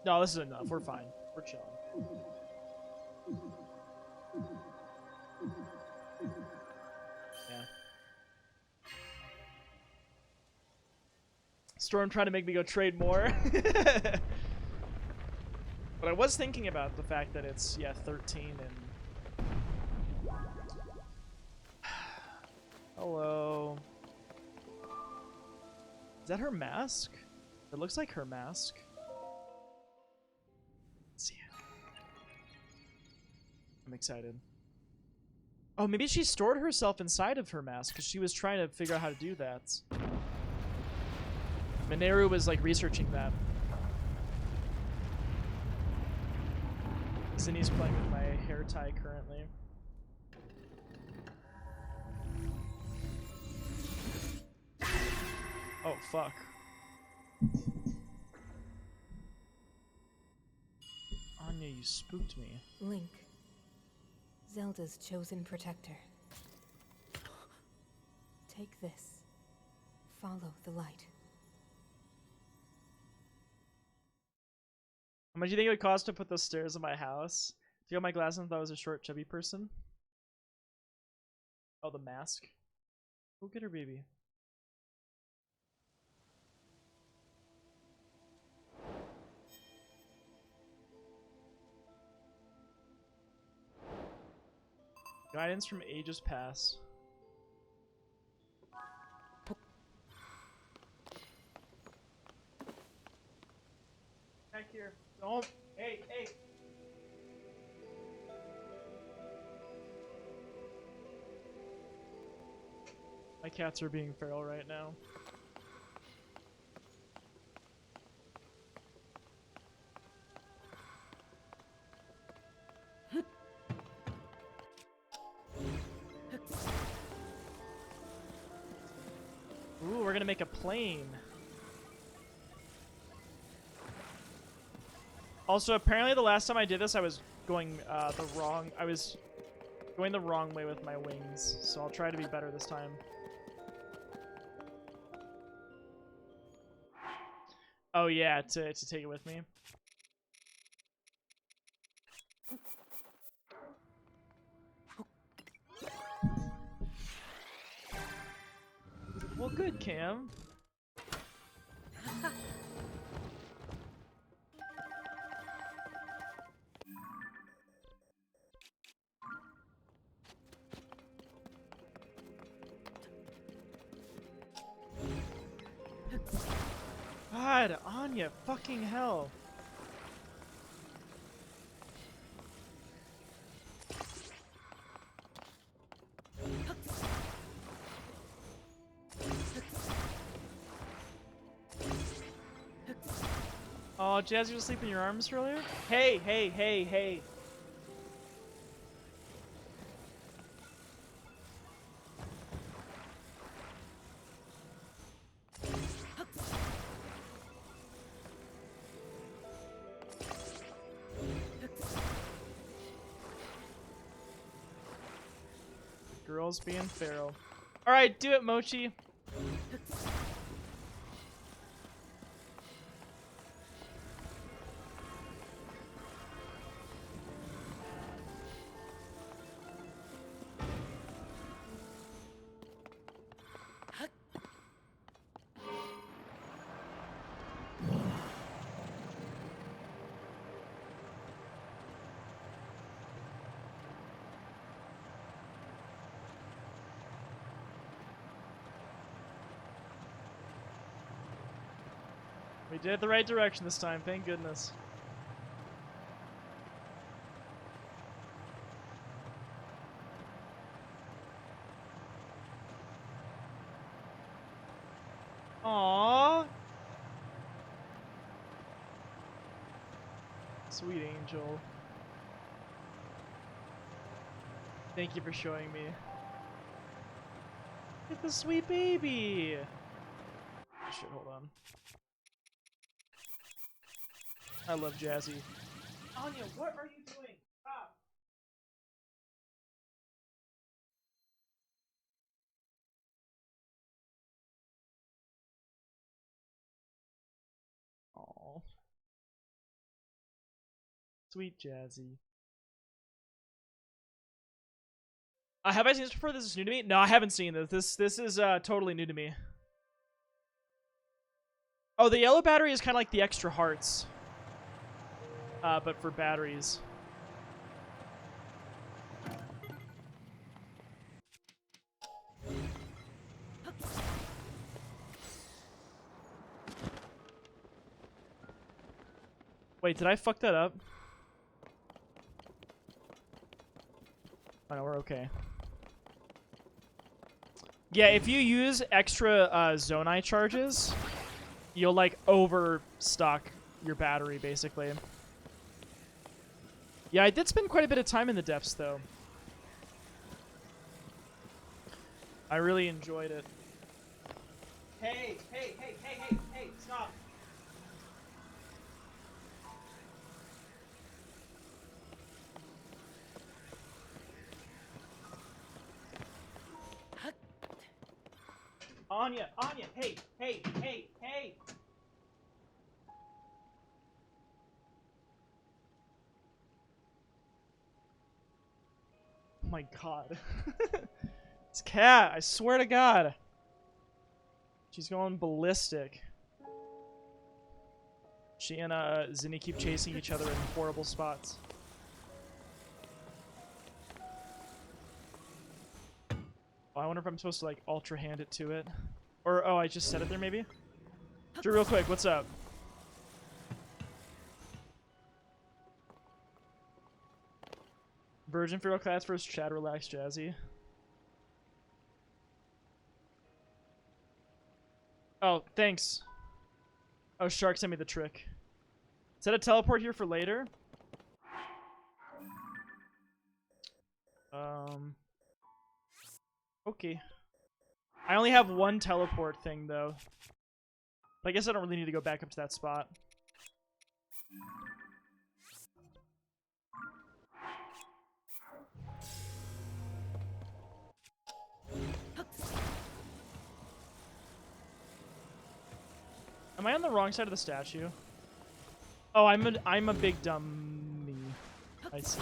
No, this is enough. We're fine. We're chilling. Yeah. Storm trying to make me go trade more. But I was thinking about the fact that it's, yeah, 13 and... Hello. Is that her mask? It looks like her mask. Let's see it. I'm excited. Oh, maybe she stored herself inside of her mask because she was trying to figure out how to do that. Mineru was like researching that. Zinni's playing with my hair tie currently. Oh, fuck. Anya, you spooked me. Link, Zelda's chosen protector. Take this. Follow the light. How much do you think it would cost to put those stairs in my house? Do you got my glasses and thought I was a short, chubby person? Oh, the mask. Go get her, baby. Guidance from ages past. Back here. Don't. Hey. My cats are being feral right now. Ooh, we're gonna make a plane. Also, apparently the last time I did this, I was going I was going the wrong way with my wings, so I'll try to be better this time. Oh yeah, to take it with me. Well, good, Cam. God, Anya, fucking hell. Oh, Jazzy was asleep in your arms earlier? Hey, hey, hey, hey. Girls being feral. Alright, do it, Mochi. We did it the right direction this time, thank goodness. Aww. Sweet angel. Thank you for showing me. Get the sweet baby. Oh, shit, hold on. I love Jazzy. Anya, what are you doing? Stop. Aww. Sweet Jazzy. Have I seen this before? This is new to me? No, I haven't seen this. This is totally new to me. Oh, the yellow battery is kind of like the extra hearts. But for batteries. Wait, did I fuck that up? Oh no, we're okay. Yeah, if you use extra Zonai charges, you'll like overstock your battery basically. Yeah, I did spend quite a bit of time in the depths though. I really enjoyed it. Hey, hey, hey, hey, hey, hey, stop. Anya, Anya, hey, hey, hey, hey. Oh my god. This cat, I swear to god. She's going ballistic. She and Zinni keep chasing each other in horrible spots. Oh, I wonder if I'm supposed to like ultra hand it to it. Or, oh, I just set it there maybe? Drew, real quick, what's up? Virgin Feral class versus Chad Relax Jazzy. Oh, thanks. Oh, Shark sent me the trick. Set a teleport here for later. Okay. I only have one teleport thing though. But I guess I don't really need to go back up to that spot. Am I on the wrong side of the statue? Oh, I'm a big dummy. I see.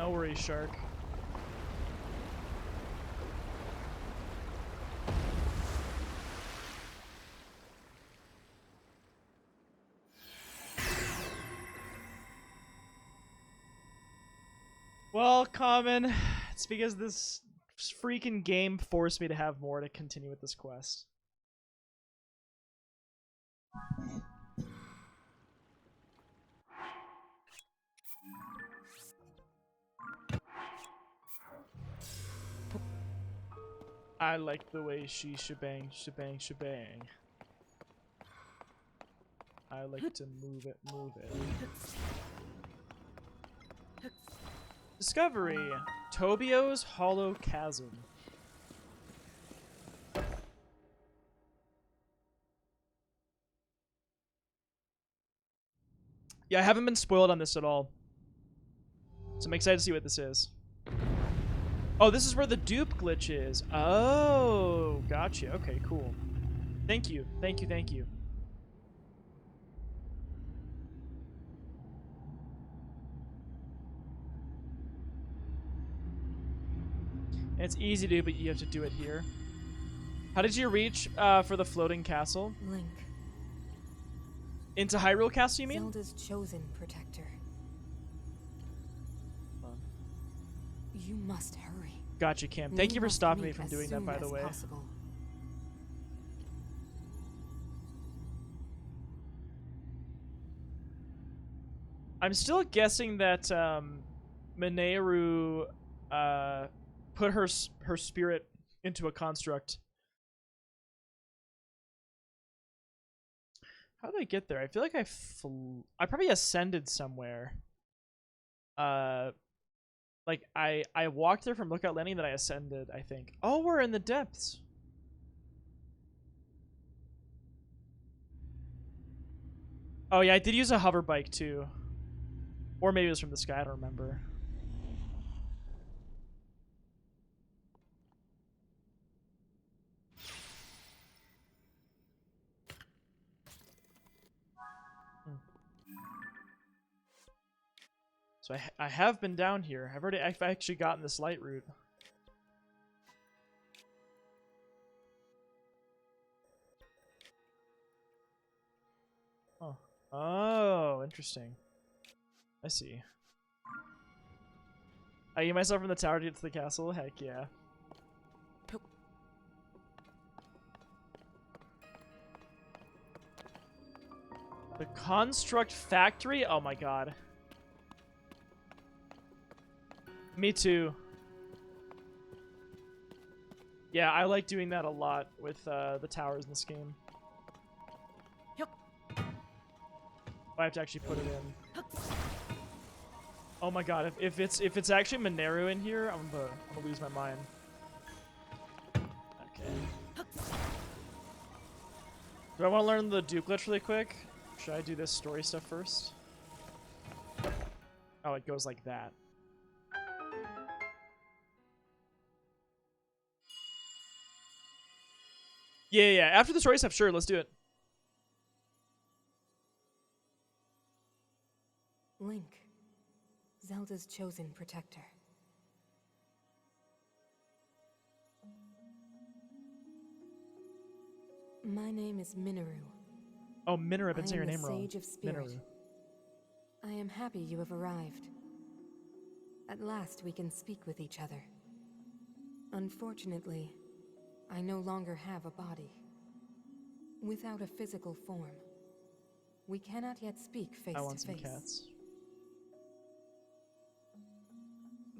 No worries, shark. Well, Common, it's because this freaking game forced me to have more to continue with this quest. I like the way she shebang, shebang, shebang. I like to move it, move it. Discovery! Tobio's Hollow Chasm. Yeah, I haven't been spoiled on this at all. So I'm excited to see what this is. Oh, this is where the dupe glitch is. Oh, gotcha. Okay, cool. Thank you. Thank you, thank you. And it's easy to do, but you have to do it here. How did you reach for the floating castle? Link. Into Hyrule Castle, you mean? Zelda's chosen protector. You must hurry. Gotcha, Cam. Thank you for must stopping me meet from as doing that, soon by the as way. possible. I'm still guessing that Mineru put her spirit into a construct. How did I get there? I feel like I probably ascended somewhere. Like I walked there from Lookout Landing, then I ascended, I think. Oh, we're in the depths. Oh yeah, I did use a hover bike too. Or maybe it was from the sky, I don't remember. So I have been down here. I've actually gotten this light route. Oh. Oh, interesting. I see. I get myself from the tower to get to the castle? Heck yeah. The Construct Factory? Oh my god. Me too. Yeah, I like doing that a lot with the towers in this game. Yep. I have to actually put it in. Oh my god, if it's actually Mineru in here, I'm gonna lose my mind. Okay. Do I want to learn the dupe glitch really quick? Should I do this story stuff first? Oh, it goes like that. Yeah. After the story stuff, sure, let's do it. Link. Zelda's chosen protector. My name is Mineru. Oh, Mineru, I've been saying I your am name the wrong. Sage of Spirit. Mineru. I am happy you have arrived. At last we can speak with each other. Unfortunately, I no longer have a body. Without a physical form, we cannot yet speak face I to want some face. cats.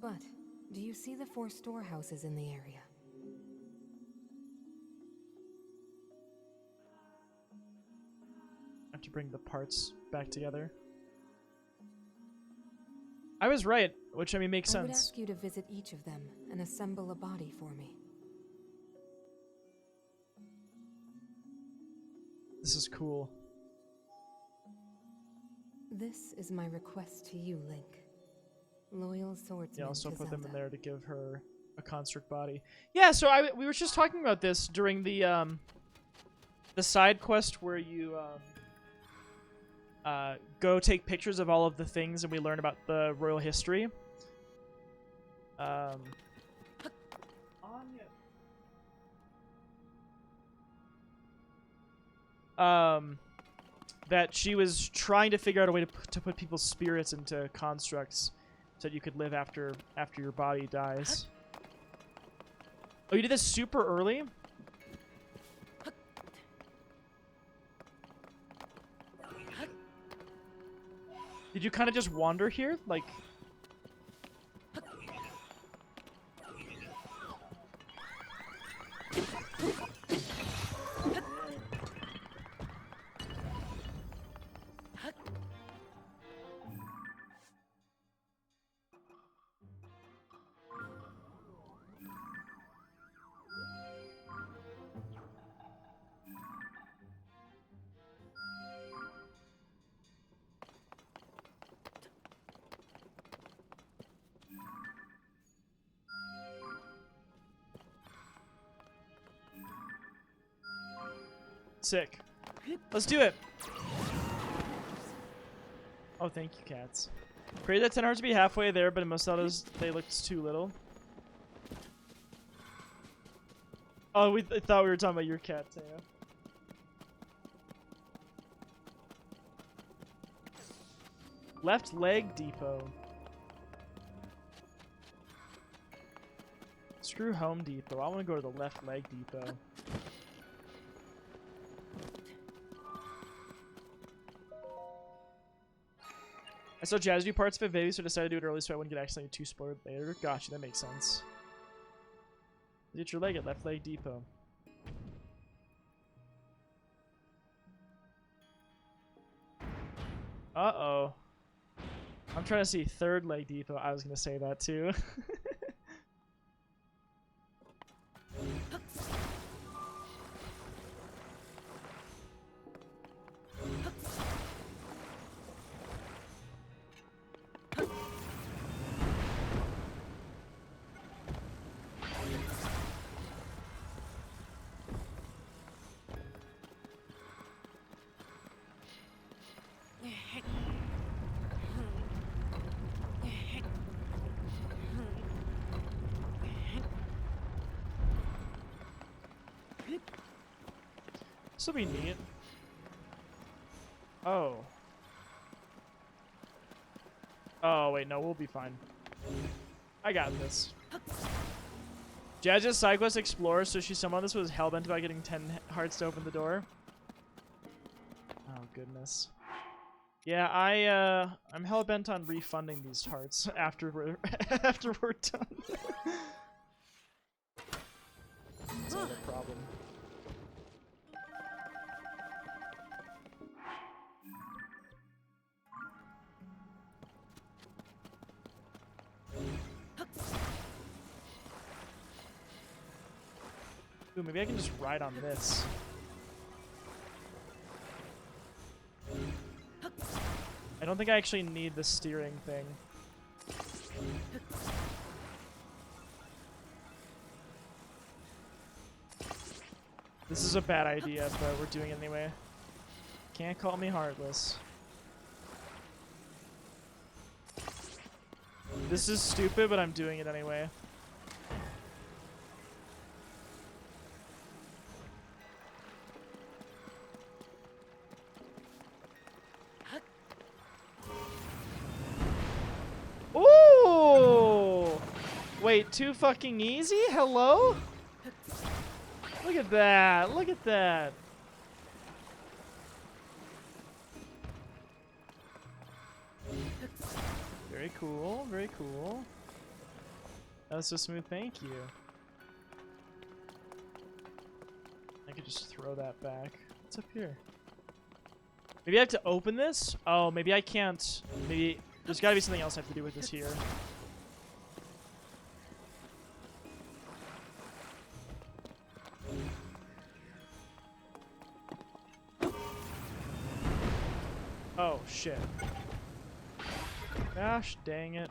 But, do you see the 4 storehouses in the area? I have to bring the parts back together. I was right, which I mean makes I would sense. ask you to visit each of them and assemble a body for me. This is cool. This is my request to you, Link. Loyal swordsman. Yeah, also to put them in Zelda. there to give her a construct body. Yeah, so we were just talking about this during the side quest where you go take pictures of all of the things and we learn about the royal history. That she was trying to figure out a way to put people's spirits into constructs so that you could live after your body dies. Oh, you did this super early? Did you kind of just wander here? Like... Sick. Let's do it. Oh, thank you, cats. Create that 10 hearts to be halfway there, but in most others, they looked too little. Oh, I thought we were talking about your cat, Taya. Left leg depot. Screw Home Depot. I want to go to the left leg depot. I saw Jazz do parts of it vaguely, so I decided to do it early so I wouldn't get accidentally too spoiled later. Gotcha, that makes sense. Get your leg at left leg depot. Uh-oh. I'm trying to see third leg depot. I was going to say that too. This will be neat. Oh. Oh, wait, no, we'll be fine. I got this. Jazz's side quest explorer, so she somehow this was hellbent about getting 10 hearts to open the door. Oh, goodness. Yeah, I'm hellbent on refunding these hearts after we're after we're done. That's not a problem. Ooh, maybe I can just ride on this. I don't think I actually need the steering thing. This is a bad idea, but we're doing it anyway. Can't call me heartless. This is stupid, but I'm doing it anyway. Ooh! Wait, too fucking easy? Hello? Look at that. Look at that. Very cool. Very cool. That was so smooth. Thank you. I could just throw that back. What's up here? Maybe I have to open this? Oh, maybe I can't. Maybe there's gotta be something else I have to do with this here. Oh, shit. Gosh dang it.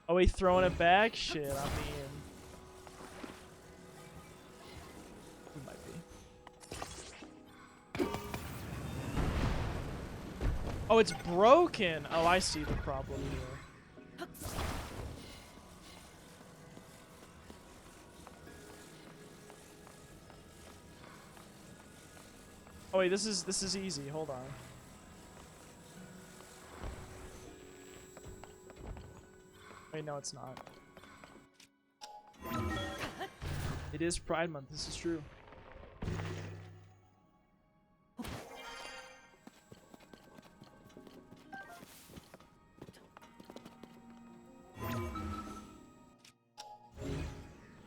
Oh, he throwing it back? Shit, I mean. It might be. Oh, it's broken! Oh, I see the problem here. Oh wait, this is easy. Hold on. Wait, no, it's not. It is Pride Month. This is true.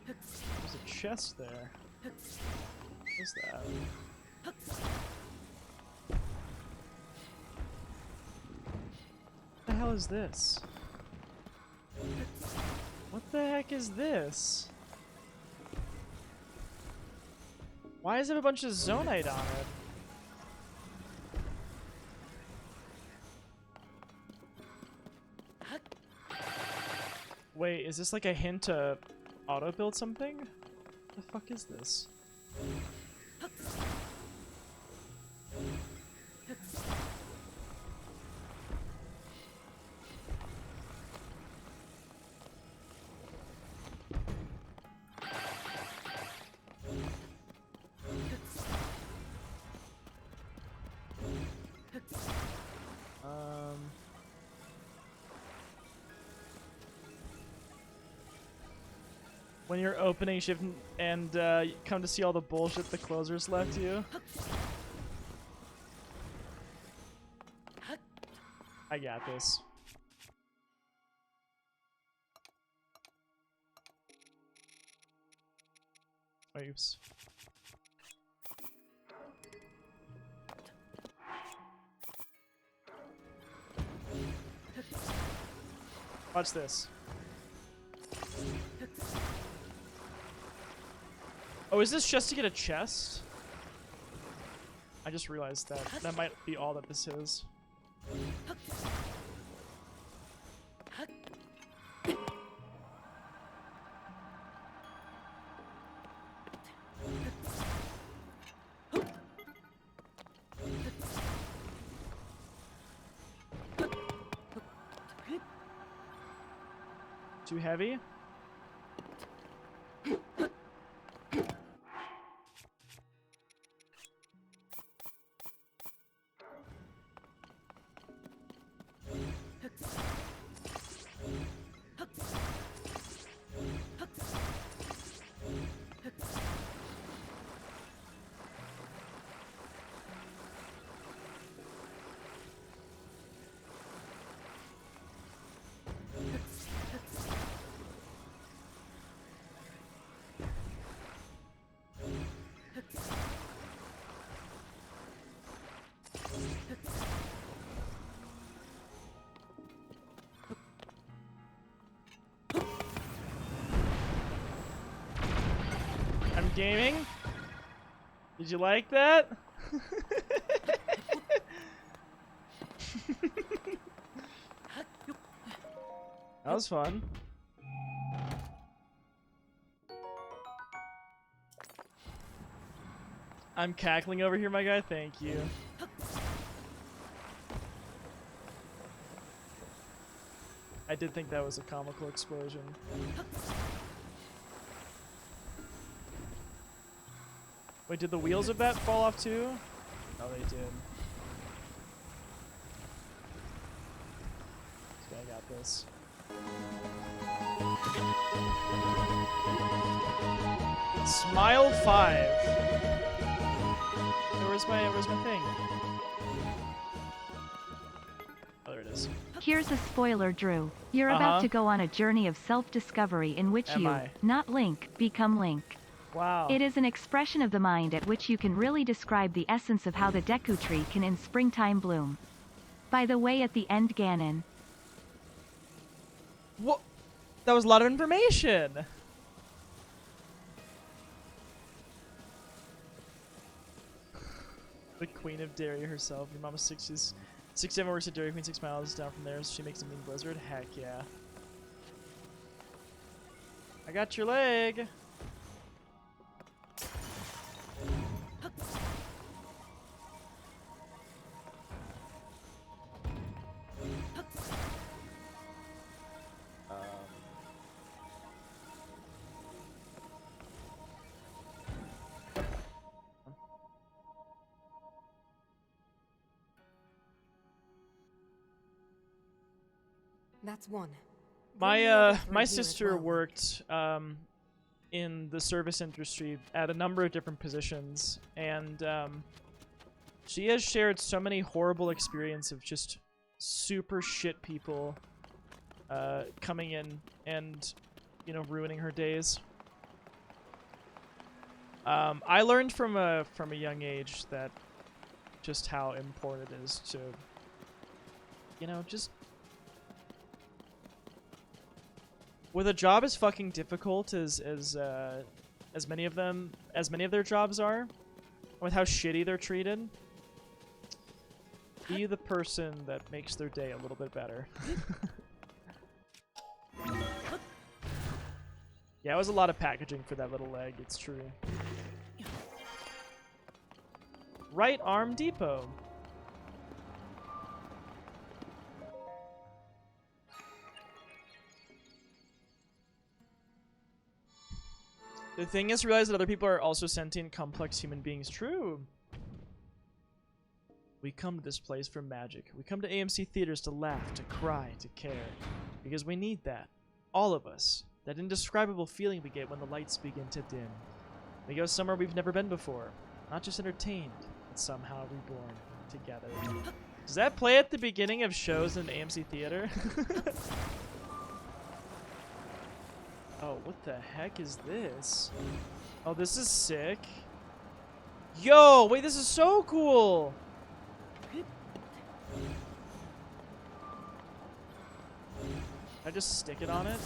There's a chest there. What is that? What the hell is this? What the heck is this? Why is there a bunch of Zonite on it? Wait, is this like a hint to auto build something? What the fuck is this? When you're opening shift and you come to see all the bullshit the closers left you. I got this. Oops. Watch this. Oh, is this just to get a chest? I just realized that. That might be all that this is. Too heavy? I'm gaming. Did you like that? That was fun. I'm cackling over here, my guy. Thank you. I did think that was a comical explosion. Wait, did the wheels of that fall off too? Oh, they did. Okay, I got this. Smile 5. Hey, where's my thing? Oh, there it is. Here's a spoiler, Drew. You're about to go on a journey of self-discovery in which Am you, I? not Link, become Link. Wow. It is an expression of the mind at which you can really describe the essence of how the Deku Tree can in springtime bloom. By the way, at the end, Ganon. What? That was a lot of information. The Queen of Dairy herself. Your mama's 67 works at Dairy Queen, 6 miles down from there. So she makes a mean blizzard. Heck yeah. I got your leg. That's one. My Bring the other through my here as sister well. worked in the service industry at a number of different positions, and she has shared so many horrible experiences of just super shit people coming in and, you know, ruining her days. I learned from a young age that just how important it is to, you know, just with a job as fucking difficult as many of their jobs are, with how shitty they're treated, be the person that makes their day a little bit better. Yeah, it was a lot of packaging for that little leg, it's true. Right arm depot. The thing is, realize that other people are also sentient, complex human beings. True. We come to this place for magic. We come to AMC theaters to laugh, to cry, to care. Because we need that. All of us. That indescribable feeling we get when the lights begin to dim. We go somewhere we've never been before. Not just entertained, but somehow reborn together. Does that play at the beginning of shows in AMC theater? Oh, what the heck is this? Oh, this is sick. Yo, wait, this is so cool. I just stick it on it?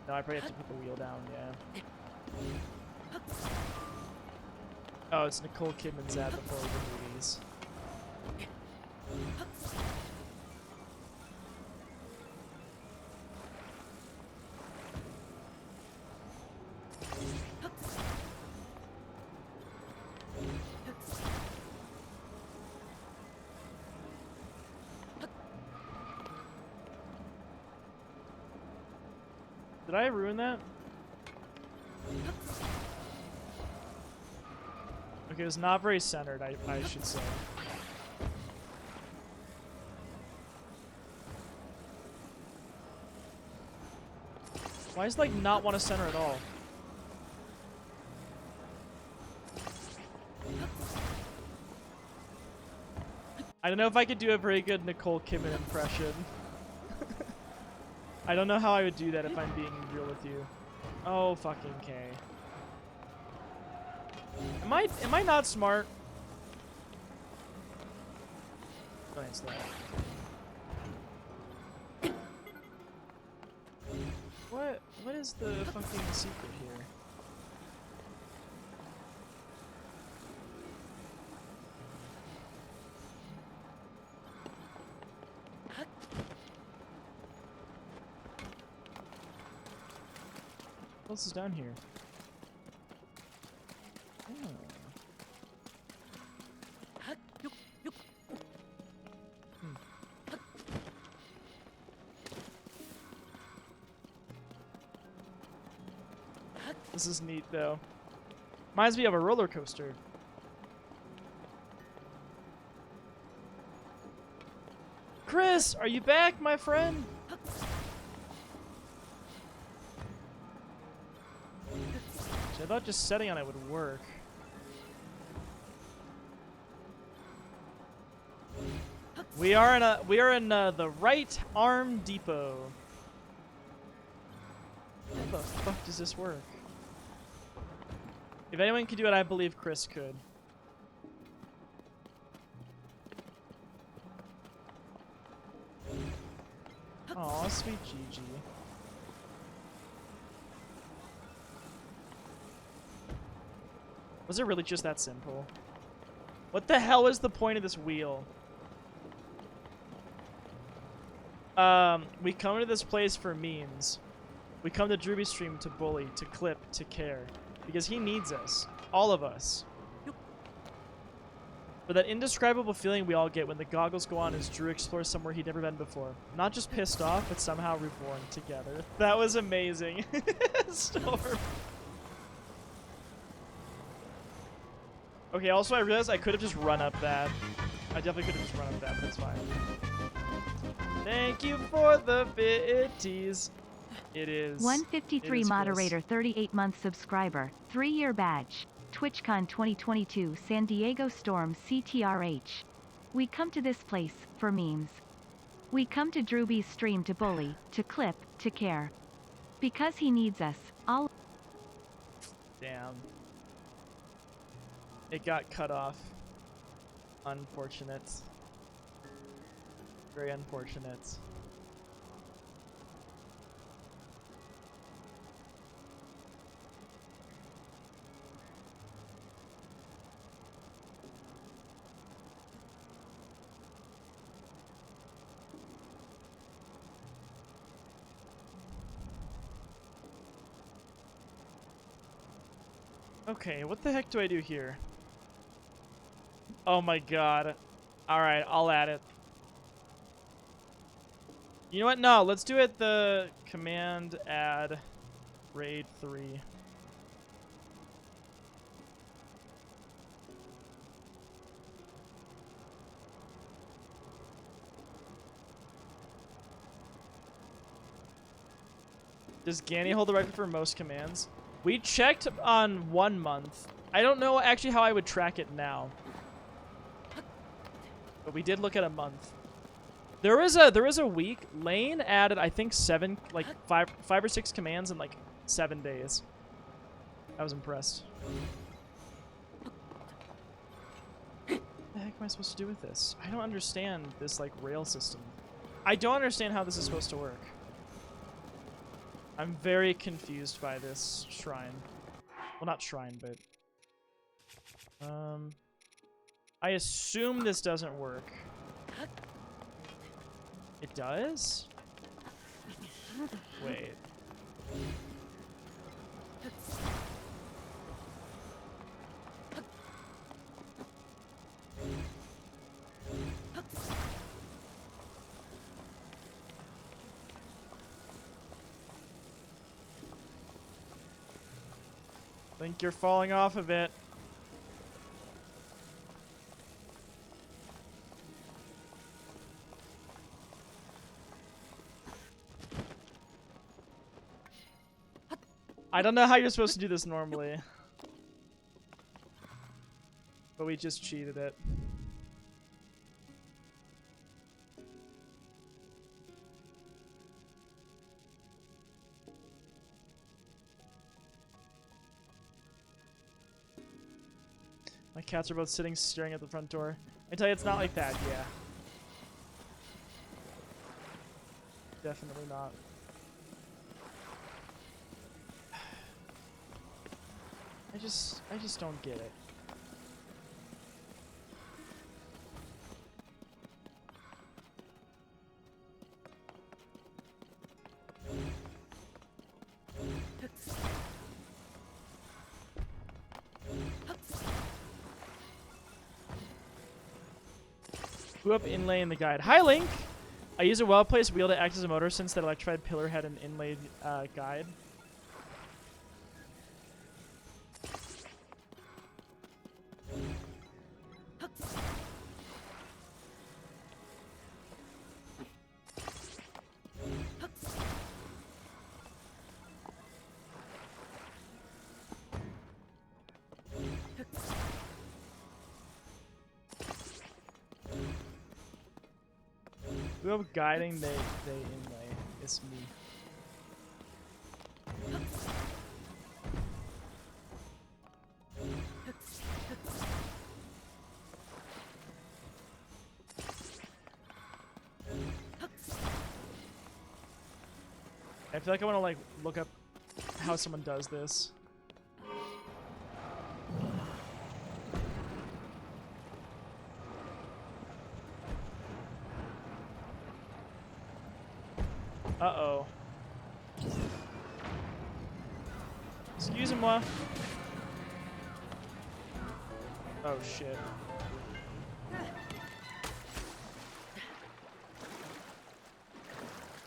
No, I probably have to put the wheel down, yeah. Oh, it's Nicole Kidman's ad before the movies. Did I ruin that? Okay, it was not very centered, I should say. Why does like not want to center at all? I don't know if I could do a very good Nicole Kidman impression. I don't know how I would do that if I'm being real with you. Oh, fucking K. Am I not smart? Don't answer that. What is the fucking secret here? What else is down here? Oh. This is neat, though. Reminds me of a roller coaster. Chris, are you back, my friend? I thought just setting on it would work. We are in the right arm depot. How the fuck does this work? If anyone could do it, I believe Chris could. Aw, sweet Gigi. Was it really just that simple? What the hell is the point of this wheel? We come to this place for memes. We come to Drewby Stream to bully, to clip, to care. Because he needs us. All of us. For that indescribable feeling we all get when the goggles go on as Drew explores somewhere he'd never been before. Not just pissed off, but somehow reborn together. That was amazing. Storm. Okay, also I realized I could have just run up that. I definitely could have just run up that, but it's fine. Thank you for the biddies. It is. 153 it is moderator 38-month subscriber, 3-year badge. TwitchCon 2022 San Diego Storm CTRH. We come to this place for memes. We come to Drewby's stream to bully, to clip, to care. Because he needs us, all. Damn. It got cut off. Unfortunate. Very unfortunate. Okay, what the heck do I do here? Oh my god. Alright, I'll add it. You know what? No, let's do it the command add raid 3. Does Ganny hold the record for most commands? We checked on 1 month. I don't know actually how I would track it now. But we did look at a month. There is a week. Lane added I think 7 like 5 or 6 commands in like 7 days. I was impressed. What the heck am I supposed to do with this? I don't understand this like rail system. I don't understand how this is supposed to work. I'm very confused by this shrine. Well, not shrine, but I assume this doesn't work. It does? Wait. Think you're falling off of it. I don't know how you're supposed to do this normally. But we just cheated it. My cats are both sitting staring at the front door. I tell you, it's not like that, yeah. Definitely not. I just don't get it. Who up inlay in the guide? Hi, Link! I use a well-placed wheel to act as a motor since that electrified pillar had an inlaid guide. Who up guiding they inlay? It's me. I feel like I want to like look up how someone does this. Uh-oh. Excusez-moi. Oh, shit.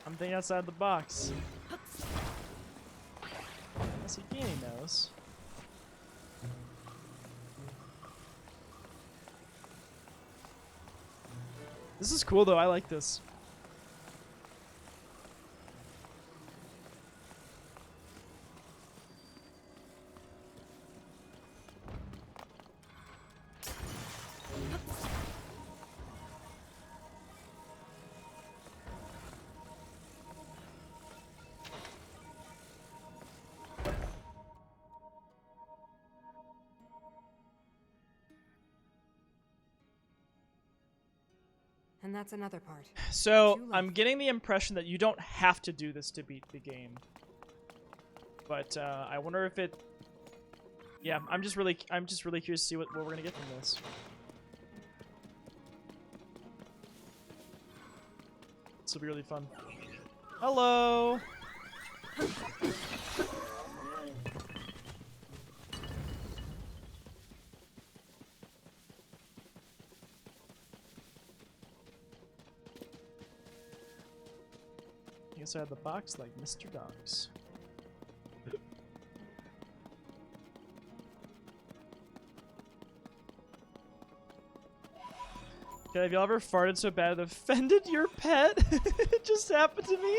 I'm thinking outside the box. Yes, Yagini knows. This is cool though. I like this. And that's another part. So Too late. I'm getting the impression that you don't have to do this to beat the game. But I wonder if it. Yeah, I'm just really curious to see what we're gonna get from this. This will be really fun. Hello. I guess I had the box like Mr. Dogs. Okay, have y'all ever farted so bad it offended your pet? It just happened to me.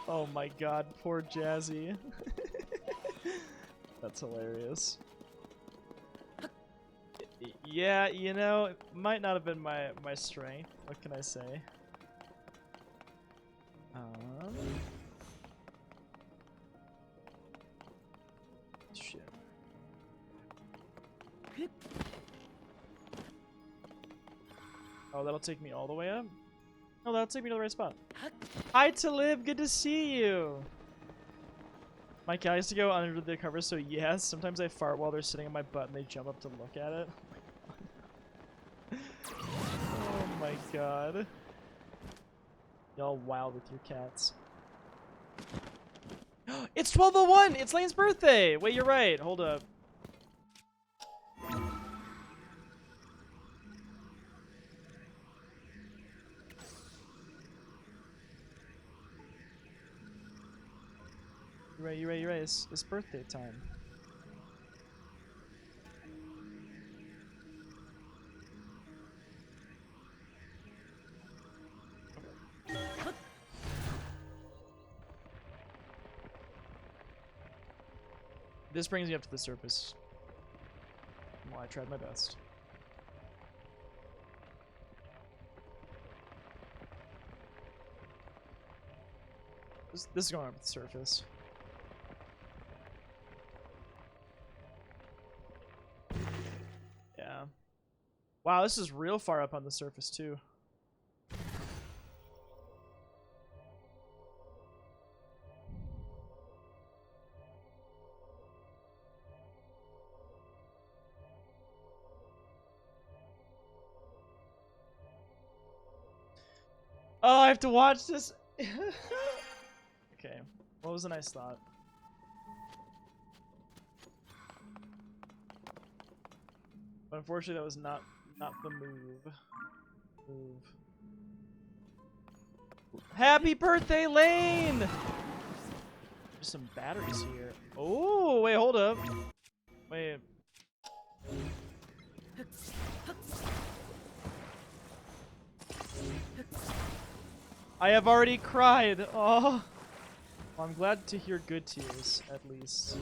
Oh my god, poor Jazzy. That's hilarious. Yeah, you know, it might not have been my strength. What can I say? Shit. Oh, that'll take me all the way up? Oh, that'll take me to the right spot. Hi, Talib. Good to see you. My cat used to go under the covers, so yes, sometimes I fart while they're sitting on my butt and they jump up to look at it. Oh my god. Y'all wild with your cats. It's 12:01! It's Lane's birthday! Wait, you're right. Hold up. You're right. It's birthday time. This brings me up to the surface. Well, I tried my best. This is going up to the surface. Yeah. Wow, this is real far up on the surface too. Oh, I have to watch this. Okay. What was a nice thought? But unfortunately, that was not the move. Happy birthday, Lane! There's some batteries here. Oh, wait, hold up. Wait. I have already cried. Oh. Well, I'm glad to hear good tears, at least.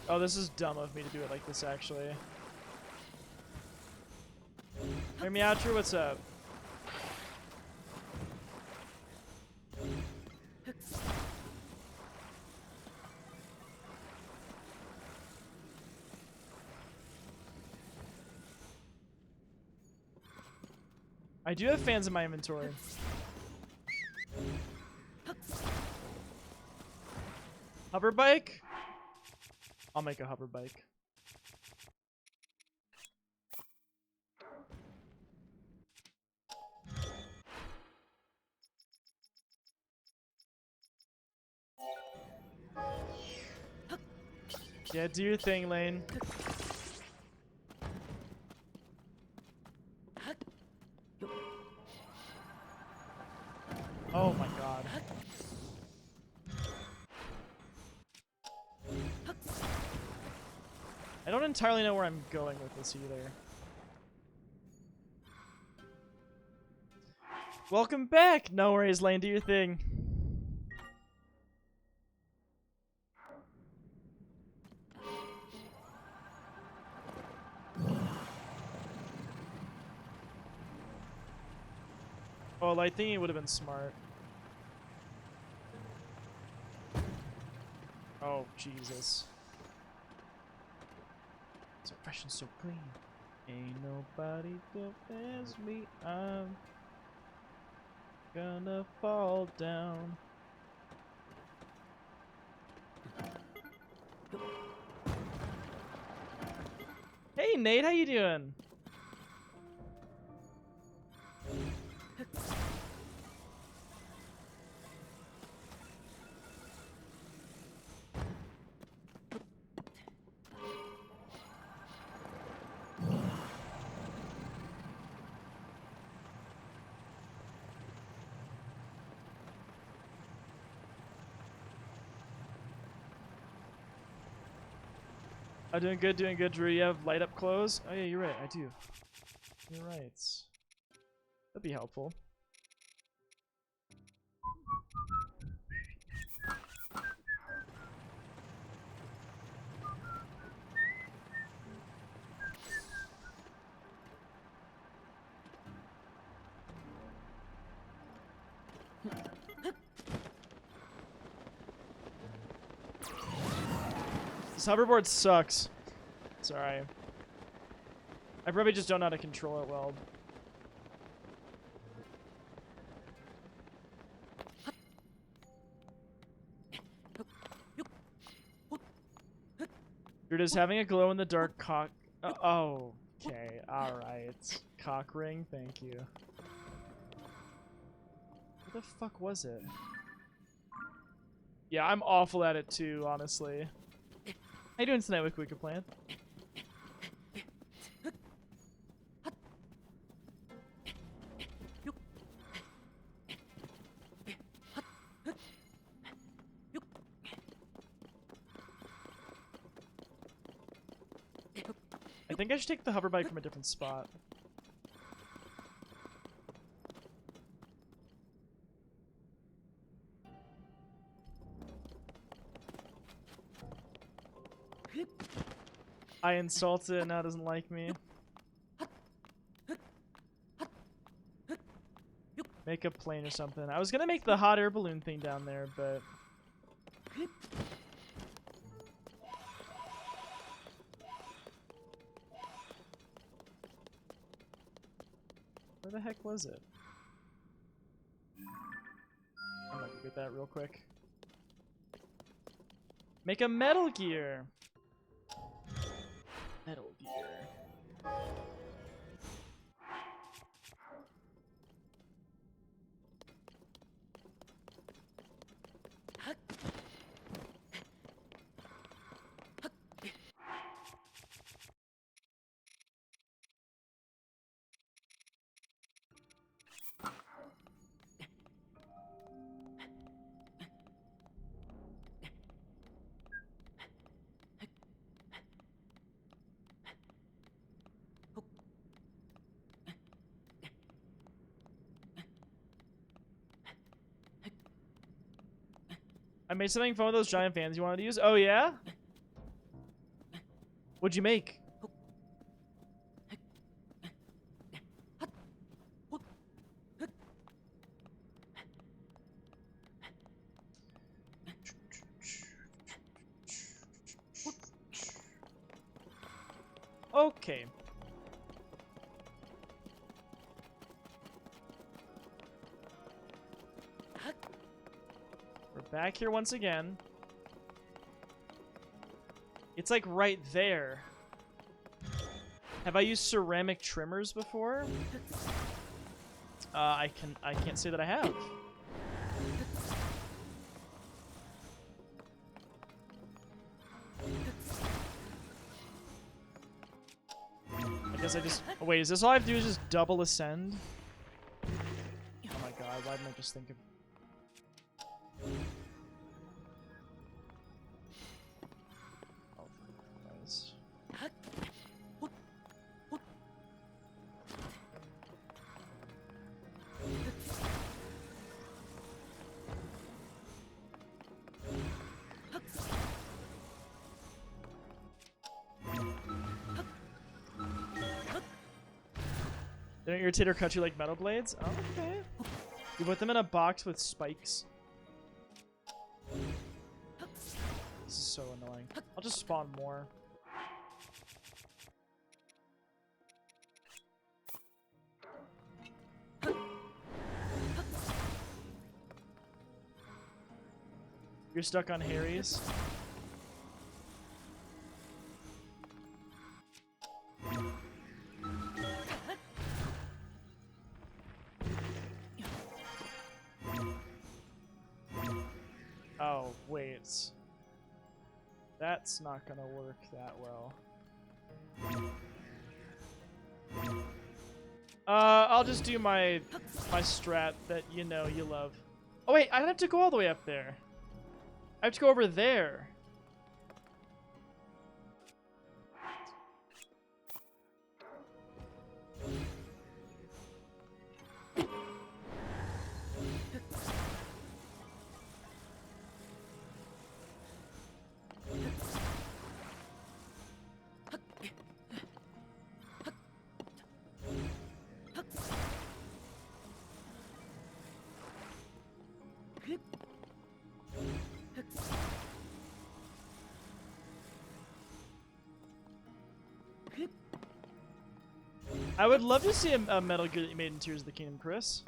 Oh, this is dumb of me to do it like this, actually. Hey, Meowtrue, what's up? I do have fans in my inventory. Hover bike? I'll make a hover bike. Yeah, do your thing, Lane. Oh my god. don't entirely know where I'm going with this either. Welcome back! No worries, Lane, do your thing. Well, I think it would have been smart. Oh, Jesus. So fresh and so clean. Ain't nobody dope as me. I'm gonna fall down. Hey, Nate, how you doing? I'm doing good, Drew. You have light up clothes? Oh yeah, you're right, I do. You're right. That'd be helpful. This hoverboard sucks. Sorry. I probably just don't know how to control it well. You're just having a glow in the dark cock. Oh, okay. Alright. Cock ring, thank you. What the fuck was it? Yeah, I'm awful at it too, honestly. How you doing tonight, Wickwicka Plant? I think I should take the hover bike from a different spot. I insulted and now it doesn't like me. Make a plane or something. I was gonna make the hot air balloon thing down there, but... Where the heck was it? I'm gonna get that real quick. Make a Metal Gear! Metal Gear. I made something fun with those giant fans you wanted to use. Oh yeah? What'd you make? Okay. We're back here once again. It's like right there. Have I used ceramic trimmers before? I can't say that I have. I guess I just... Oh, wait, is this all I have to do is just double ascend? Oh my god, why didn't I just think of... Oh, Christ. Don't irritate or cut you like metal blades? Oh, okay. You put them in a box with spikes. This is so annoying. I'll just spawn more. You're stuck on Harry's? Oh, wait. That's not gonna work that well. I'll just do my strat that you know you love. Oh wait, I don't have to go all the way up there. I have to go over there. I would love to see a Metal Gear that you made in Tears of the Kingdom, Chris.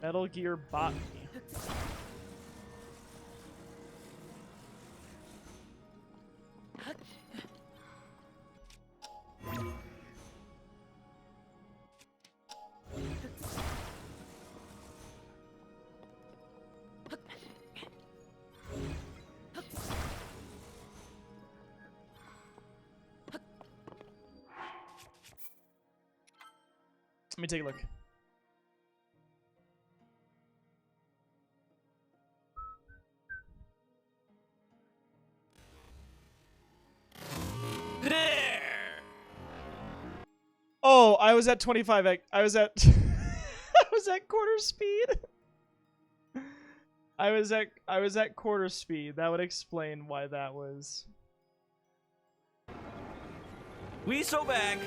Metal Gear Botany. Let me take a look. Oh, I was at 25. I was at I was at quarter speed. I was at quarter speed. That would explain why that was. We so back.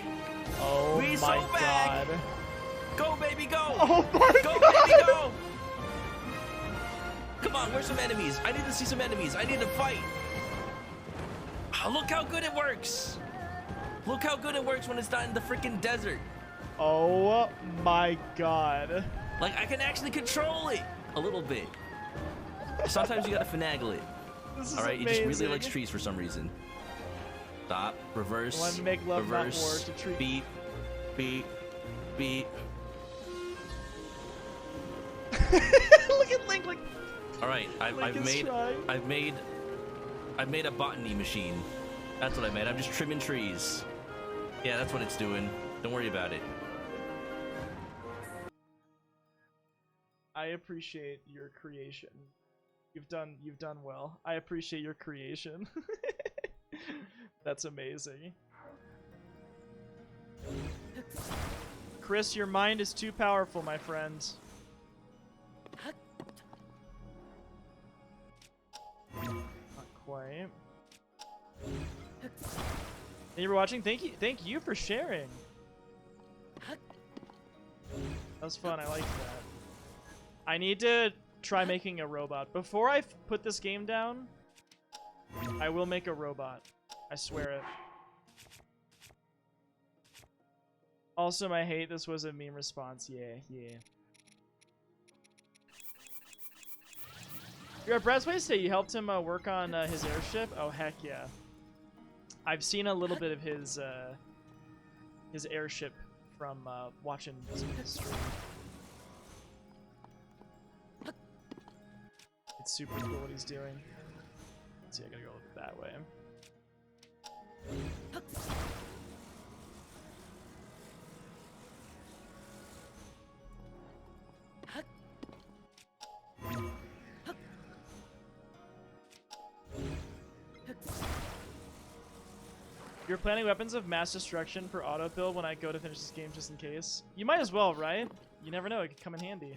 Oh We my so back. god. Go baby go. Oh my Go god. baby go. Come on, where's some enemies? I need to see some enemies. I need to fight. Oh, look how good it works. Look how good it works when it's not in the freaking desert. Oh my god. Like, I can actually control it a little bit. Sometimes you gotta finagle it. This is Alright, it amazing. just really likes trees for some reason. Stop, reverse, Wanna make love, not reverse, war to tree. beat, beat, beat. Look at Link, like. Alright, Link I've is made trying. I've made a botany machine. That's what I made. I'm just trimming trees. Yeah, that's what it's doing. Don't worry about it. I appreciate your creation. You've done well. I appreciate your creation. That's amazing. Chris, your mind is too powerful, my friend. Not quite. Thank you for watching. Thank you for sharing. That was fun. I liked that. I need to try making a robot. Before I put this game down, I will make a robot. I swear it. Also, I hate this was a meme response. Yeah, yeah. You're at Brad's place today. You helped him work on his airship? Oh, heck yeah. I've seen a little bit of his airship from watching some of his stream. It's super cool what he's doing. Let's see, I gotta go that way. You're planning weapons of mass destruction for auto build when I go to finish this game just in case? You might as well, right? You never know, it could come in handy.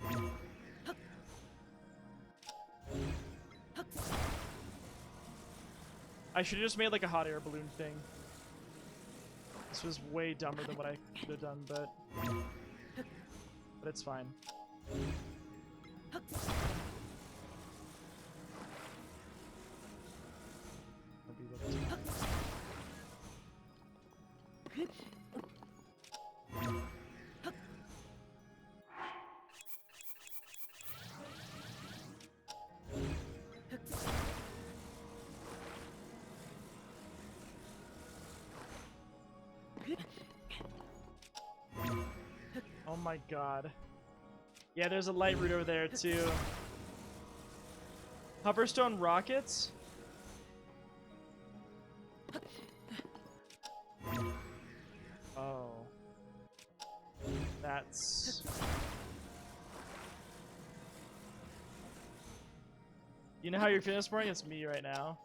I should have just made like a hot air balloon thing. This was way dumber than what I could have done, but it's fine. Oh my god. Yeah, there's a light route over there too. Hoverstone rockets? Oh. That's... You know how you're feeling this morning? It's me right now.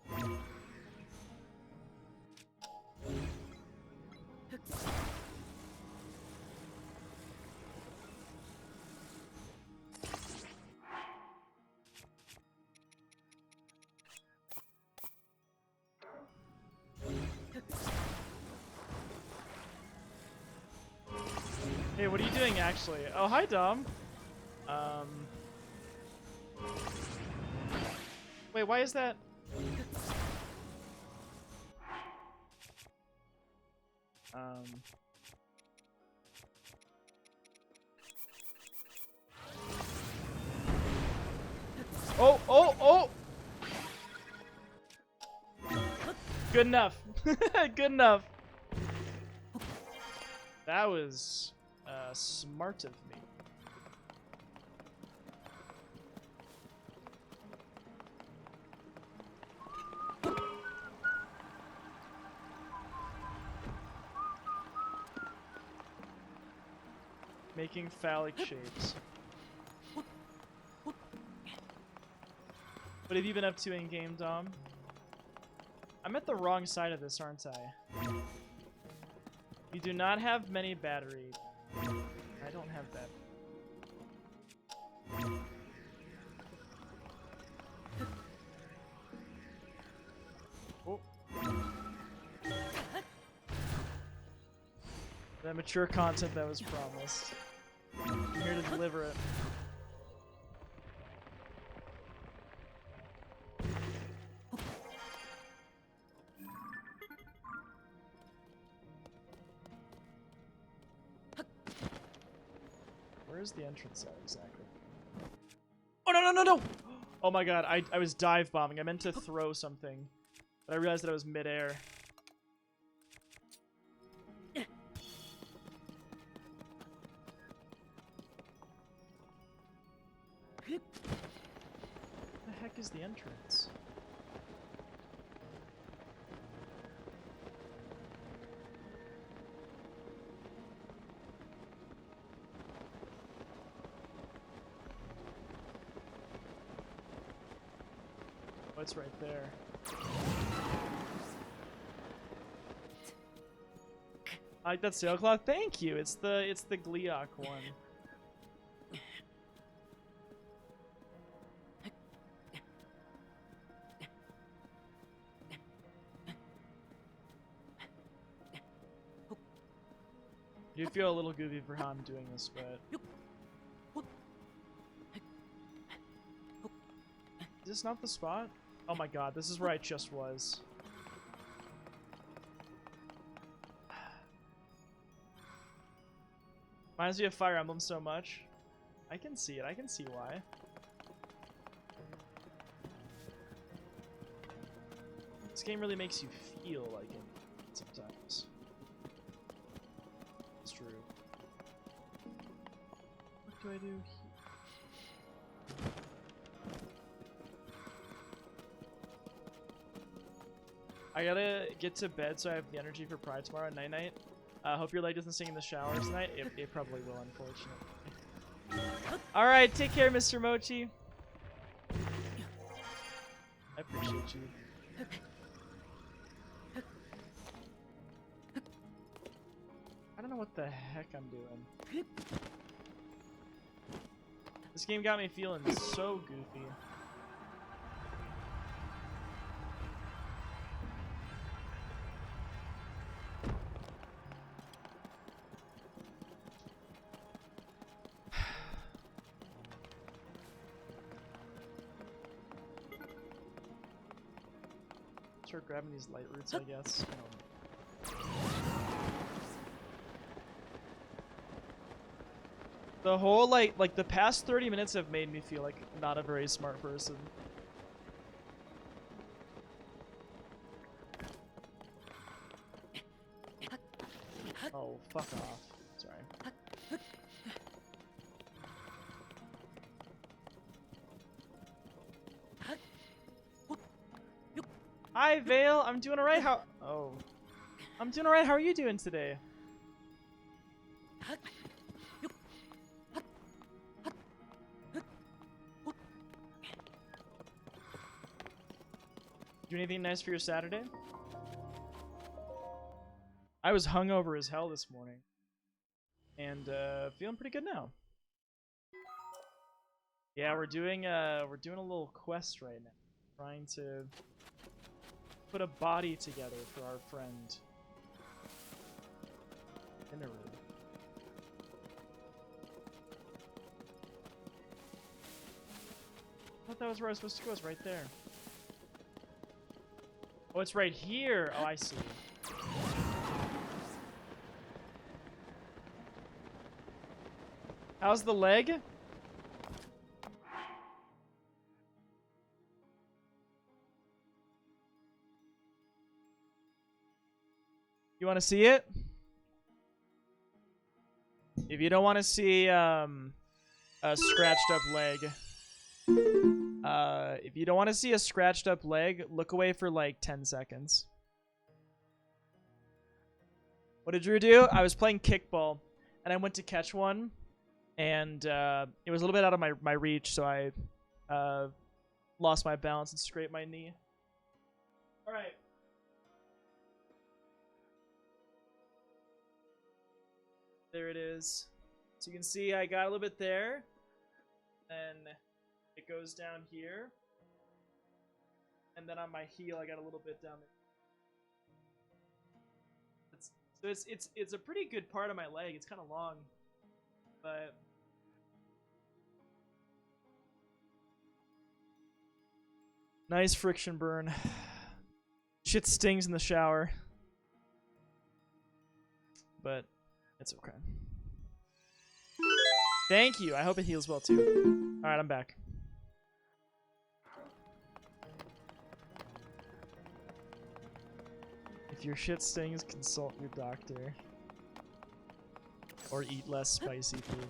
Hey, what are you doing actually? Oh, hi, Dom. Wait, why is that? Oh, oh, oh! Good enough. Good enough. That was smart of me. Making phallic shapes. What have you been up to in game, Dom? I'm at the wrong side of this, aren't I? You do not have many battery. I don't have that. Oh. That mature content that was promised. I'm here to deliver it. Where's the entrance at exactly? Oh, no, no, no, no! Oh my god, I was dive bombing. I meant to throw something, but I realized that I was midair. Where the heck is the entrance? Oh, it's right there. I like that sailcloth. Thank you. It's the Gleeok one. I do feel a little goofy for how I'm doing this, but is this not the spot? Oh my god, this is where I just was. Reminds me of Fire Emblem so much. I can see it. I can see why. This game really makes you feel like it sometimes. It's true. What do I do here? I gotta get to bed so I have the energy for Pride tomorrow at night. Hope your leg doesn't sing in the shower tonight. It probably will, unfortunately. Alright, take care, Mr. Mochi. I appreciate you. I don't know what the heck I'm doing. This game got me feeling so goofy. start grabbing these light roots, I guess. The whole, like the past 30 minutes have made me feel like not a very smart person. Oh, fuck off. Sorry. Hi, Vale. I'm doing alright. How? Oh. I'm doing alright. How are you doing today? Do anything nice for your Saturday? I was hungover as hell this morning. And feeling pretty good now. Yeah, we're doing a little quest right now. Trying to put a body together for our friend. Inaru. I thought that was where I was supposed to go. It's right there. Oh, it's right here. Oh, I see. How's the leg? You want to see it? If you don't want to see a scratched up leg, if you don't want to see a scratched up leg, look away for like 10 seconds. What did Drew do? I was playing kickball, and I went to catch one, and it was a little bit out of my reach, so I lost my balance and scraped my knee. All right. There it is. So you can see I got a little bit there, and it goes down here, and then on my heel I got a little bit down there. So it's a pretty good part of my leg. It's kind of long, but nice friction burn. Shit stings in the shower, but it's okay. Thank you. I hope it heals well too. All right, I'm back. If your shit stings, consult your doctor. Or eat less spicy food.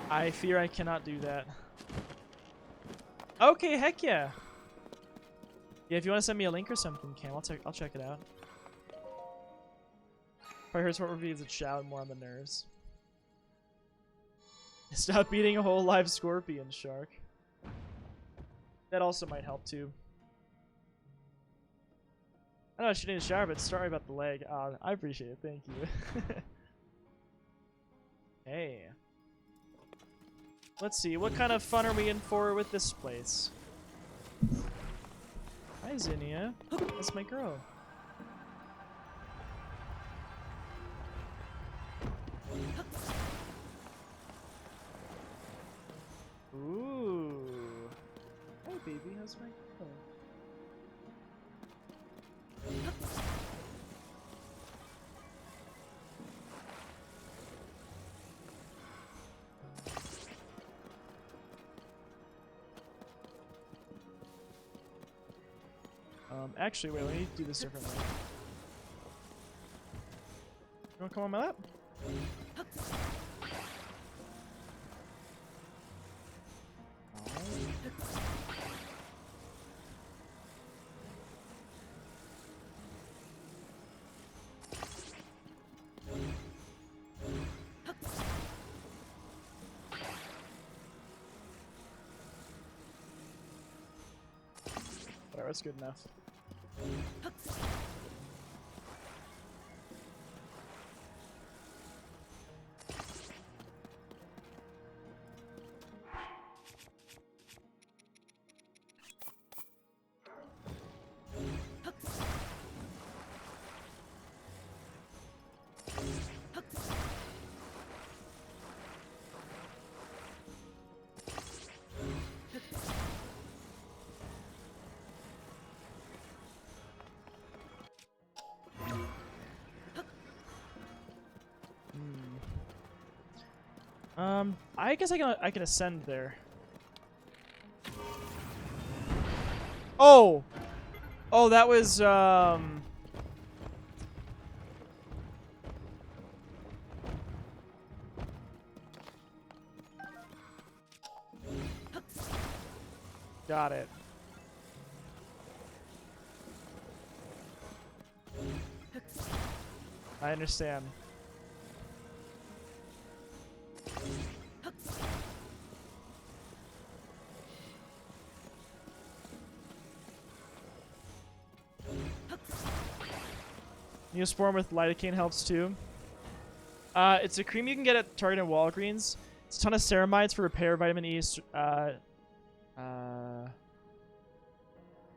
I fear I cannot do that. Okay, heck yeah. Yeah, if you want to send me a link or something, Cam, I'll check it out. Probably hurts more reviews that shout more on the nerves. Stop eating a whole live scorpion, Shark. That also might help too. I know I should need a shower, but sorry about the leg. I appreciate it. Thank you. Hey. Let's see. What kind of fun are we in for with this place? Hi, Zinnia. That's my girl. Ooh. Hey, baby. How's my girl? Actually, wait, let me do this differently. You wanna come on my lap? Whatever, that's good enough. I guess I can ascend there. Oh! Oh, that was, got it. I understand. Neosporin with lidocaine helps too. It's a cream you can get at Target and Walgreens. It's a ton of ceramides for repair, vitamin E.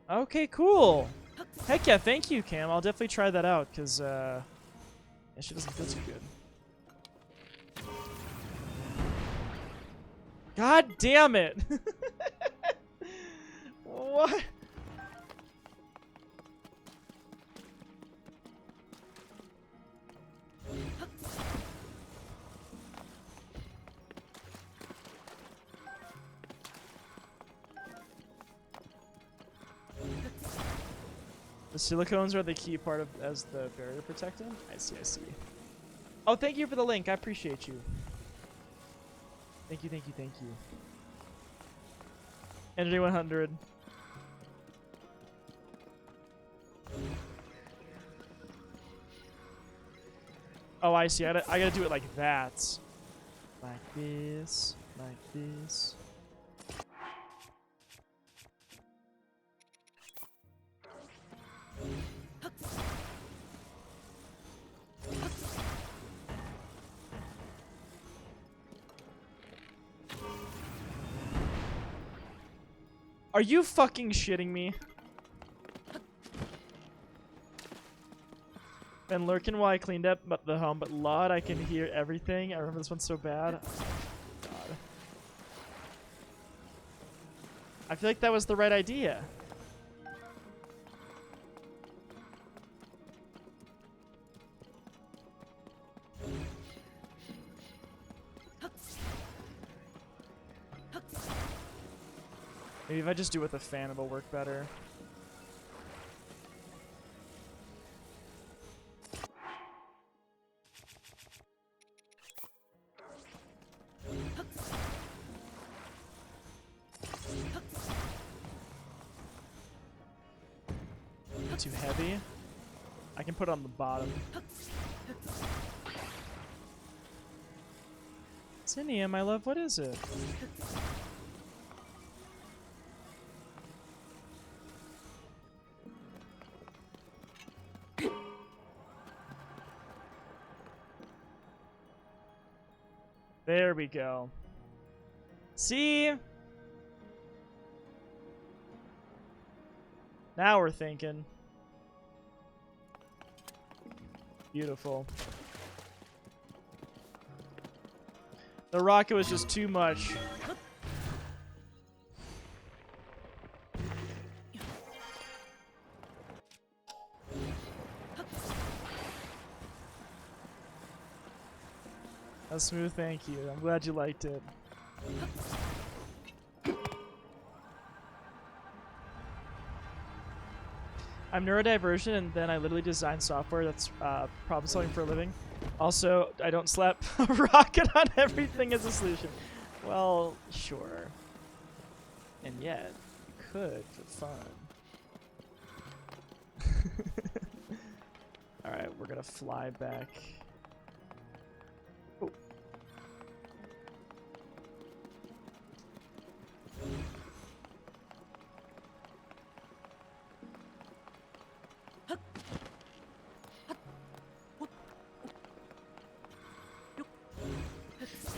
Okay, cool. Heck yeah, thank you, Cam. I'll definitely try that out, because, that shit doesn't feel too good. God damn it! What? The silicones are the key part of as the barrier protectant? I see, I see. Oh, thank you for the link. I appreciate you. Thank you, thank you, thank you. Energy 100. Oh, I see. I gotta do it like that. Like this. Like this. Are you fucking shitting me? Been lurking while I cleaned up the home, but Lord, I can hear everything. I remember this one so bad. Oh, God. I feel like that was the right idea. Maybe if I just do it with a fan, it'll work better. Too heavy? I can put it on the bottom. Cinia, my love, what is it? There we go. See? Now we're thinking. Beautiful. The rocket was just too much. That's smooth, thank you. I'm glad you liked it. I'm neurodivergent, and then I literally design software that's problem solving for a living. Also, I don't slap a rocket on everything as a solution. Well, sure. And yet, you could for fun. Alright, we're gonna fly back. Oh.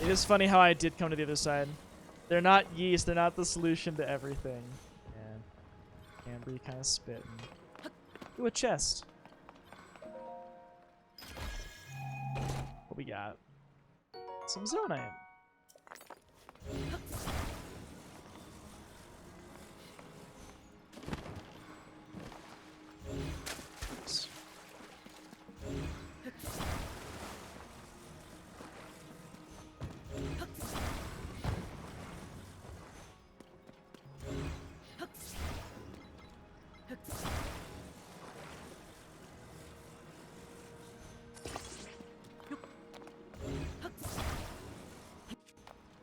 It is funny how I did come to the other side. They're not yeast, they're not the solution to everything. Yeah. Amber kind of spitting. Ooh, a chest. What we got? Some Zonite.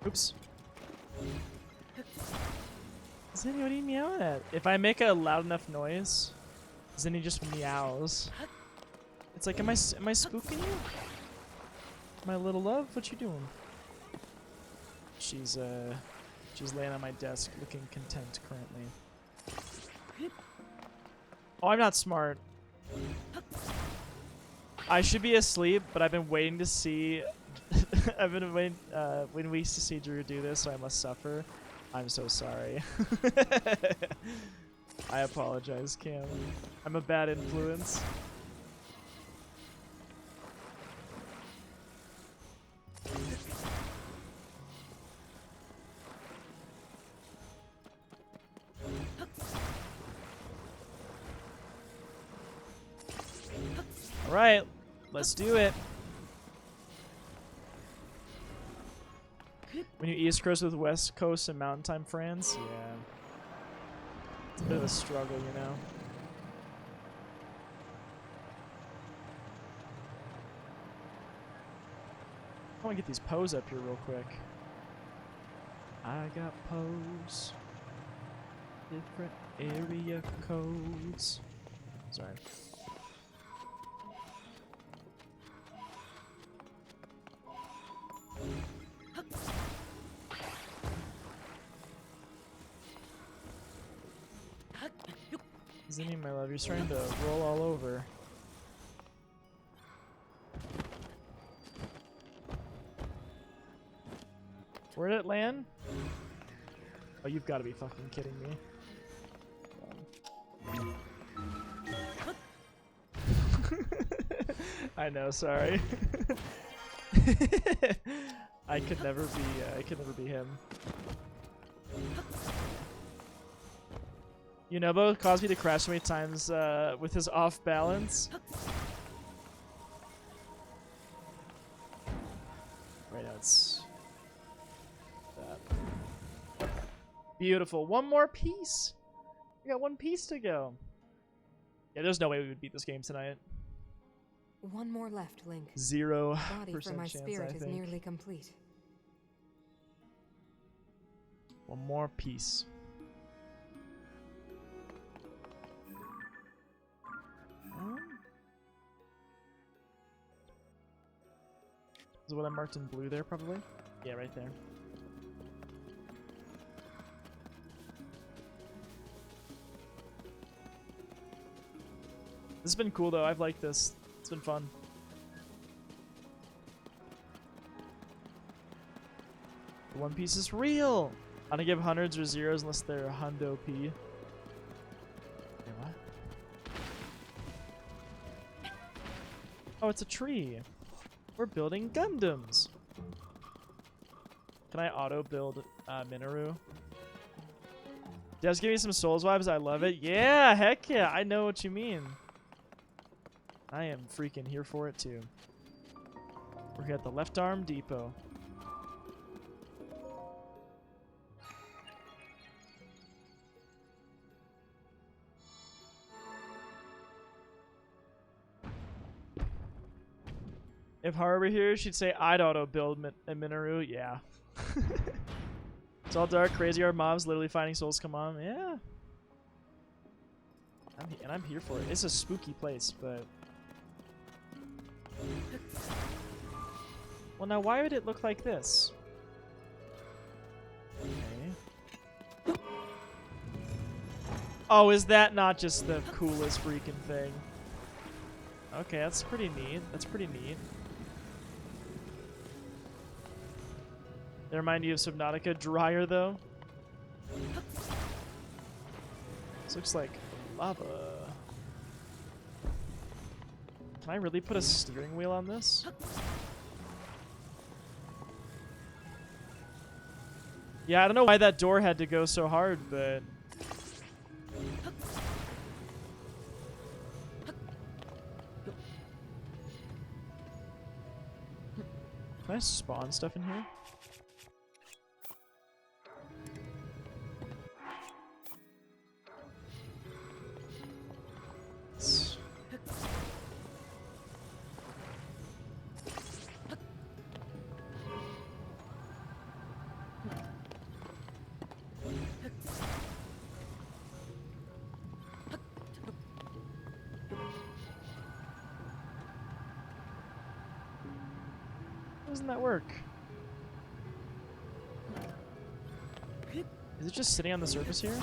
Oops. Zinni, what are you meowing at? If I make a loud enough noise, Zinni just meows. It's like, am I spooking you? My little love, what you doing? She's laying on my desk looking content currently. Oh, I'm not smart. I should be asleep, but I've been waiting to see I've been waiting weeks to see Drew do this, so I must suffer. I'm so sorry. I apologize, Cam. I'm a bad influence. Alright, let's do it. When you East Coast with West Coast and Mountain Time friends, yeah. It's a bit of a struggle, you know. I want to get these pose up here real quick. I got pose. Different area codes. Sorry. Zinni, my love, you're starting to roll all over. Where'd it land? Oh, you've got to be fucking kidding me. I know, sorry. I could never be him. Yunobo caused me to crash so many times with his off balance. Right now it's that. Beautiful. One more piece. We got one piece to go. Yeah, there's no way we would beat this game tonight. One more left, Link. 0% Body for my chance, spirit I is think. nearly complete. One more piece. Is what I marked in blue there, probably? Yeah, right there. This has been cool, though. I've liked this. It's been fun. The One Piece is real! I'm gonna give hundreds or zeros unless they're hundo P. Wait, what? Oh, it's a tree. We're building Gundams. Can I auto build Minoru? Does give me some Souls vibes. I love it. Yeah, heck yeah. I know what you mean. I am freaking here for it too. We're at the left arm depot. If Haru were here, she'd say I'd auto build Minoru. Yeah. It's all dark, crazy. Our mobs literally finding souls. Come on, yeah. I'm here for it. It's a spooky place, but. Well, now why would it look like this? Okay. Oh, is that not just the coolest freaking thing? Okay, that's pretty neat. That's pretty neat. They remind you of Subnautica. Drier, though. This looks like lava. Can I really put a steering wheel on this? Yeah, I don't know why that door had to go so hard, but... Can I spawn stuff in here? doesn't that work? Is it just sitting on the surface here?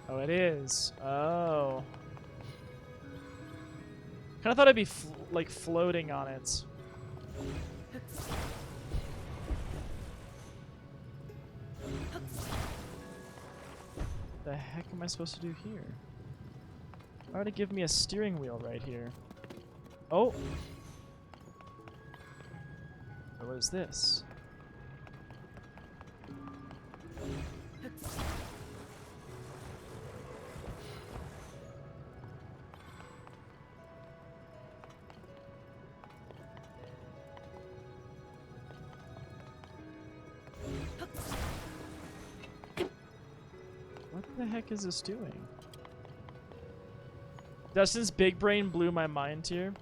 Oh, it is. Oh. Kind of thought I'd be like floating on it. The heck am I supposed to do here? Why would it give me a steering wheel right here? Oh! What is this? What the heck is this doing? Dustin's big brain blew my mind here.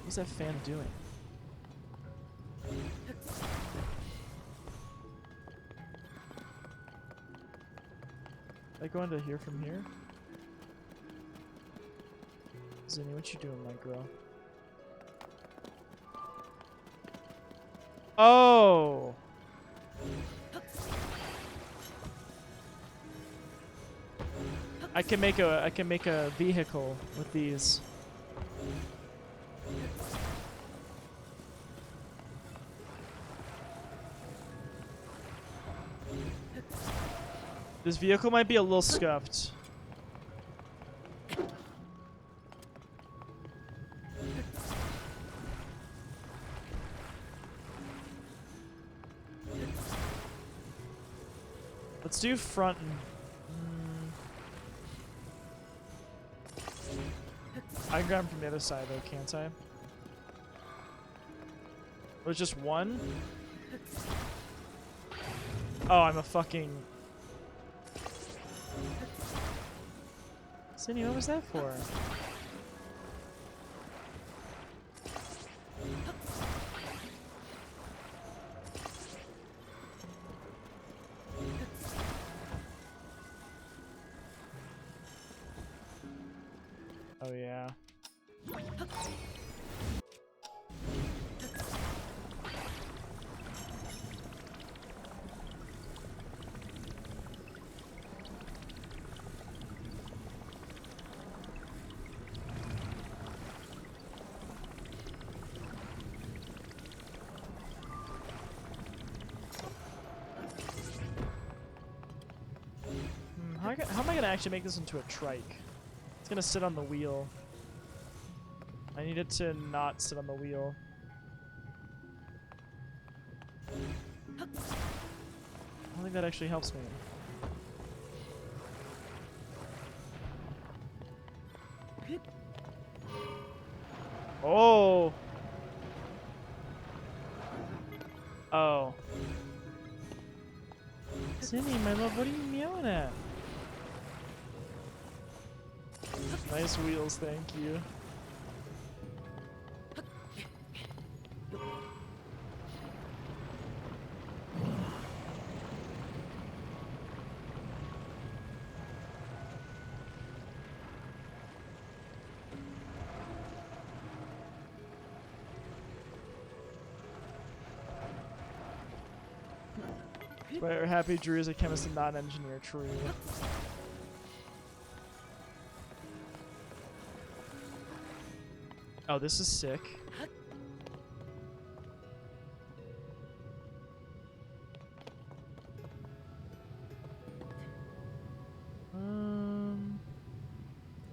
What's that fan doing? I go into here from here? Zinni, what you doing, my girl? Oh! I can make a vehicle with these. This vehicle might be a little scuffed. Let's do front and... I can grab him from the other side though, can't I? There's just one? Oh, I'm a fucking... Zinni, what was that for? Oh yeah. How am I gonna actually make this into a trike? It's gonna sit on the wheel. I need it to not sit on the wheel. I don't think that actually helps me. Oh! Oh. Zinni, my love, what are you meowing at? Nice wheels, thank you. But Happy Drew is a chemist and not an engineer, true. Oh, this is sick.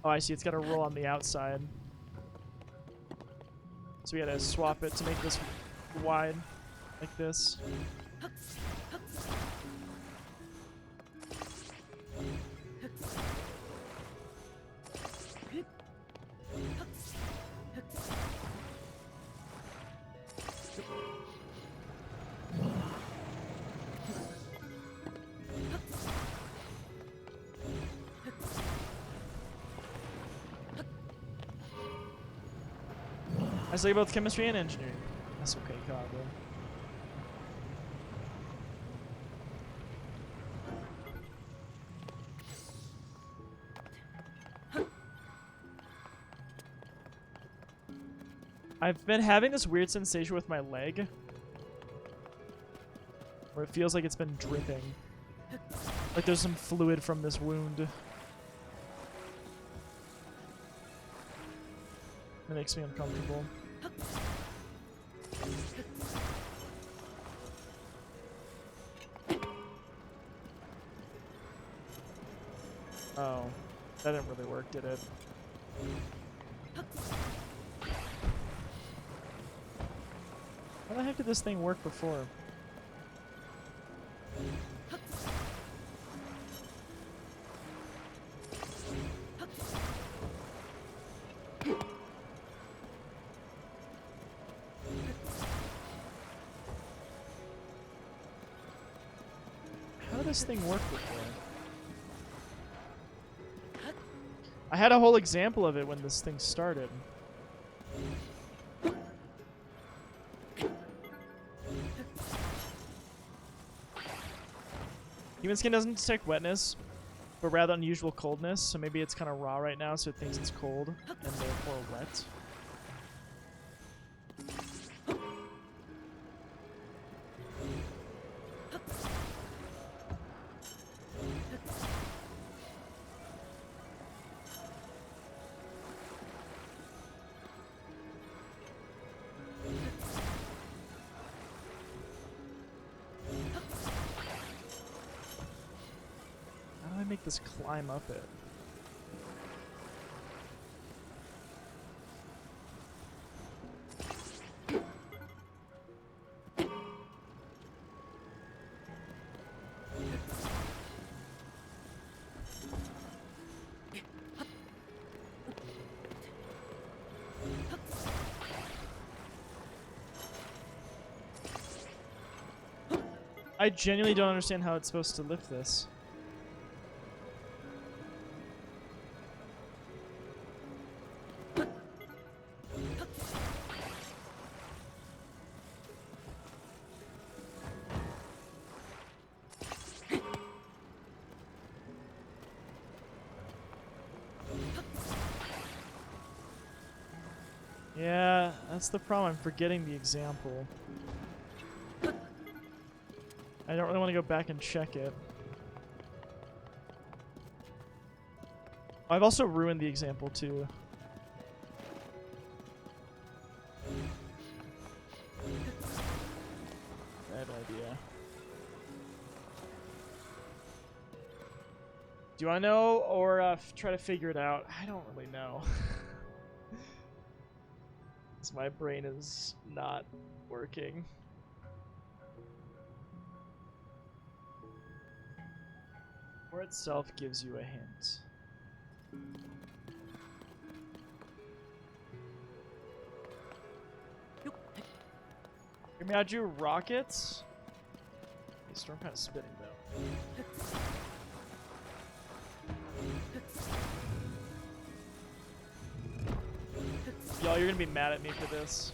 Oh, I see. It's got to roll on the outside. So we gotta swap it to make this wide, like this. I say both chemistry and engineering. That's okay, Kago. I've been having this weird sensation with my leg, where it feels like it's been dripping. Like there's some fluid from this wound. It makes me uncomfortable. Oh, that didn't really work, did it? How the heck did this thing work before? How did this thing work before? I had a whole example of it when this thing started. Human skin doesn't detect wetness, but rather unusual coldness, so maybe it's kind of raw right now, so it thinks it's cold, and therefore wet. How do I make this climb up it? I genuinely don't understand how it's supposed to lift this. Yeah, that's the problem. I'm forgetting the example. I don't really want to go back and check it. I've also ruined the example too. Bad idea. Do I know or try to figure it out? I don't really know. 'Cause my brain is not working. Or itself gives you a hint. Hear me, I drew rockets. Okay, Storm kind of spitting though. Y'all, you're gonna be mad at me for this.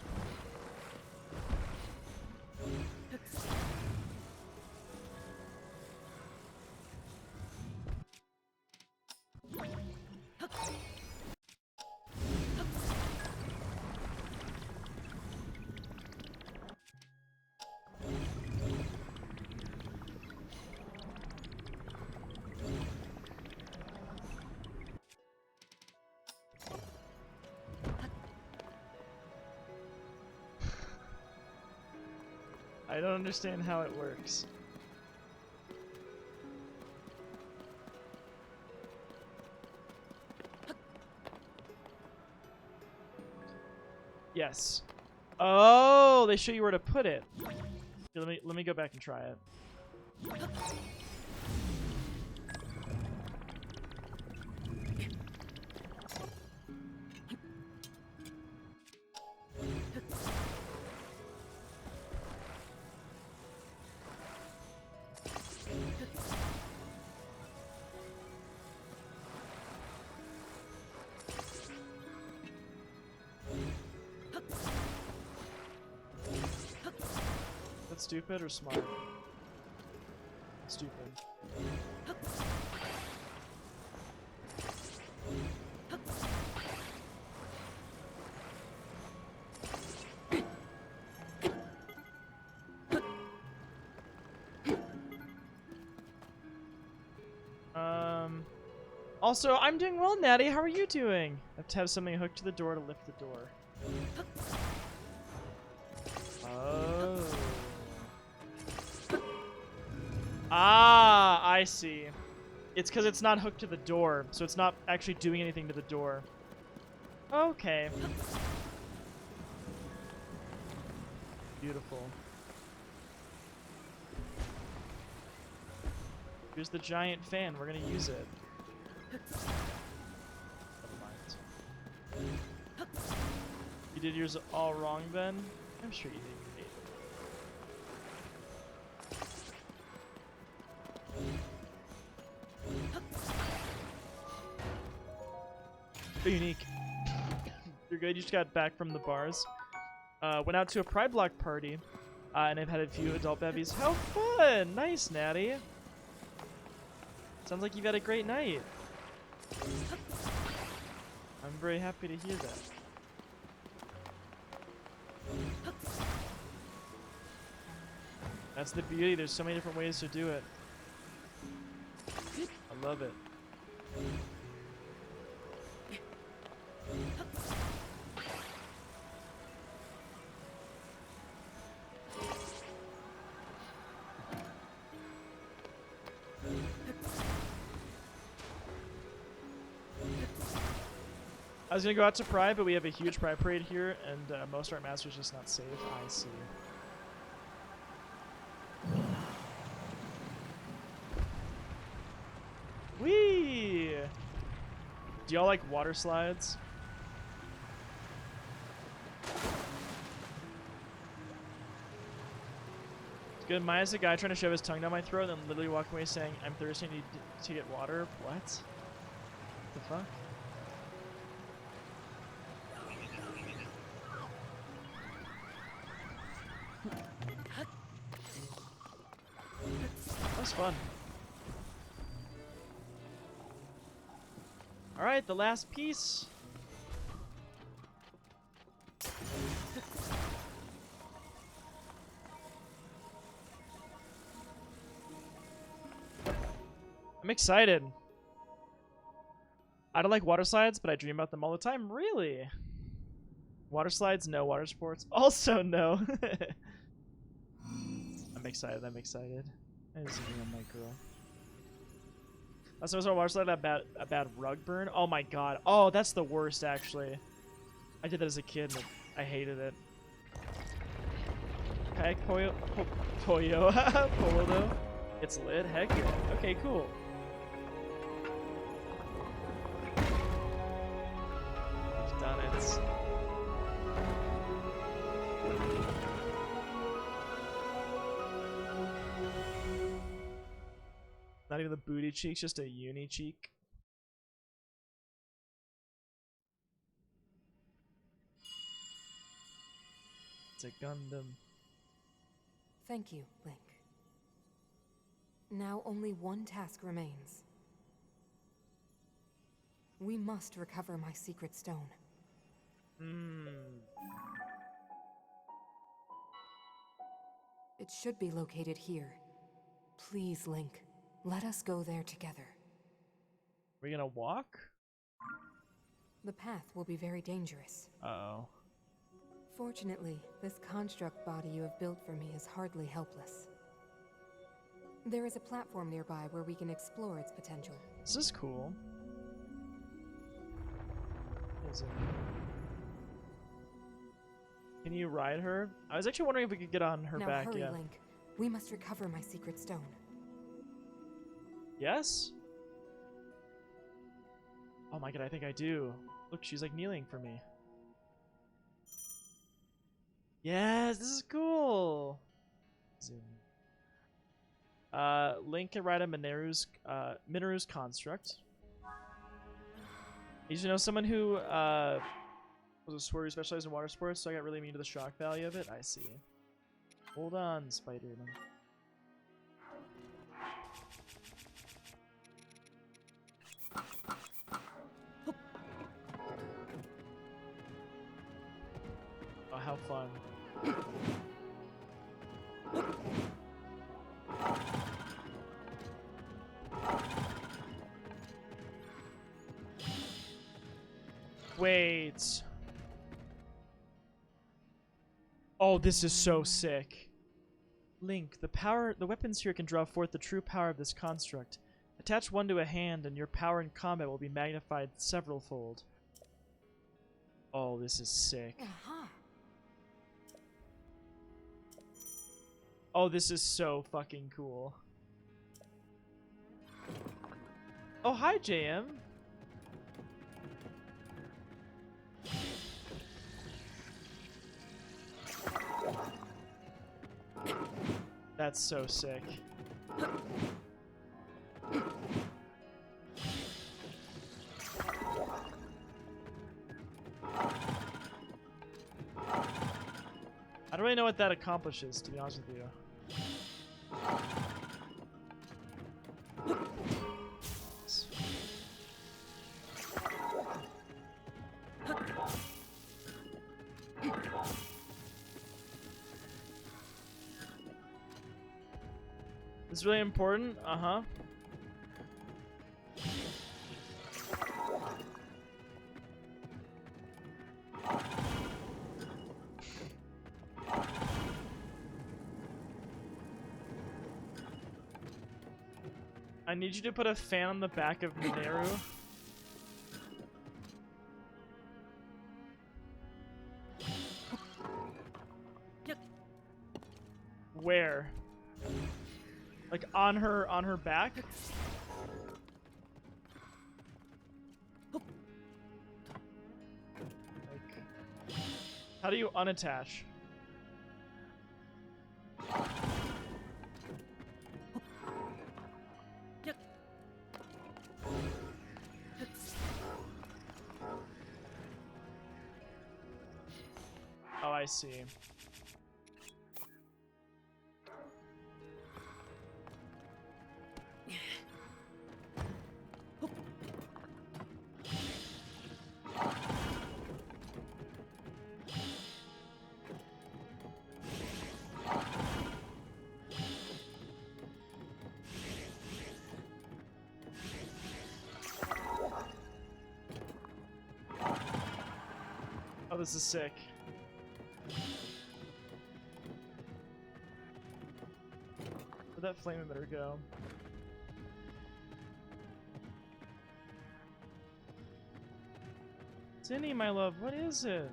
I don't understand how it works. Yes. Oh, they show you where to put it. Okay, let me go back and try it. Stupid or smart? Stupid. Also, I'm doing well, Natty. How are you doing? I have to have something hooked to the door to lift the door. Oh. Ah, I see. It's because it's not hooked to the door, so it's not actually doing anything to the door. Okay. Beautiful. Here's the giant fan. We're gonna use it. Never mind. You did yours all wrong, Ben? I'm sure you did great. Unique. You're good. You just got back from the bars. Went out to a Pride Block party, and I've had a few adult bevies. How fun! Nice, Natty. Sounds like you've had a great night. I'm very happy to hear that. That's the beauty. There's so many different ways to do it. I love it. I was gonna go out to Pride, but we have a huge Pride parade here, and most Art Master's just not safe. I see. Whee! Do y'all like water slides? It's good. Maya's the guy trying to shove his tongue down my throat, and then literally walking away saying, "I'm thirsty, I need to get water." What? The fuck? That was fun. Alright, the last piece. I'm excited. I don't like water slides, but I dream about them all the time. Really? Water slides, no. Water sports, also no. I'm excited. I'm excited. I just on my girl. Last time I saw a water slide, a bad rug burn. Oh my god. Oh, that's the worst, actually. I did that as a kid, and I hated it. Kayak Poyo, Polo. It's lit. Heck yeah. Okay, cool. We've done it. Not even the booty cheeks, just a uni cheek. It's a Gundam. Thank you, Link. Now only one task remains. We must recover my secret stone. It should be located here. Please, Link. Let us go there together. We're gonna walk? The path will be very dangerous. Uh-oh. Fortunately, this construct body you have built for me is hardly helpless. There is a platform nearby where we can explore its potential. This is cool. Is it? Can you ride her? I was actually wondering if we could get on her now back. hurry, Yeah. Link. We must recover my secret stone. Yes? Oh my god, I think I do. Look, she's like kneeling for me. Yes, this is cool. Zoom. Link can ride a Mineru's construct. You should know someone who was a swimmer who specialized in water sports, so I got really immune to the shock value of it. I see. Hold on, Spider-Man. Oh, how fun. Wait. Oh, this is so sick. Link, the weapons here can draw forth the true power of this construct. Attach one to a hand and your power in combat will be magnified several-fold. Oh, this is sick. Aha. Oh, this is so fucking cool. Oh, hi, JM. That's so sick. I don't really know what that accomplishes, to be honest with you. This is really important? Uh-huh. I need you to put a fan on the back of Mineru. Where? Like on her back? Like, how do you unattach? Oh, I see. Oh, this is sick. Where'd that flame emitter go? Zinni, my love, what is it?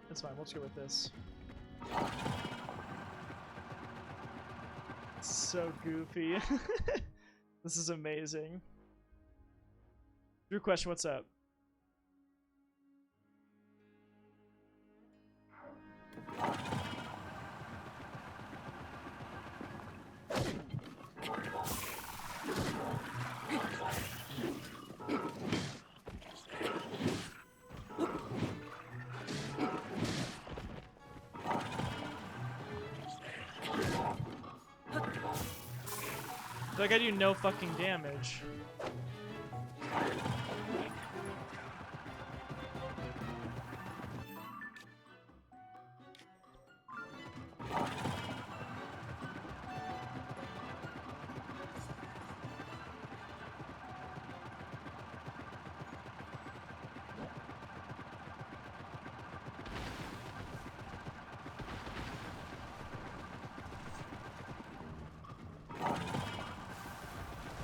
That's fine, let's go with this. It's so goofy. This is amazing. Drew question, what's up? Like I do no fucking damage.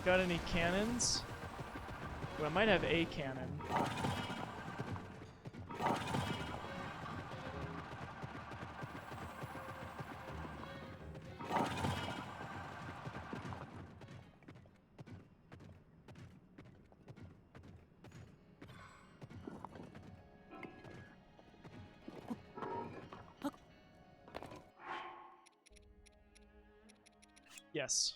Got any cannons? Well, I might have a cannon. Yes.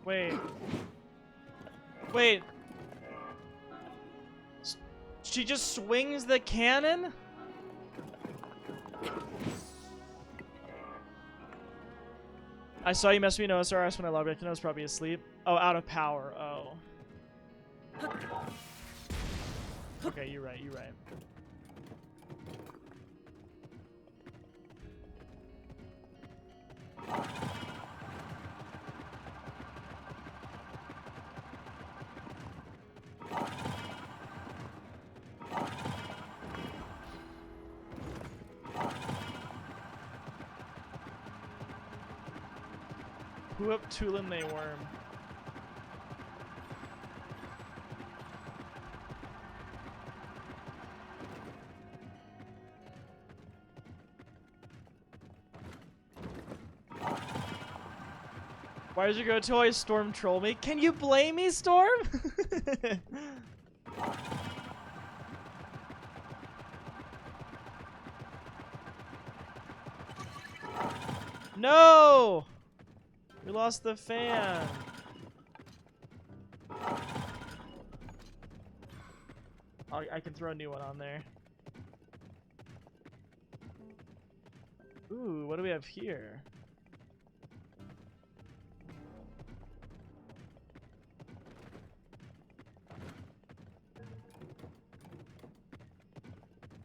Wait. Wait. She just swings the cannon? I saw you mess with me, no SRS when I logged in. I was probably asleep. Oh, out of power. Oh. Okay, you're right, you're right. Whoop Tulin they worm. Why did you go to always Storm troll me? Can you blame me, Storm? No! We lost the fan. I can throw a new one on there. Ooh, what do we have here?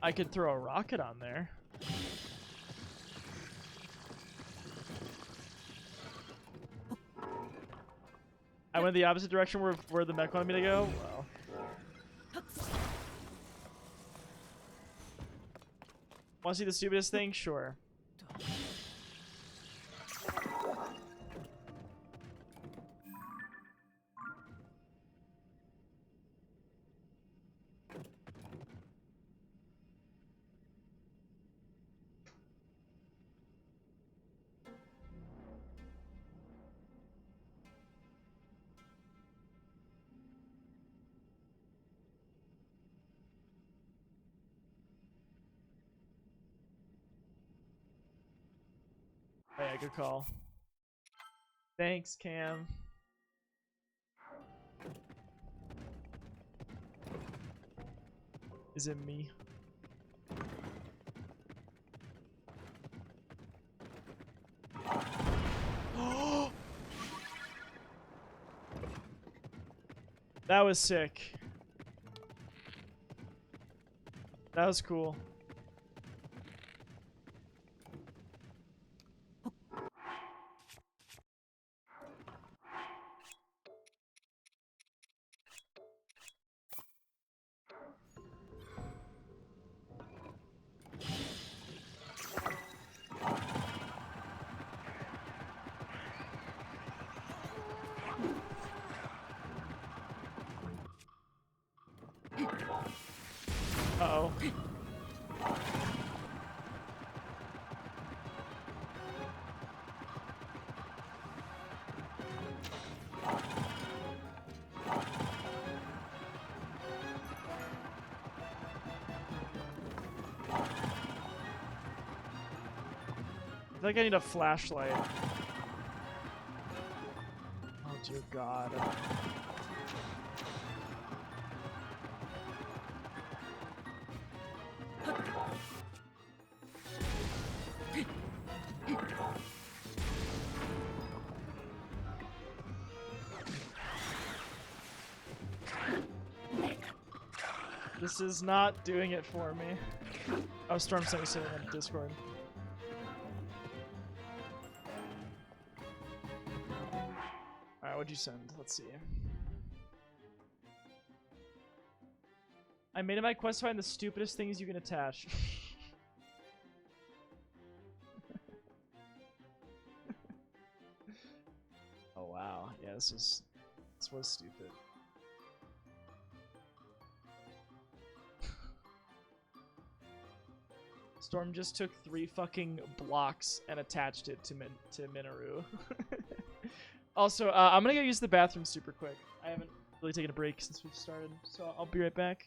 I could throw a rocket on there. I went the opposite direction where the mech wanted me to go? Well. Want to see the stupidest thing? Sure. Oh yeah, good call. Thanks, Cam. Is it me? That was sick. That was cool. Uh-oh. I feel like I need a flashlight. Oh dear God. This is not doing it for me. Oh, Storm sent me something on Discord. Alright, what'd you send? Let's see. I made it my quest to find the stupidest things you can attach. Oh wow, yeah, this was stupid. Storm just took 3 fucking blocks and attached it to Minoru. Also, I'm gonna go use the bathroom super quick. I haven't really taken a break since we've started, so I'll be right back.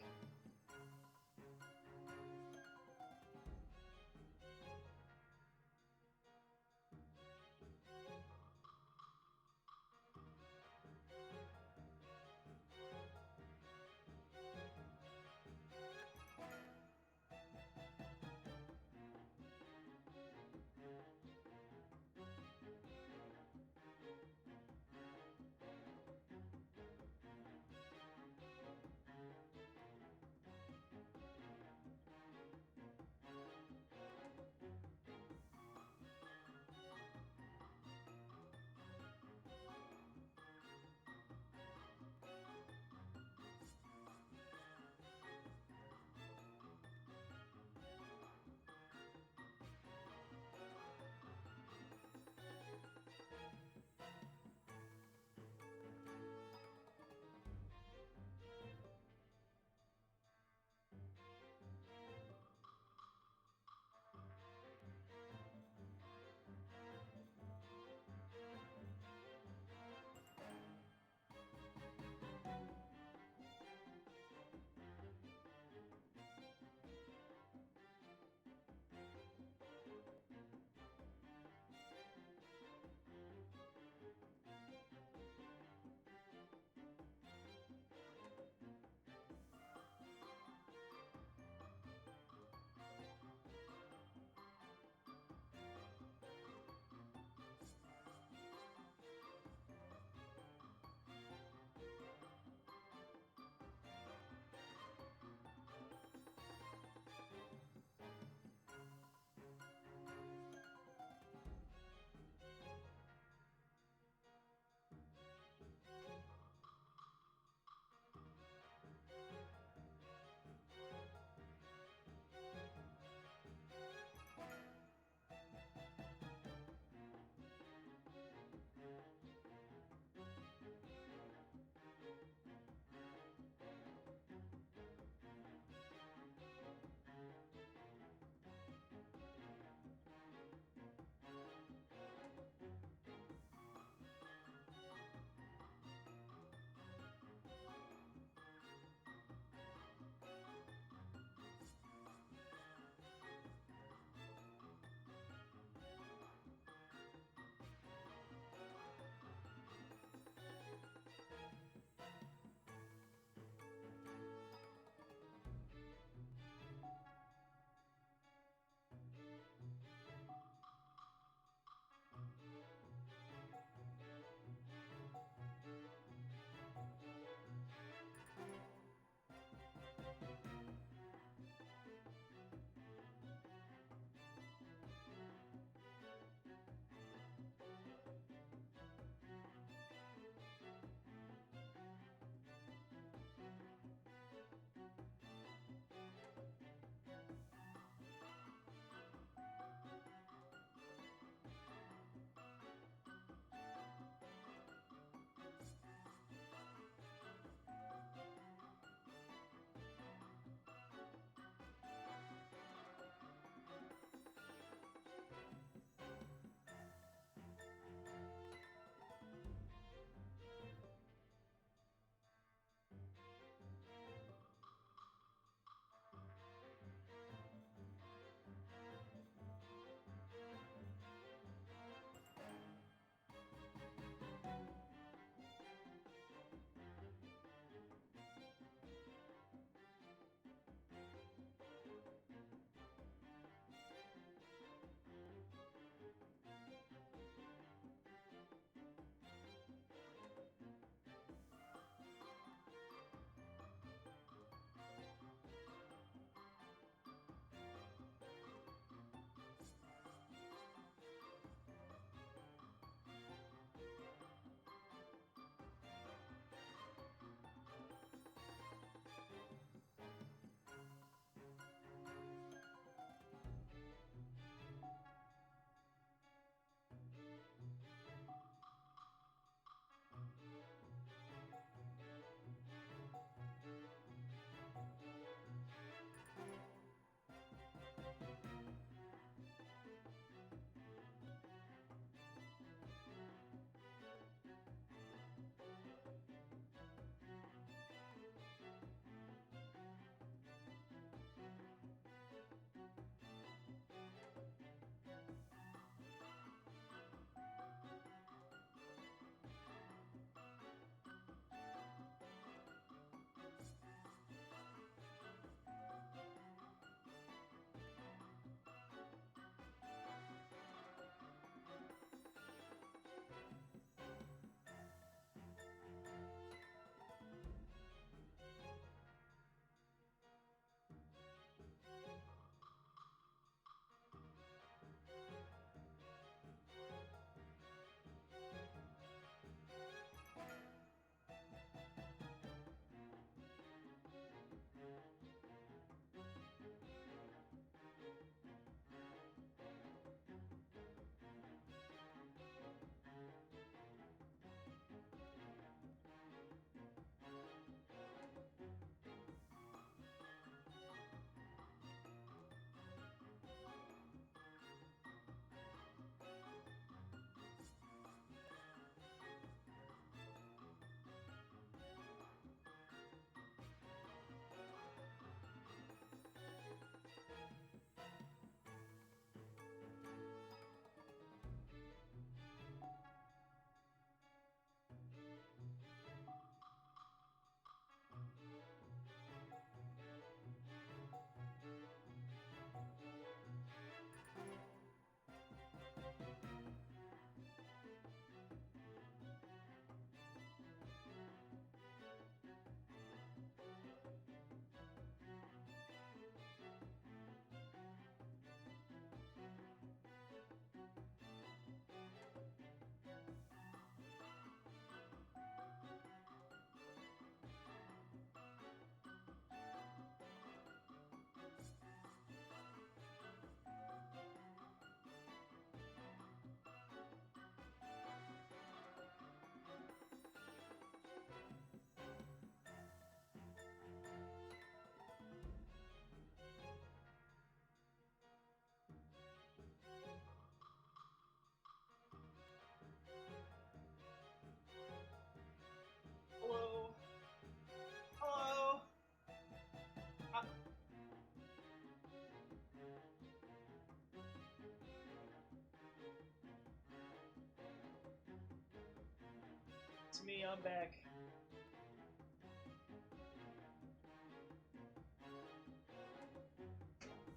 I'm back.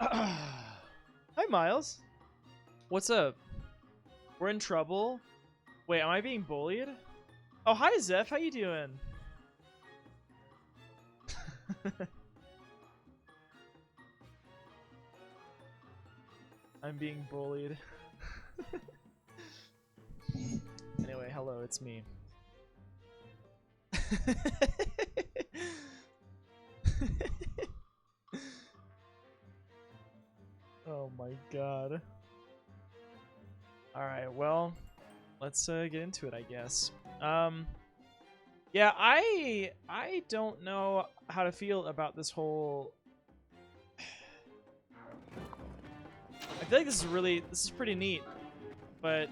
Hi, Miles. What's up? We're in trouble? Wait, am I being bullied? Oh, hi, Zeph. How you doing? I'm being bullied. Anyway, hello, it's me. Oh my god. Alright, well, let's get into it, I guess. Yeah, I don't know how to feel about this whole... I feel like this is pretty neat, but...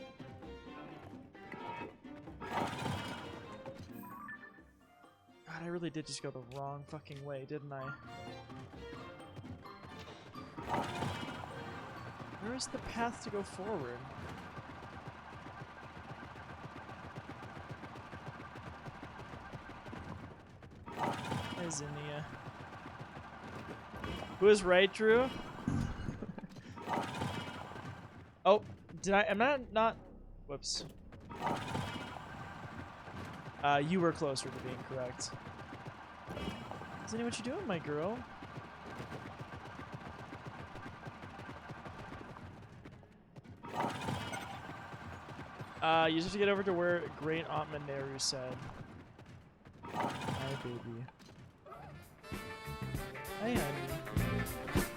God, I really did just go the wrong fucking way, didn't I? Where is the path to go forward? Hi, Zinnia. Who is right, Drew? Oh, did I? Am I not? Whoops. You were closer to being correct. Zinnia, what you doing, my girl? You just have to get over to where Great Aunt Mineru said. Hi, baby. Hi, honey.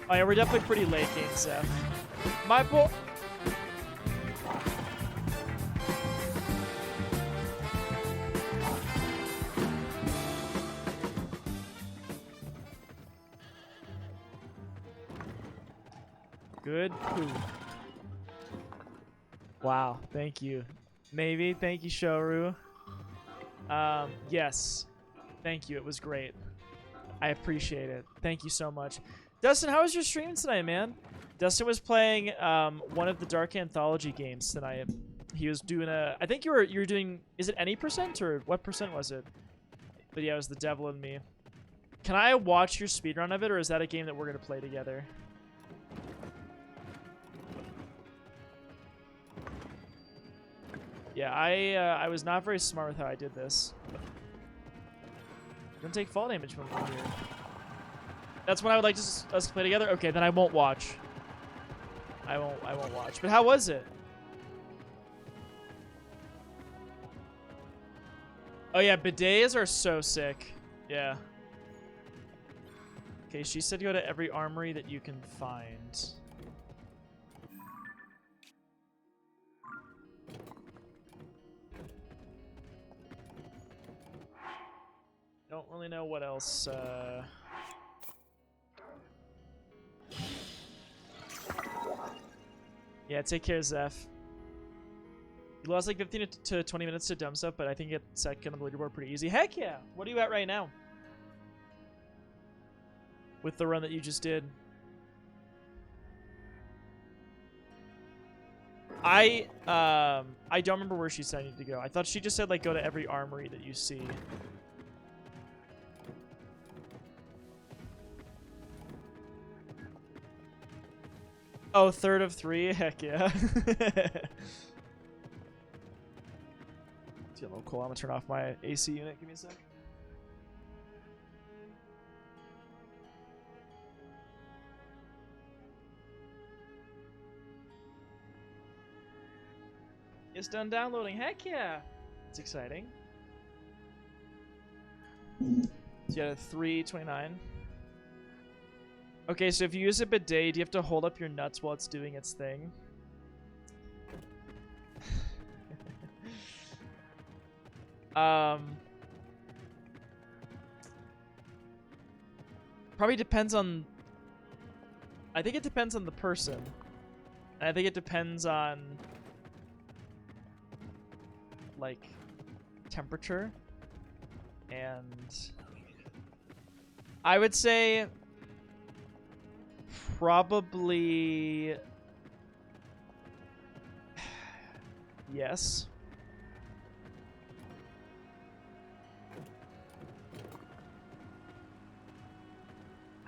Oh yeah, we're definitely pretty late game, Seth. My boy. Good poop. Wow, thank you. Maybe, thank you, Shoru. Yes. Thank you, it was great. I appreciate it. Thank you so much. Dustin, how was your stream tonight, man? Dustin was playing one of the Dark Anthology games tonight. He was doing a... I think you were doing... Is it any percent, or what percent was it? But yeah, it was The Devil in Me. Can I watch your speedrun of it, or is that a game that we're going to play together? Yeah, I was not very smart with how I did this. Don't take fall damage when we're here. That's when I would like us to play together. Okay, then I won't watch. I won't watch. But how was it? Oh yeah, bidets are so sick. Yeah. Okay, she said go to every armory that you can find. Don't really know what else. Yeah, take care, Zeph. You lost like 15 to 20 minutes to dumb stuff, but I think it's second on the leaderboard pretty easy. Heck yeah! What are you at right now? With the run that you just did. I don't remember where she said I need to go. I thought she just said like go to every armory that you see. Oh, 3rd of 3? Heck yeah. It's a little cool. I'm gonna turn off my AC unit. Give me a sec. It's done downloading. Heck yeah. It's exciting. So you got a 329. Okay, so if you use a bidet, do you have to hold up your nuts while it's doing its thing? Probably depends on... I think it depends on the person. And I think it depends on... like, temperature. And... I would say... probably... yes.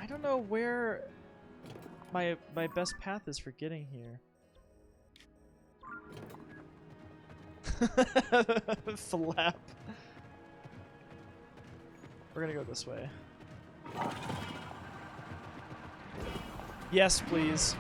I don't know where my best path is for getting here. Flap. We're gonna go this way. Yes, please.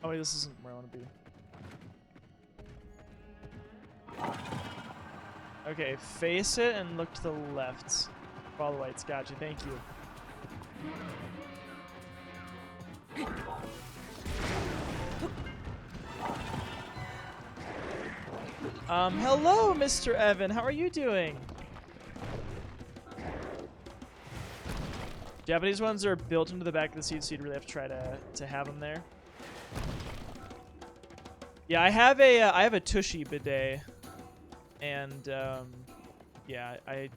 Oh wait, this isn't where I want to be. Okay, face it and look to the left. Follow the lights, gotcha, thank you. Hello, Mr. Evan, how are you doing? Japanese ones are built into the back of the seat, so you'd really have to try to have them there. Yeah, I have a Tushy bidet, and yeah, I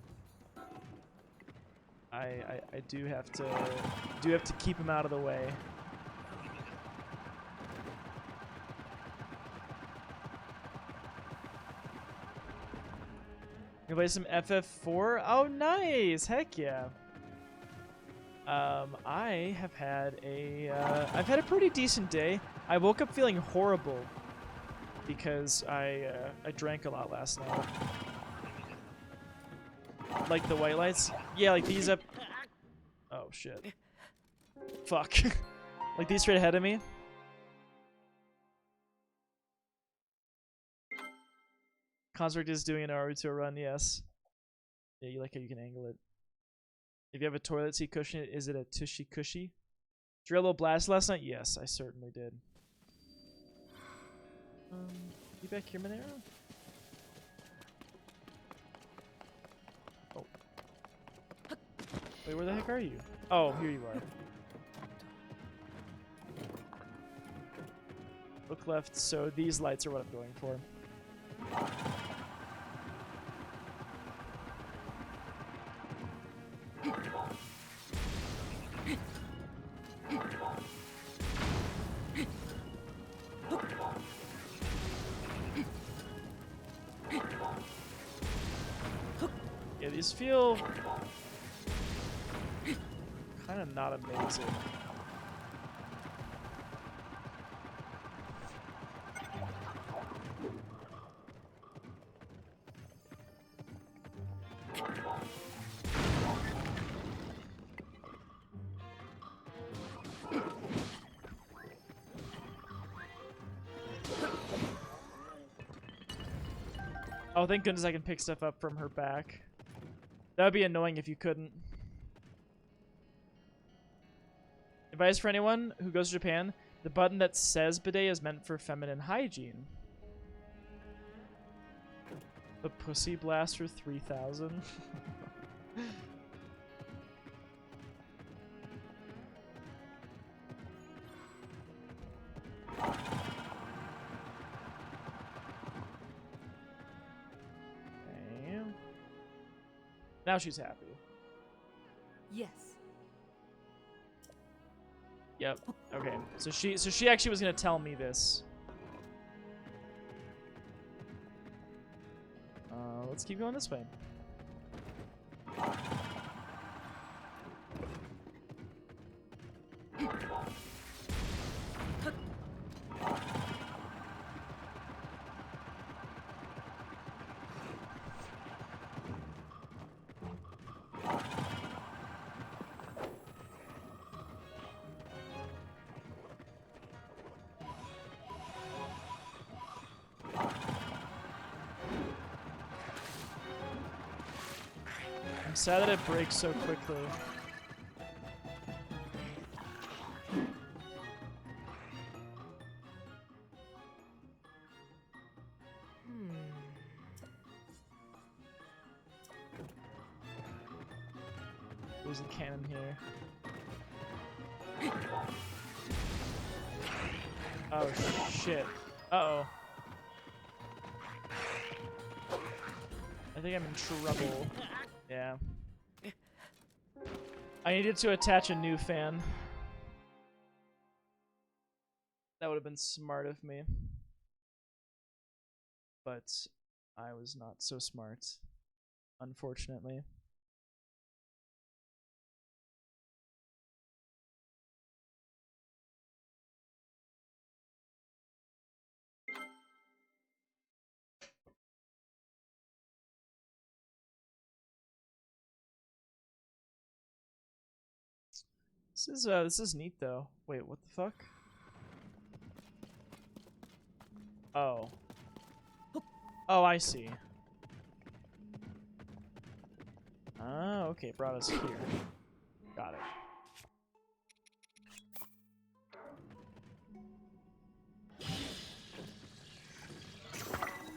do have to keep him out of the way. You play some FF4? Oh, nice! Heck yeah! I have had I've had a pretty decent day. I woke up feeling horrible because I drank a lot last night. Like the white lights? Yeah, like these up. Oh shit. Fuck. Like these straight ahead of me. Construct is doing an Naruto run, yes. Yeah, you like how you can angle it. If you have a toilet seat cushion, is it a Tushy Cushy? Did you have a little blast last night? Yes, I certainly did. You back here, Monero? Oh. Wait, where the heck are you? Oh, here you are. Look left, so these lights are what I'm going for. Yeah, these feel kind of not amazing. Oh, thank goodness I can pick stuff up from her back. That would be annoying if you couldn't. Advice for anyone who goes to Japan, the button that says bidet is meant for feminine hygiene. The Pussy Blaster 3000. Now she's happy. Yes. Yep. Okay. So she actually was gonna tell me this. Let's keep going this way. I'm sad that it breaks so quickly. There's a cannon here. Oh shit. Uh-oh. think I'm in trouble. Yeah. I needed to attach a new fan. That would have been smart of me. But I was not so smart, unfortunately. This is neat though. Wait, what the fuck? Oh. Oh, I see. Ah, okay, brought us here. Got it.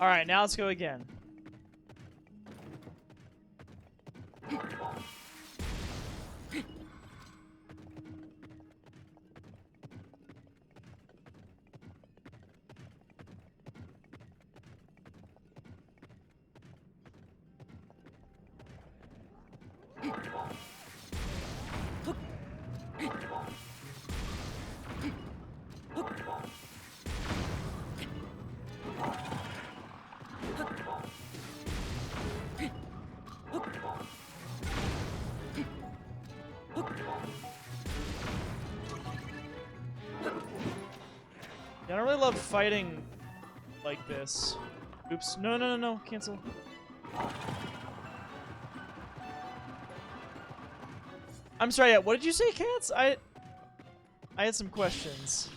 All right, now let's go again. Yeah, I don't really love fighting like this. Oops. No, no, no, no. Cancel. I'm sorry, yeah, what did you say, Cats? I had some questions.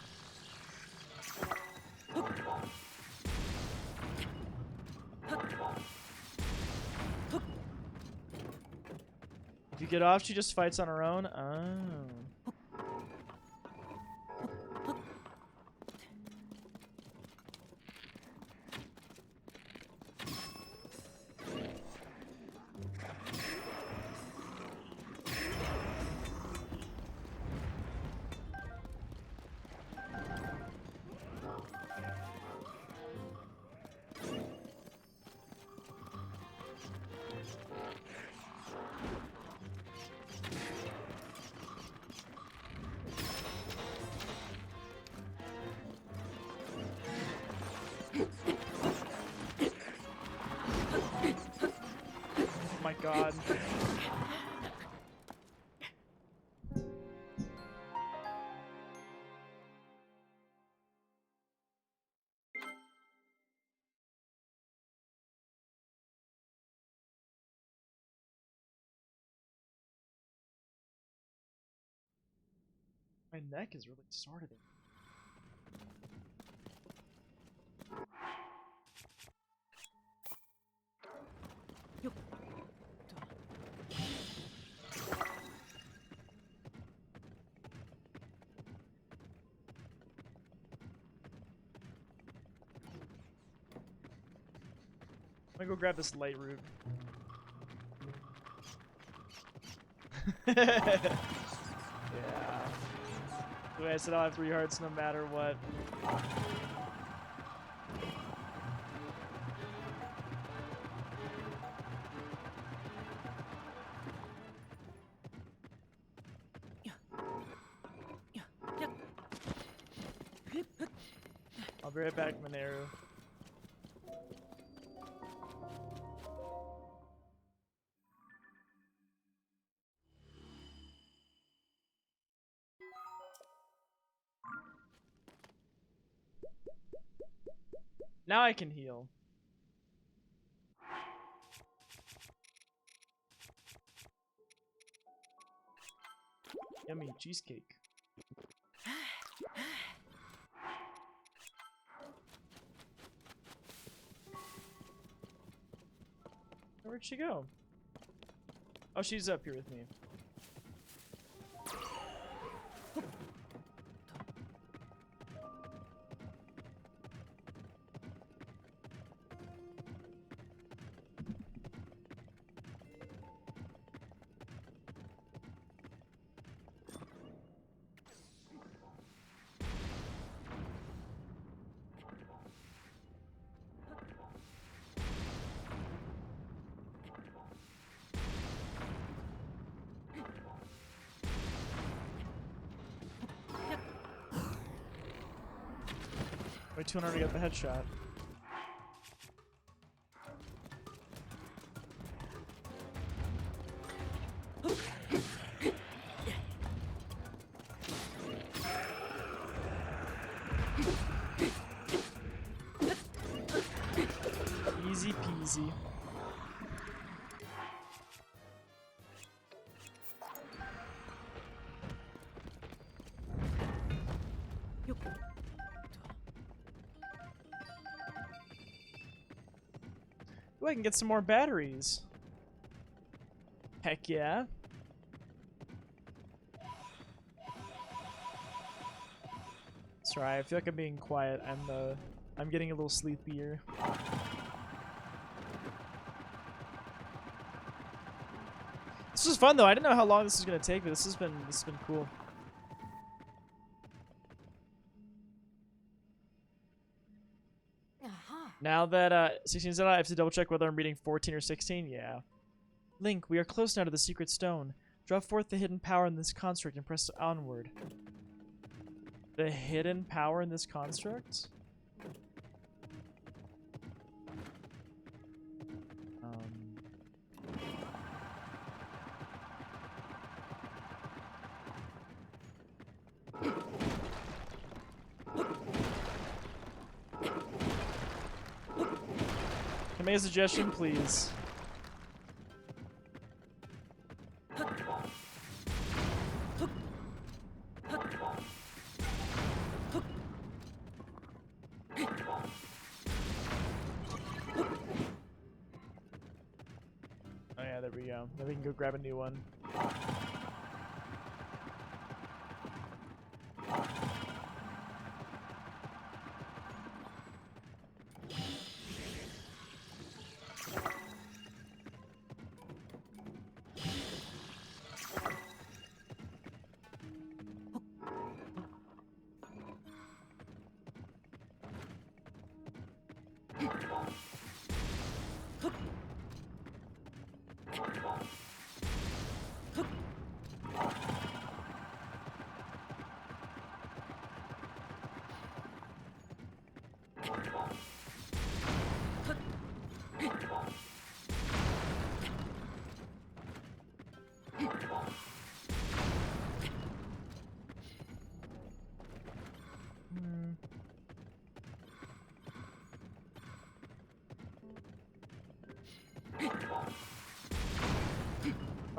If you get off, she just fights on her own? Oh. My God. My neck is really sore today. I'm gonna go grab this light root. Yeah. The way I said I'll have 3 hearts no matter what. I'll be right back, Mineru. Now I can heal. Yummy cheesecake. Where'd she go? Oh, she's up here with me. Wait, 200 to get the headshot. Easy peasy. Ooh, I can get some more batteries. Heck yeah. Sorry, I feel like I'm being quiet. I'm getting a little sleepier. This was fun though. I didn't know how long this was gonna take, but this has been cool. Aha. Now that 16's out, I have to double check whether I'm reading 14 or 16. Yeah. Link, we are close now to the secret stone. Draw forth the hidden power in this construct and press onward. The hidden power in this construct? Can I make a suggestion, please? Oh yeah, there we go. Then we can go grab a new one.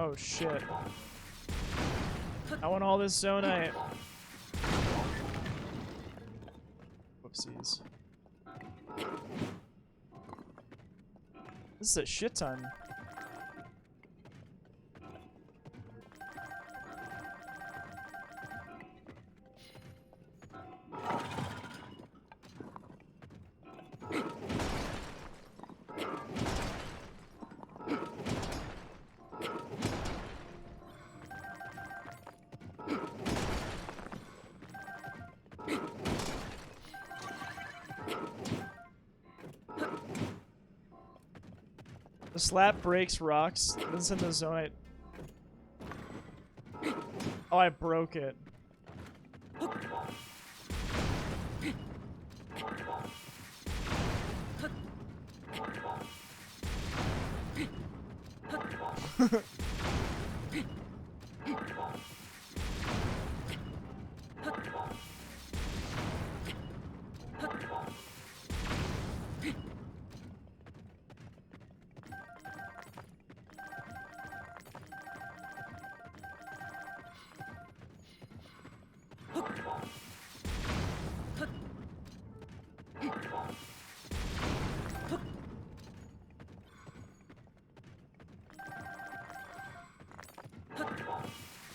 Oh shit. I want all this zonite. Whoopsies. This is a shit ton. The slap breaks rocks. This is in the zonite. Oh, I broke it.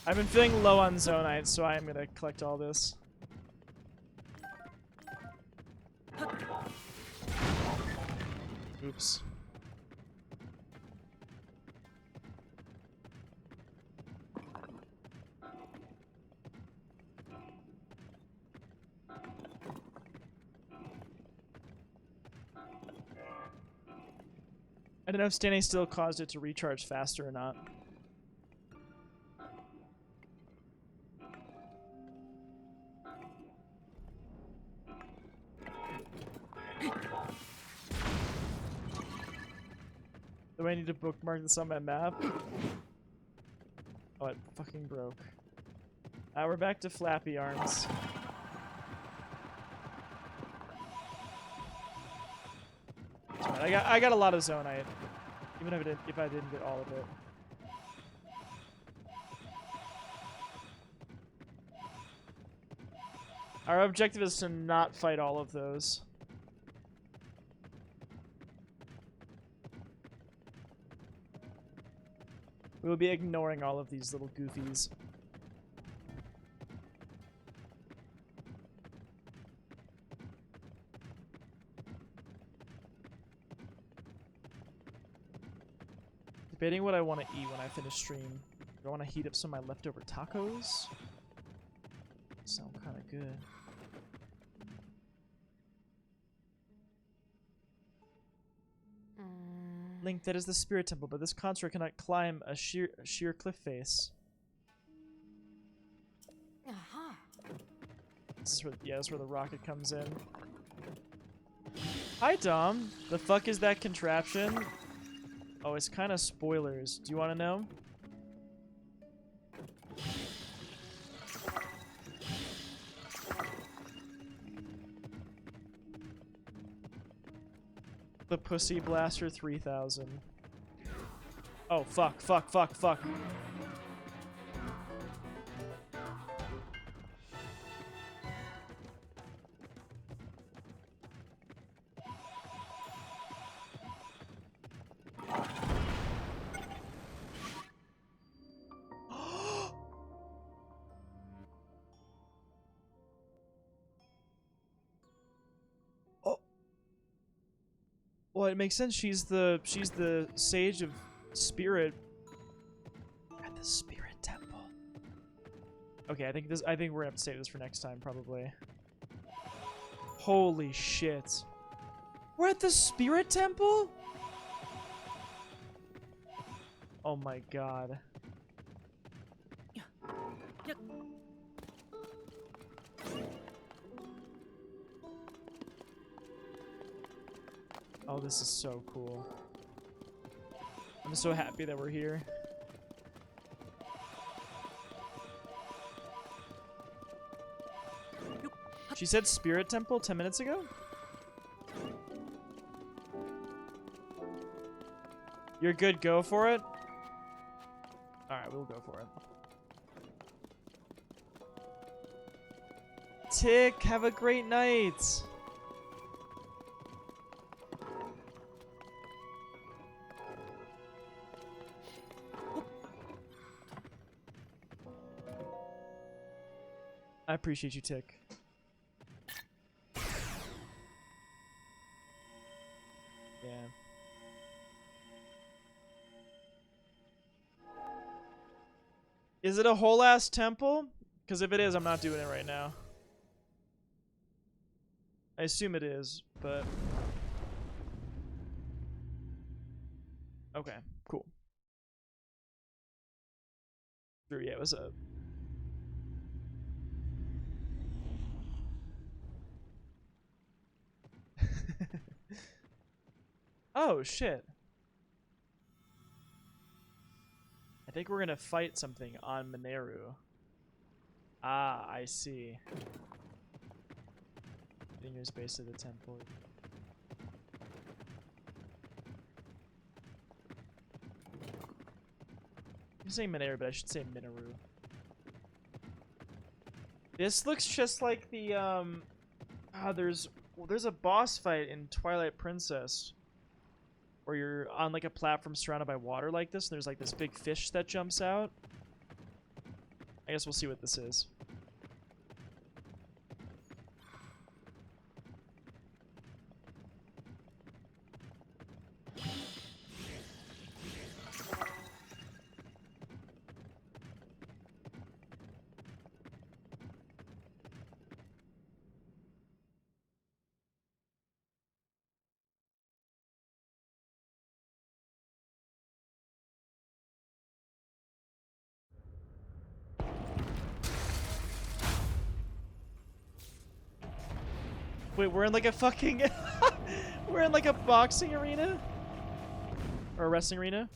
I've been feeling low on zonite, so I am gonna collect all this. Oops. I don't know if standing still caused it to recharge faster or not. Do I need to bookmark this on my map? Oh, it fucking broke. We're back to flappy arms. It's fine. I got a lot of zonite, even if I didn't get all of it. Our objective is to not fight all of those. We will be ignoring all of these little goofies. Debating what I want to eat when I finish stream. Do I want to heat up some of my leftover tacos? Sound kind of good. Link, that is the spirit temple, but this construct cannot climb a sheer cliff face. Aha. This is where, yeah, this is where the rocket comes in. Hi, Dom. The fuck is that contraption? Oh, it's kind of spoilers. Do you want to know? The Pussy Blaster 3000. Oh, fuck, fuck, fuck, fuck. Well, it makes sense. She's the sage of spirit at the spirit temple. Okay, I think we're gonna have to save this for next time, probably. Holy shit. We're at the spirit temple? Oh my god. Oh, this is so cool. I'm so happy that we're here. She said Spirit Temple 10 minutes ago? You're good, go for it? Alright, we'll go for it. Tick, have a great night! I appreciate you, Tick. Yeah. Is it a whole ass temple? Because if it is, I'm not doing it right now. I assume it is, but... Okay, cool. Sure, yeah, what's up? Oh, shit. I think we're gonna fight something on Mineru. Ah, I see. Fingers base of the temple. I'm saying Mineru, but I should say Mineru. This looks just like the, there's a boss fight in Twilight Princess where you're on like a platform surrounded by water like this, and there's like this big fish that jumps out. I guess we'll see what this is. Wait, we're in like a fucking... we're in like a boxing arena? Or a wrestling arena.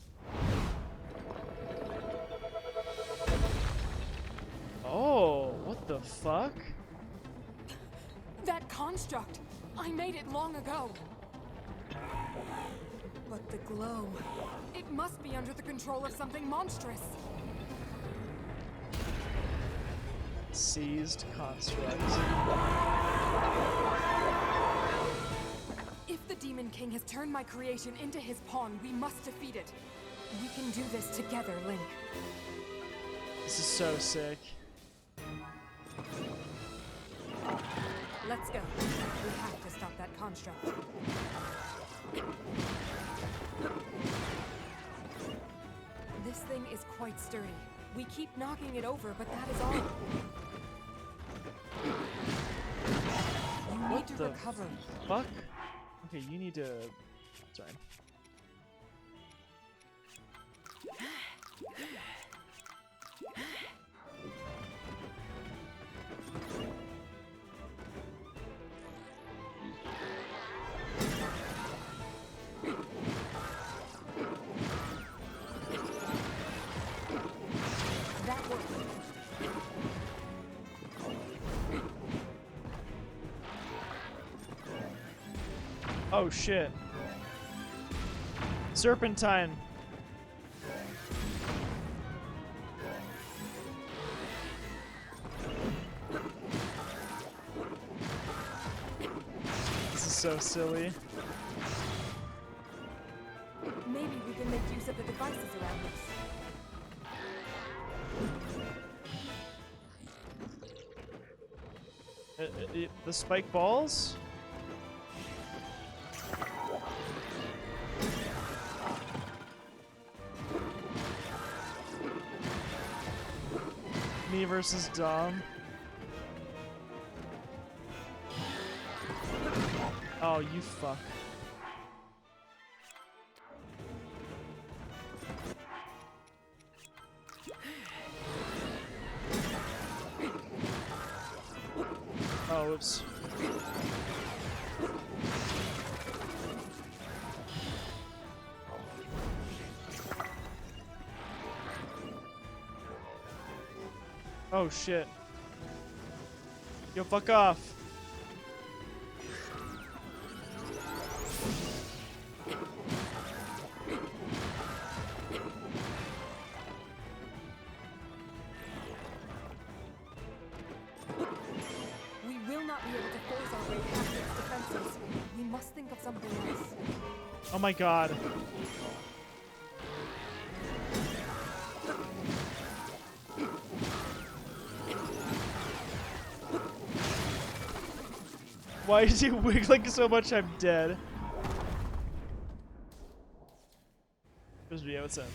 Oh, what the fuck? That construct! I made it long ago! But the glow... It must be under the control of something monstrous! Seized construct. If the Demon King has turned my creation into his pawn, we must defeat it. We can do this together, Link. This is so sick. Let's go. We have to stop that construct. This thing is quite sturdy. We keep knocking it over, but that is all. You need to the recover. Fuck? Okay, you need to... Sorry. That worked. Oh shit. Serpentine. This is so silly. Maybe we can make use of the devices around us. The spike balls? Me versus Dom. Oh, you fuck. Oh, whoops. Oh shit. Yo, fuck off. We will not be able to force our way past its defenses. We must think of something else. Oh my god. Why is he wiggling so much? I'm dead. What's up?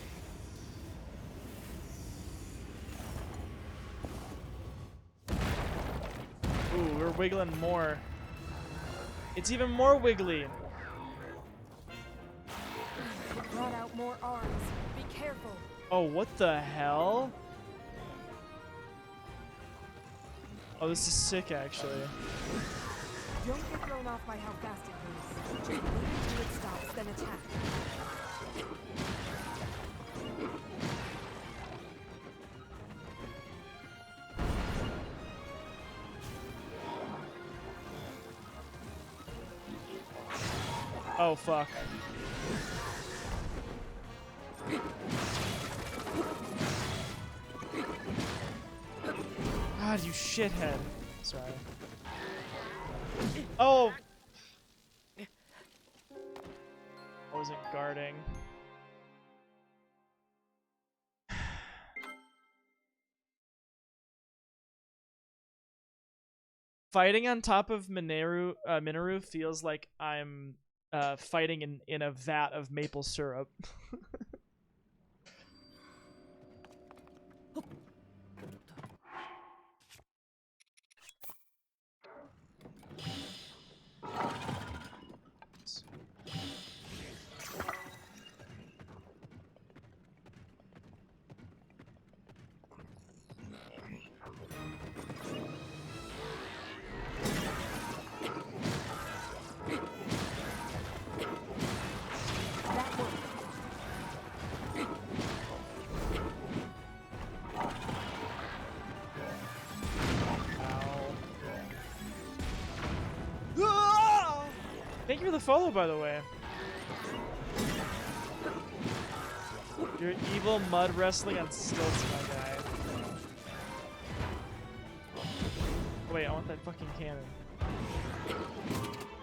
Ooh, we're wiggling more. It's even more wiggly. It brought out more arms. Be careful. Oh, what the hell? Oh, this is sick, actually. Don't get thrown off by how fast it moves. Just wait until it stops, then attack. Oh, fuck. God, you shithead. Sorry. Oh! I wasn't guarding. Fighting on top of Minoru feels like I'm fighting in a vat of maple syrup. you for the follow, by the way. You're evil mud wrestling on stilts, my guy. Wait, I want that fucking cannon.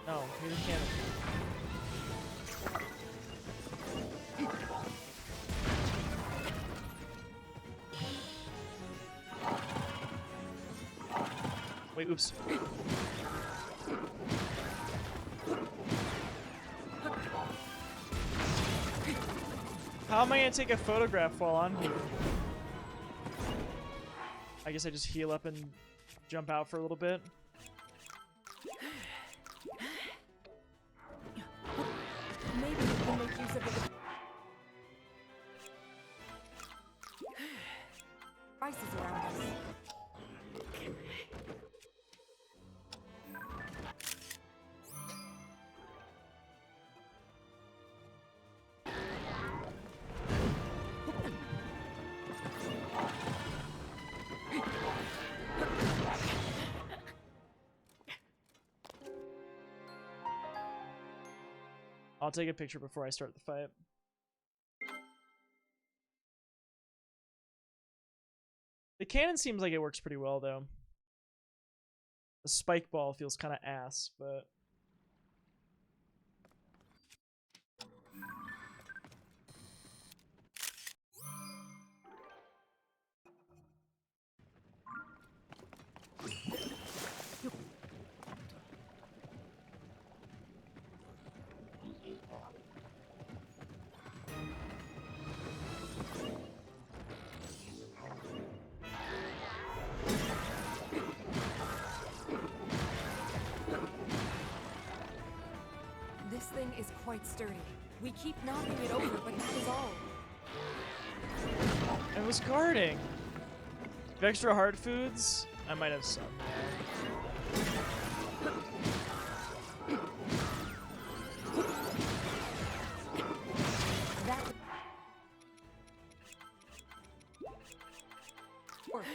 No, here's a cannon. Wait, oops. How am I gonna take a photograph while I'm here? I guess I just heal up and jump out for a little bit. Maybe we can make use of the devices around us. I'll take a picture before I start the fight. The cannon seems like it works pretty well, though. The spike ball feels kind of ass, but... This thing is quite sturdy. We keep knocking it over, but that is all. It was guarding. If extra hard foods, I might have some. That worked.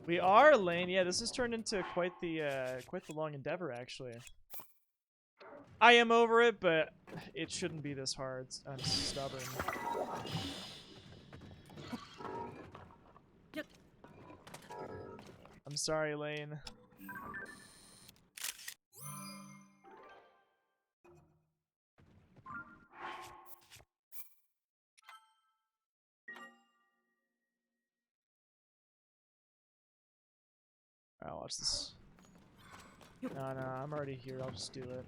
We are, Lane. Yeah, this has turned into quite the long endeavor, actually. I am over it, but it shouldn't be this hard. I'm stubborn. I'm sorry, Lane. Alright, watch this. No, I'm already here. I'll just do it.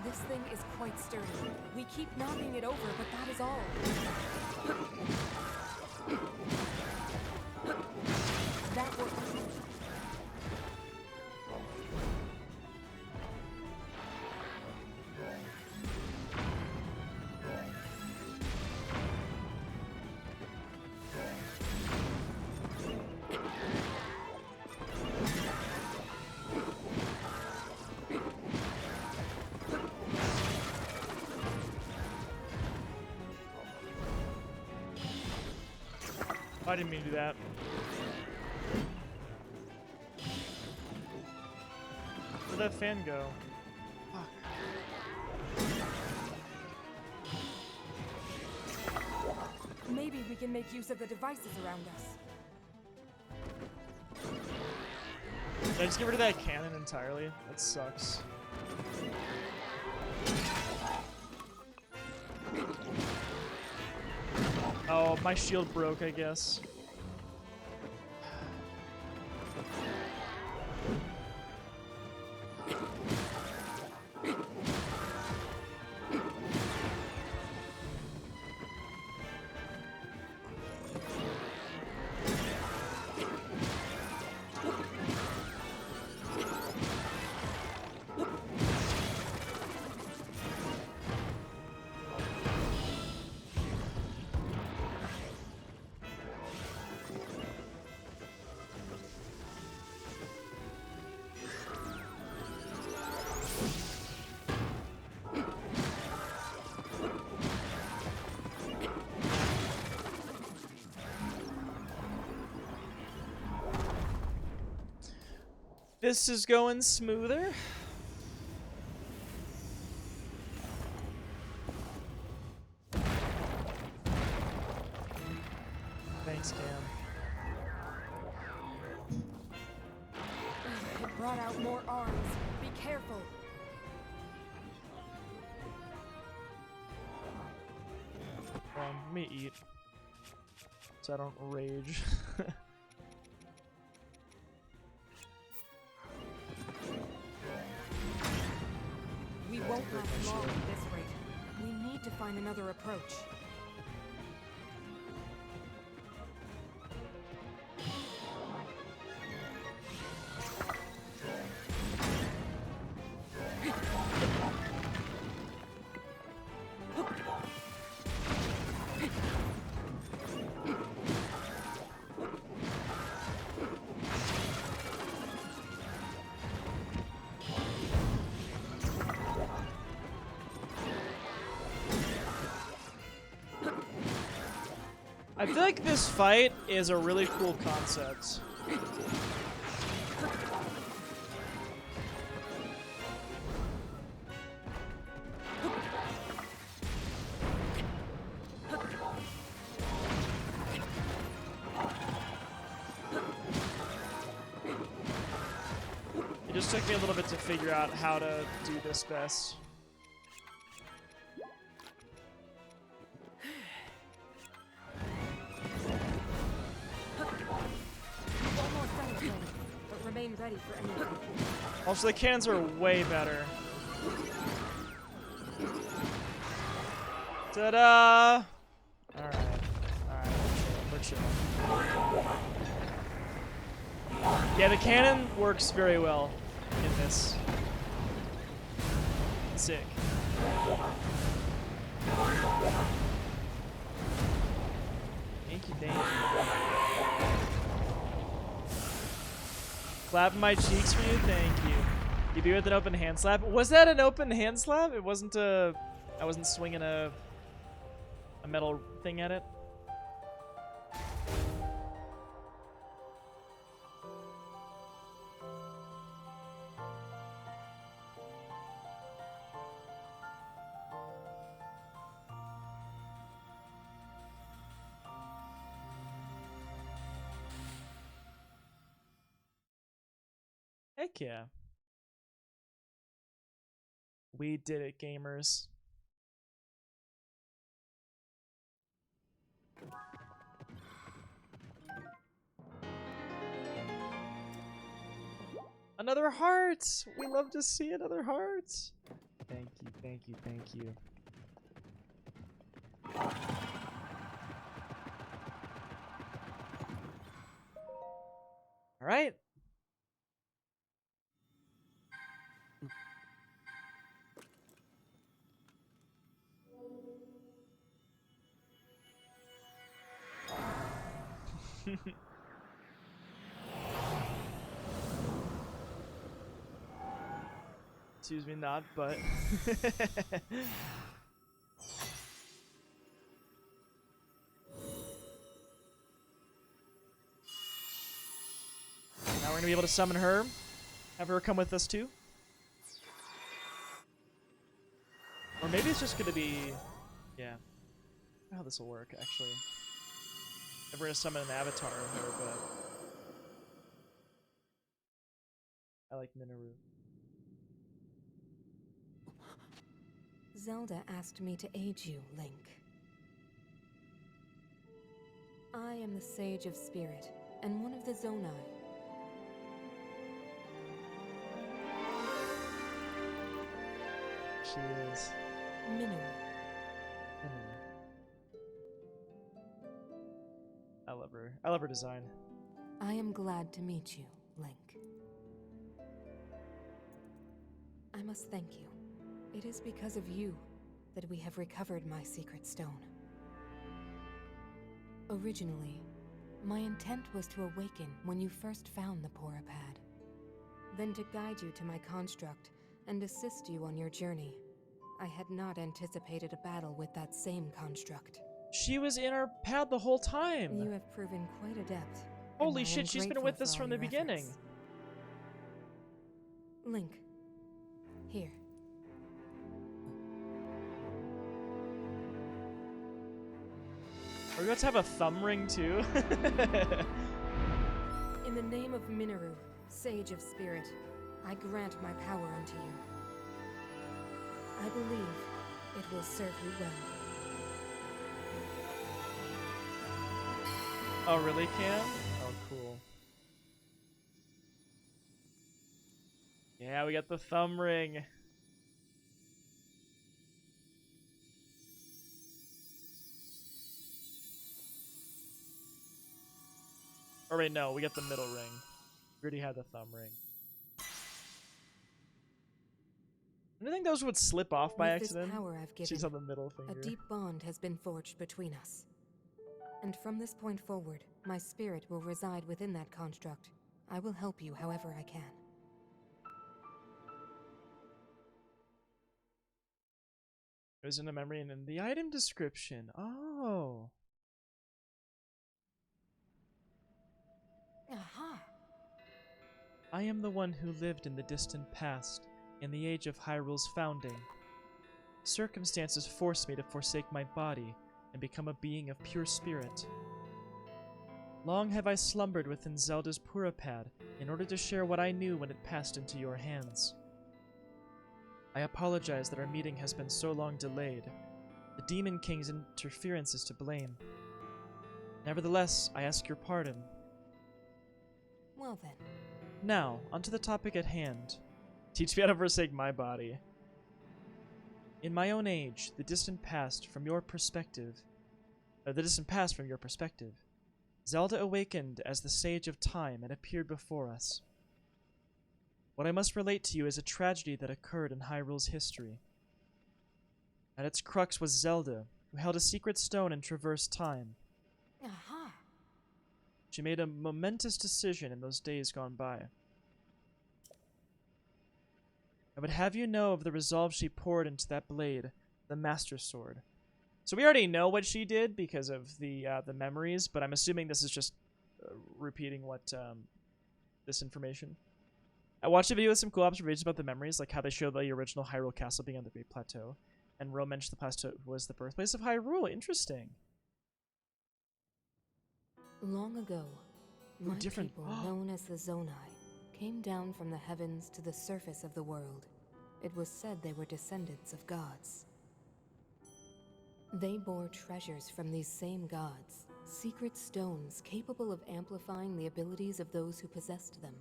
This thing is quite sturdy. We keep knocking it over, but that is all. That worked. I didn't mean to do that. Where'd that fan go? Fuck. Maybe we can make use of the devices around us. Did I just get rid of that cannon entirely? That sucks. Oh, my shield broke, I guess. This is going smoother. Thanks, Cam. It brought out more arms. Be careful. Let me eat. So I don't rage. We won't last long at this rate. We need to find another approach. I feel like this fight is a really cool concept. It just took me a little bit to figure out how to do this best. Almost done with them, but remain ready for anything. Also, the cannons are way better. Ta-da! Alright. Alright, we're chilling. Yeah, the cannon works very well in this. Sick. Thank you, thank you. Clapping my cheeks for you, thank you. You be with an open hand slap? Was that an open hand slap? It wasn't a... I wasn't swinging a metal thing at it? Heck yeah. We did it, gamers. Another heart! We love to see another heart! Thank you, thank you, thank you. Alright. Excuse me, not, but. Now we're gonna be able to summon her. Have her come with us too. Or maybe it's just gonna be. Yeah. I don't know how this will work, actually. If we're gonna summon an avatar of her, but. I like Minoru. Zelda asked me to aid you, Link. I am the Sage of Spirit, and one of the Zonai. She is. Minoru. I love her. I love her design. I am glad to meet you, Link. I must thank you. It is because of you that we have recovered my secret stone. Originally, my intent was to awaken when you first found the Porapad. Then to guide you to my construct and assist you on your journey. I had not anticipated a battle with that same construct. She was in our pad the whole time. You have proven quite adept. Holy and I shit, am she's been grateful with for us all from the your beginning. efforts. Link. Here. Are we about to have a thumb ring too? In the name of Minoru, Sage of Spirit, I grant my power unto you. I believe it will serve you well. Oh, really, Cam? Oh, cool. Yeah, we got the thumb ring. Or wait, no, we got the middle ring. We already had the thumb ring. I didn't think those would slip off by With accident. this power I've given, She's on the middle finger. a deep bond has been forged between us. And from this point forward, my spirit will reside within that construct. I will help you however I can. It was in a memory and in the item description. Oh. Aha! I am the one who lived in the distant past, in the age of Hyrule's founding. Circumstances forced me to forsake my body and become a being of pure spirit. Long have I slumbered within Zelda's Purapad in order to share what I knew when it passed into your hands. I apologize that our meeting has been so long delayed. The Demon King's interference is to blame. Nevertheless, I ask your pardon. Well then. Now, onto the topic at hand. Teach me how to forsake my body. In my own age, the distant past from your perspective, Zelda awakened as the Sage of Time and appeared before us. What I must relate to you is a tragedy that occurred in Hyrule's history. At its crux was Zelda, who held a secret stone and traversed time. Aha! She made a momentous decision in those days gone by. I would have you know of the resolve she poured into that blade, the Master Sword. So we already know what she did because of the memories, but I'm assuming this is just repeating what this information. I watched a video with some cool observations about the memories, like how they show the original Hyrule Castle being on the Great Plateau, and Ro mentioned the plateau was the birthplace of Hyrule. Interesting. Long ago, my different- people, known as the Zonai, came down from the heavens to the surface of the world. It was said they were descendants of gods. They bore treasures from these same gods, secret stones capable of amplifying the abilities of those who possessed them.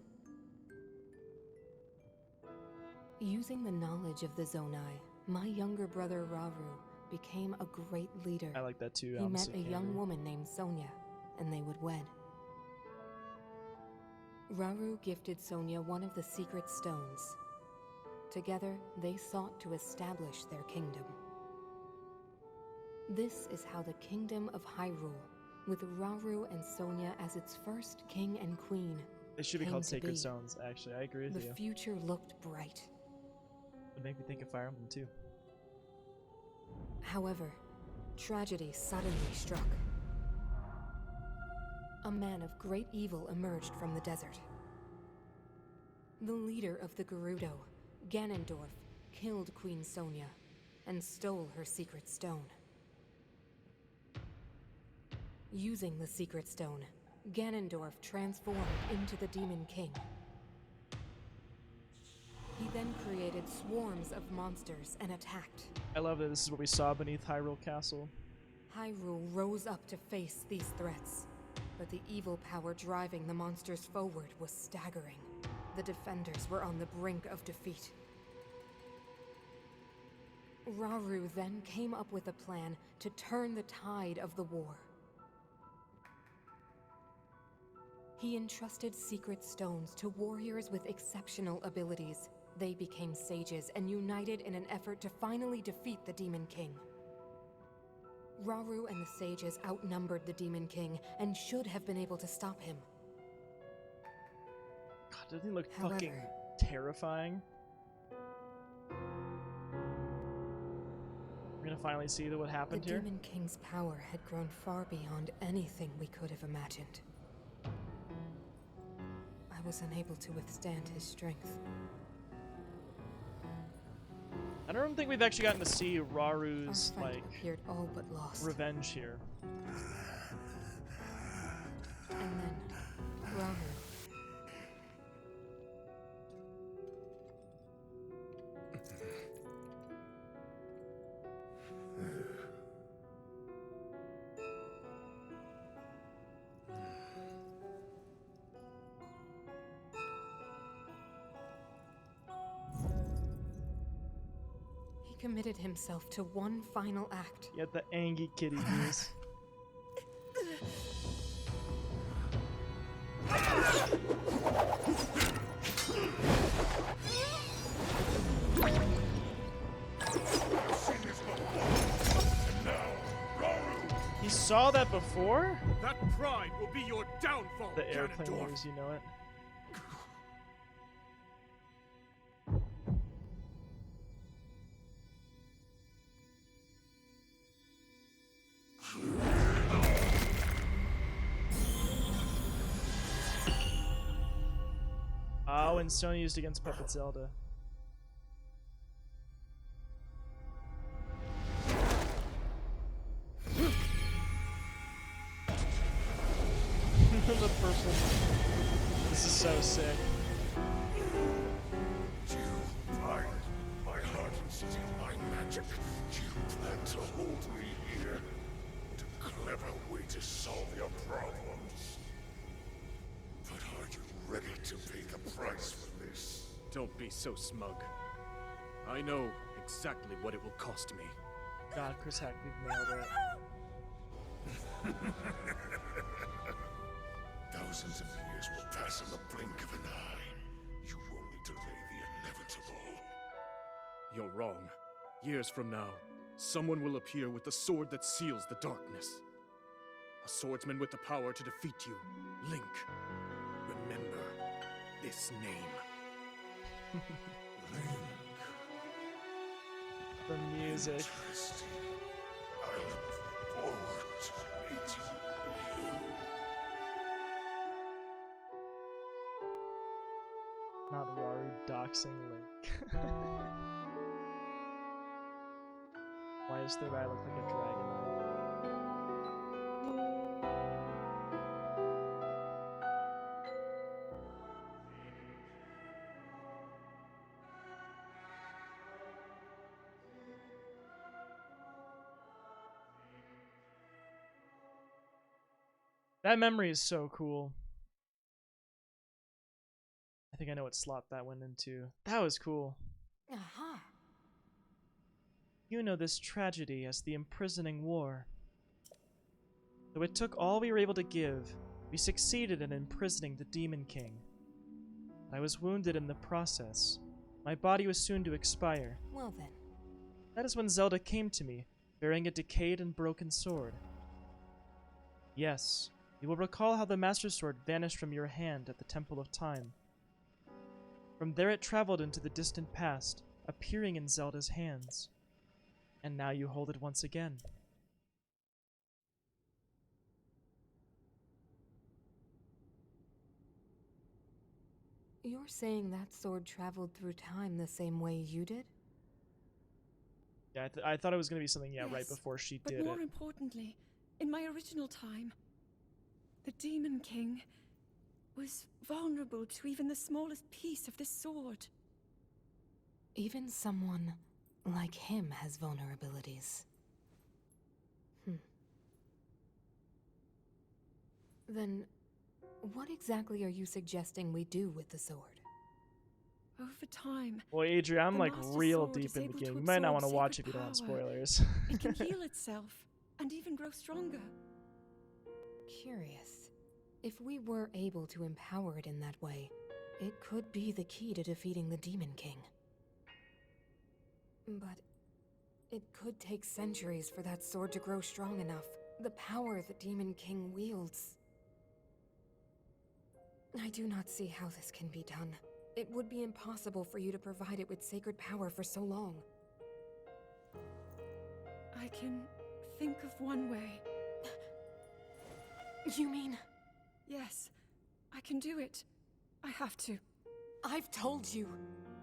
Using the knowledge of the Zonai, my younger brother Rauru became a great leader. I like that too. He met a young woman named Sonia, and they would wed. Rauru gifted Sonia one of the secret stones. Together, they sought to establish their kingdom. This is how the Kingdom of Hyrule, with Rauru and Sonia as its first king and queen, They should be came called to Sacred be. Stones, actually. I agree with The you. future looked bright. Would make me think of Fire Emblem too. However, tragedy suddenly struck. A man of great evil emerged from the desert. The leader of the Gerudo, Ganondorf, killed Queen Sonia and stole her secret stone. Using the secret stone, Ganondorf transformed into the Demon King. He then created swarms of monsters and attacked. I love that this is what we saw beneath Hyrule Castle. Hyrule rose up to face these threats, but the evil power driving the monsters forward was staggering. The defenders were on the brink of defeat. Rauru then came up with a plan to turn the tide of the war. He entrusted secret stones to warriors with exceptional abilities. They became sages and united in an effort to finally defeat the Demon King. Rauru and the sages outnumbered the Demon King and should have been able to stop him. God, doesn't he look However, fucking terrifying? We're gonna finally see what The happened here. Demon King's power had grown far beyond anything we could have imagined. I was unable to withstand his strength. I don't think we've actually gotten to see Our Raru's, fight like, appeared all but lost. revenge here. And then, Rahu. He committed himself to one final act. You had the Angie kitty goose. He saw that before? That pride will be your downfall, The airplane Ganondorf. wars, you know it. Oh, and Sony used against Puppet Zelda. The purple. This is so sick. You find my heart and steal my magic. You plan to hold me here. What a clever way to solve your problems. But are you ready to pay the price for this? Don't be so smug. I know exactly what it will cost me. God, Chris Hackney nailed it. Thousands of years will pass in the blink of an eye. You only delay the inevitable. You're wrong. Years from now, someone will appear with the sword that seals the darkness. A swordsman with the power to defeat you, Link. Remember this name. The music. Interesting. I look forward to meeting you. Not Waru doxing Link. Why does the guy look like a dragon? That memory is so cool. I think I know what slot that went into. That was cool. Aha! You know this tragedy as the imprisoning war. Though it took all we were able to give, we succeeded in imprisoning the Demon King. I was wounded in the process. My body was soon to expire. Well then. That is when Zelda came to me, bearing a decayed and broken sword. Yes, you will recall how the Master Sword vanished from your hand at the Temple of Time. From there it traveled into the distant past, appearing in Zelda's hands. And now you hold it once again. You're saying that sword traveled through time the same way you did? Yeah, I thought it was going to be something, right Yes, before she But did more it. importantly, in my original time, the Demon King was vulnerable to even the smallest piece of this sword. Even someone like him has vulnerabilities. Then, what exactly are you suggesting we do with the sword? Over time, Well, Adrian, I'm the like Master real Sword deep is in the able to game. You might not absorb want to watch if sacred you don't want power. spoilers. it can heal itself and even grow stronger. Curious. If we were able to empower it in that way, it could be the key to defeating the Demon King. But it could take centuries for that sword to grow strong enough. The power the Demon King wields. I do not see how this can be done. It would be impossible for you to provide it with sacred power for so long. I can think of one way. You mean... Yes, I can do it. I have to. I've told you.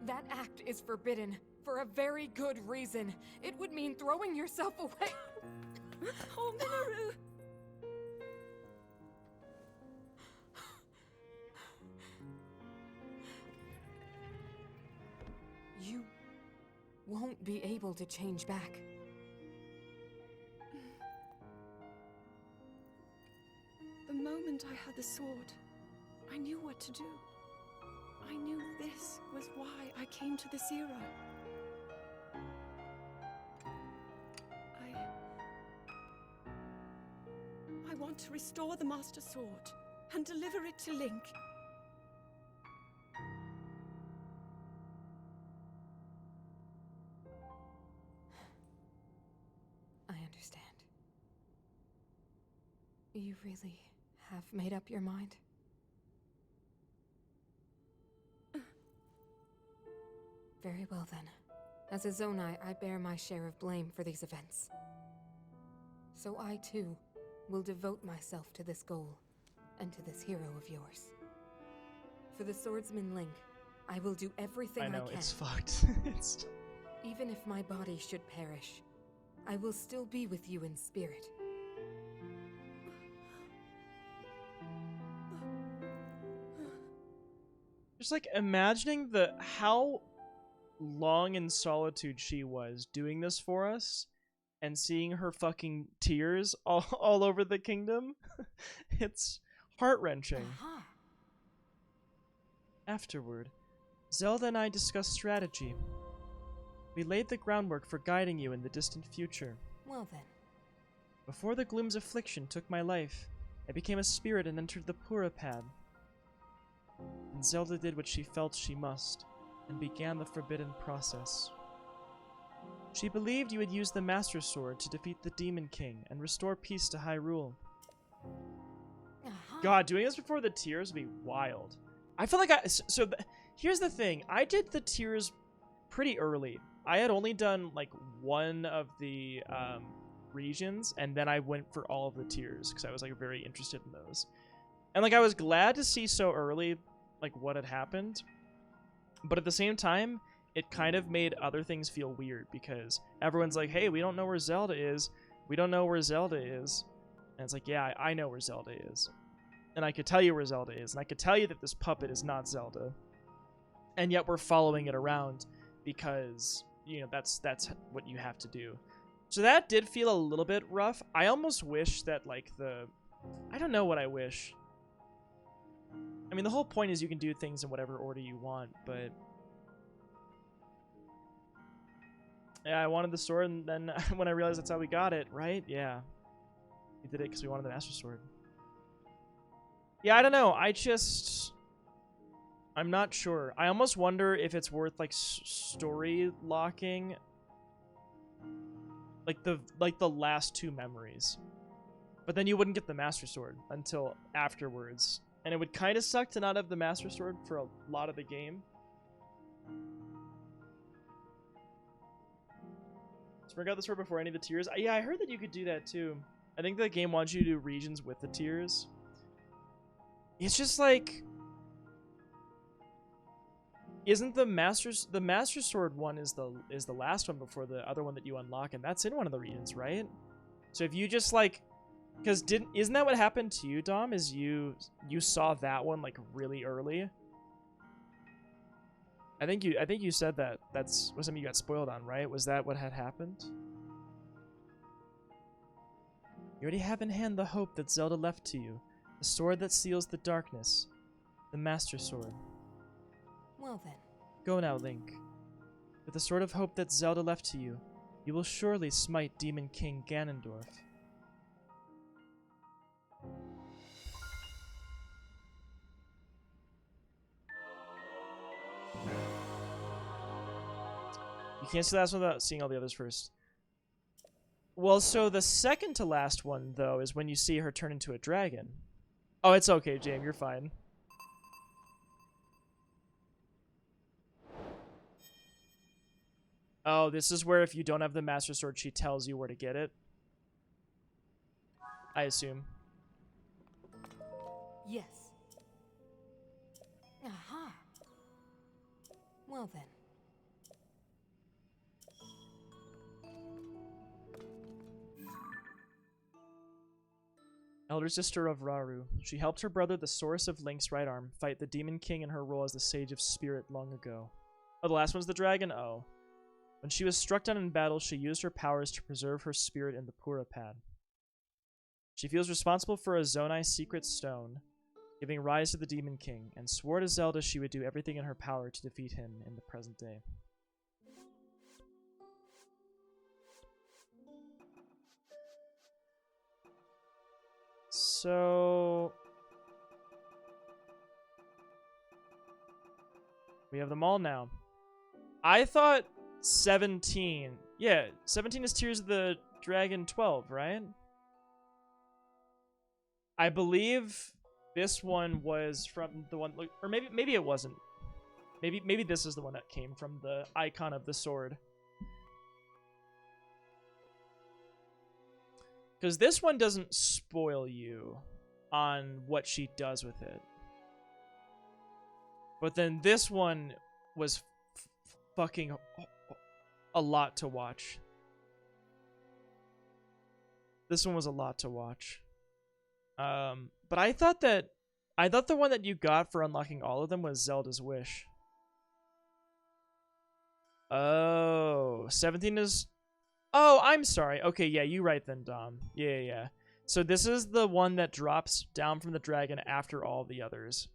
That act is forbidden. For a very good reason. It would mean throwing yourself away. Oh, Minoru! You won't be able to change back. The moment I had the sword, I knew what to do. I knew this was why I came to this era. I want to restore the Master Sword and deliver it to Link. I understand. You really have made up your mind? Very well then. As a Zonai, I bear my share of blame for these events. So I too will devote myself to this goal, and to this hero of yours. For the swordsman Link, I will do everything I can. I know, it's fucked. It's... Even if my body should perish, I will still be with you in spirit. Just like imagining how long in solitude she was doing this for us, and seeing her fucking tears all over the kingdom. It's heart-wrenching. Afterward, Zelda and I discussed strategy. We laid the groundwork for guiding you in the distant future. Well then. Before the Gloom's affliction took my life, I became a spirit and entered the Purapad. And Zelda did what she felt she must, and began the forbidden process. She believed you would use the Master Sword to defeat the Demon King and restore peace to Hyrule. God, doing this before the tears would be wild. I feel like here's the thing. I did the tears pretty early. I had only done like one of the regions, and then I went for all of the tiers because I was like very interested in those. And like I was glad to see so early like what had happened, but at the same time, it kind of made other things feel weird because everyone's like, hey, we don't know where Zelda is. We don't know where Zelda is. And it's like, yeah, I know where Zelda is. And I could tell you where Zelda is. And I could tell you that this puppet is not Zelda. And yet we're following it around because, you know, that's what you have to do. So that did feel a little bit rough. I almost wish that, like, I don't know what I wish. I mean, the whole point is you can do things in whatever order you want, but... Yeah, I wanted the sword, and then when I realized that's how we got it, right? Yeah. We did it because we wanted the Master Sword. Yeah, I don't know. I'm not sure. I almost wonder if it's worth, like, story locking... Like the last two memories. But then you wouldn't get the Master Sword until afterwards. And it would kind of suck to not have the Master Sword for a lot of the game. So bring out the sword before any of the tiers. Yeah, I heard that you could do that too. I think the game wants you to do regions with the tiers. It's just like... Isn't the Master Sword one is the last one before the other one that you unlock, and that's in one of the regions, right? So if you just like, because isn't that what happened to you, Dom? Is you saw that one like really early? I think you said that was something you got spoiled on, right? Was that what had happened? You already have in hand the hope that Zelda left to you, the sword that seals the darkness, the Master Sword. Well then. Go now, Link. With the sword of hope that Zelda left to you, you will surely smite Demon King Ganondorf. You can't see the last one without seeing all the others first. Well, so the second to last one, though, is when you see her turn into a dragon. Oh, it's okay, James. You're fine. Oh, this is where if you don't have the Master Sword, she tells you where to get it. I assume. Yes. Aha. Well then. elder sister of Rauru. She helped her brother, the source of Link's right arm, fight the Demon King in her role as the Sage of Spirit long ago. Oh, the last one's the dragon? Oh. When she was struck down in battle, she used her powers to preserve her spirit in the Purapad. She feels responsible for a Zonai secret stone, giving rise to the Demon King, and swore to Zelda she would do everything in her power to defeat him in the present day. So we have them all now. I thought 17. Yeah, 17 is Tears of the Dragon 12, right? I believe this one was from the one, or maybe it wasn't. Maybe this is the one that came from the icon of the sword. Because this one doesn't spoil you on what she does with it. But then this one was fucking a lot to watch. This one was a lot to watch. But I thought the one that you got for unlocking all of them was Zelda's Wish. Oh, 17 is... Oh, I'm sorry. Okay, yeah, you right then, Dom. Yeah. So this is the one that drops down from the dragon after all the others.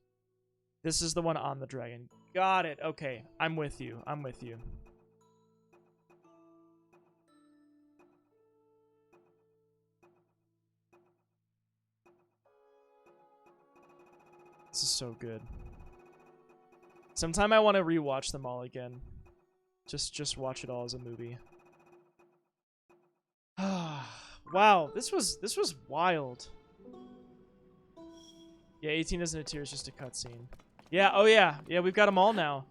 This is the one on the dragon. Got it. Okay, I'm with you. This is so good. Sometime I want to rewatch them all again. Just watch it all as a movie. Wow, this was wild. Yeah, 18 isn't a tear, it's just a cutscene. Yeah, oh yeah. Yeah, we've got them all now.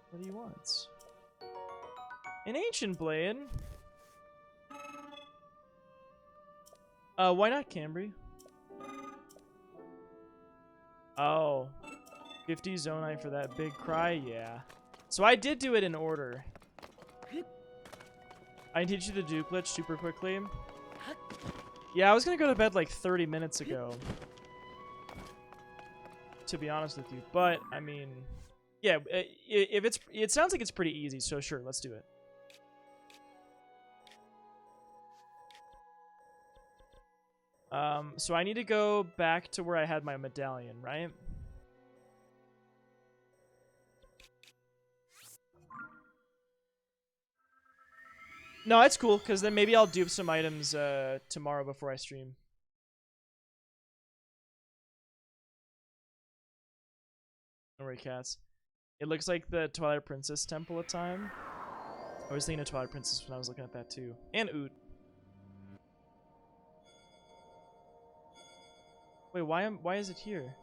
What do you want? An Ancient Blade. Why not Cambry? Oh. 50 Zonai for that big cry? Yeah. So I did do it in order. I can teach you the Duke Glitch super quickly. Yeah, I was gonna go to bed like 30 minutes ago, to be honest with you. But I mean, yeah, if it sounds like it's pretty easy, so sure, let's do it. So I need to go back to where I had my medallion, right? No, it's cool, because then maybe I'll dupe some items tomorrow before I stream. Don't worry, cats. It looks like the Twilight Princess temple at time. I was thinking of Twilight Princess when I was looking at that too. And Oot. Wait, why is it here?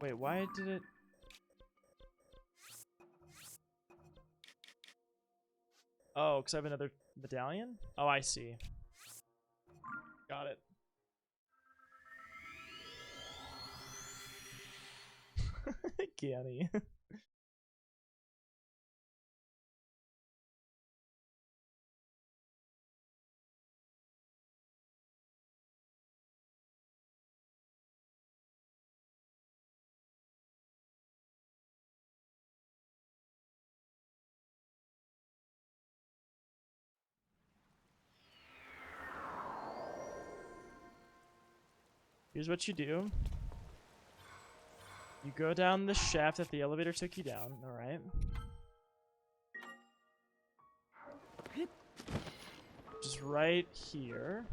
Wait, why did it... Oh, because I have another medallion? Oh, I see. Got it. Gianni. Here's what you do. You go down the shaft that the elevator took you down, alright? Just right here.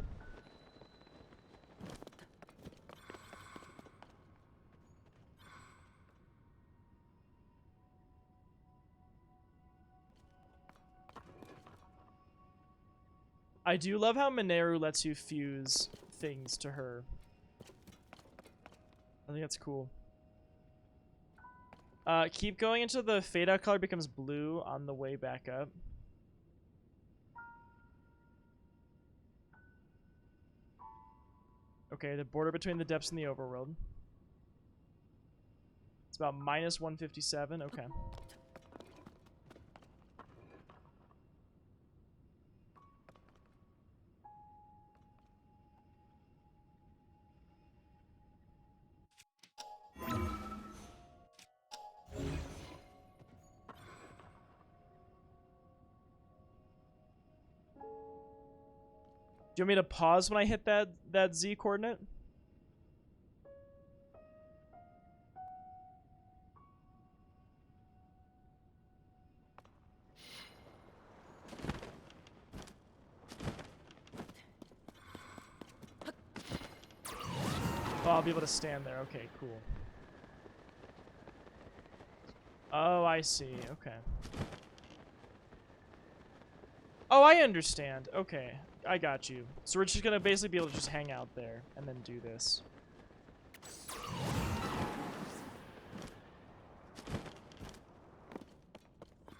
I do love how Mineru lets you fuse things to her. I think that's cool. Keep going until the fade out color becomes blue on the way back up. Okay, the border between the depths and the overworld. It's about minus 157. Okay. Do you want me to pause when I hit that Z coordinate? Oh, I'll be able to stand there. Okay, cool. Oh, I see. Okay. Oh, I understand. Okay, I got you. So we're just gonna basically be able to just hang out there and then do this.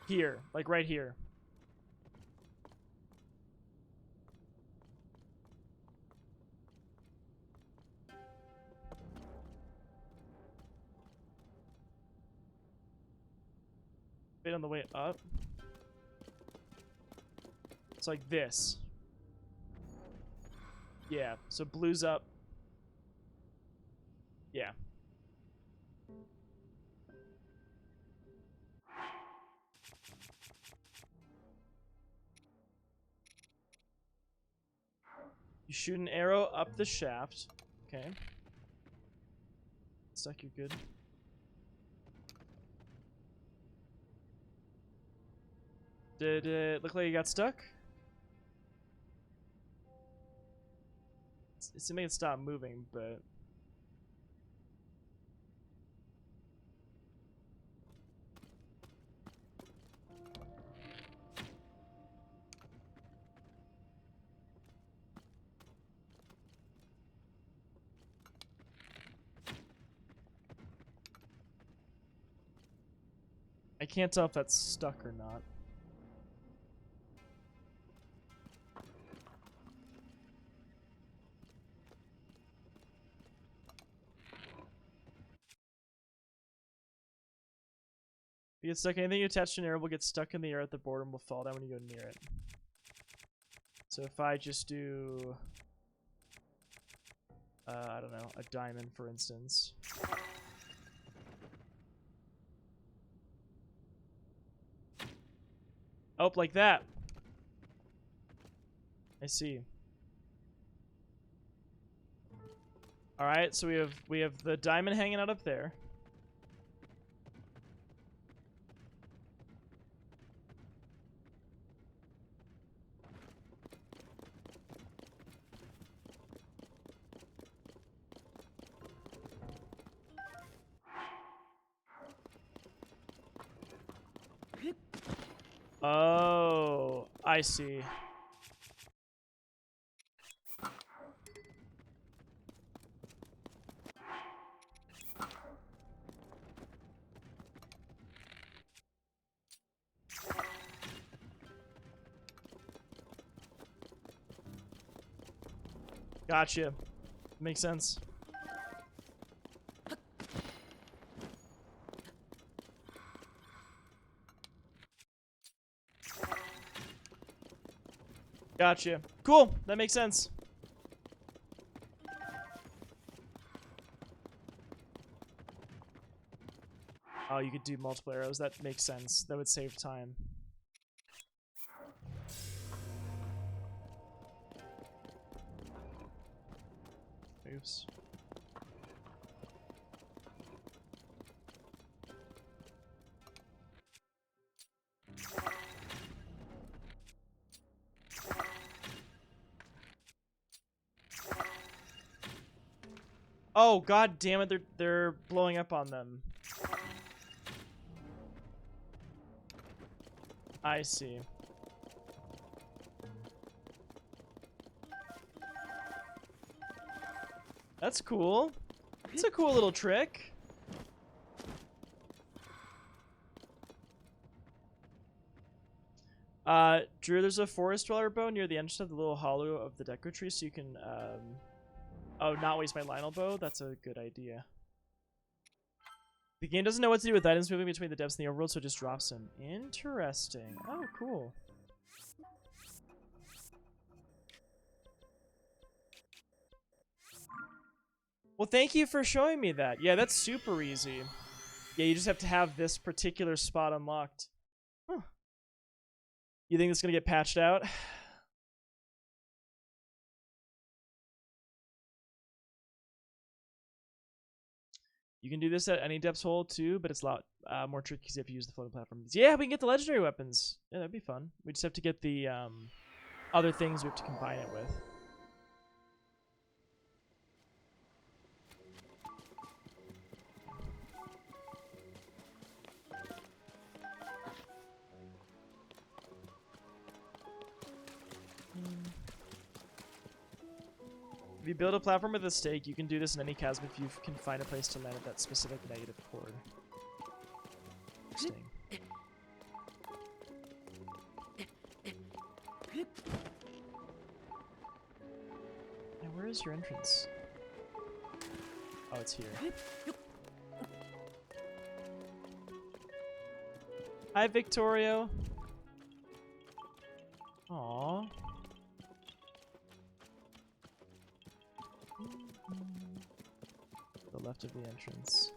Here, like right here. Bit on the way up. It's like this. Yeah, so blue's up. Yeah. You shoot an arrow up the shaft. Okay. Stuck, you're good. Did it look like you got stuck? It's to make it stop moving, but... I can't tell if that's stuck or not. If you get stuck, anything you attach to an arrow will get stuck in the air at the border and will fall down when you go near it. So if I just do... I don't know, a diamond, for instance. Oh, like that. I see. All right, so we have the diamond hanging out up there. Oh, I see. Gotcha. Makes sense. Gotcha. Cool. That makes sense. Oh, you could do multiple arrows. That makes sense. That would save time. Oops. Oh, god damn it, they're blowing up on them. I see. That's cool. It's a cool little trick. Drew, there's a forest dweller bow near the entrance of the little hollow of the Deku tree, so you can, oh, not waste my Lionel bow? That's a good idea. The game doesn't know what to do with items moving between the depths and the overworld, so it just drops them. Interesting. Oh, cool. Well, thank you for showing me that. Yeah, that's super easy. Yeah, you just have to have this particular spot unlocked. Huh. You think it's gonna get patched out? You can do this at any depths hole too, but it's a lot more tricky because you have to use the floating platforms. Yeah, we can get the legendary weapons. Yeah, that'd be fun. We just have to get the other things we have to combine it with. If you build a platform with a stake, you can do this in any chasm if you can find a place to land at that specific negative chord. Interesting. Now, where is your entrance? Oh, it's here. Hi, Victorio. Aww. The left of the entrance.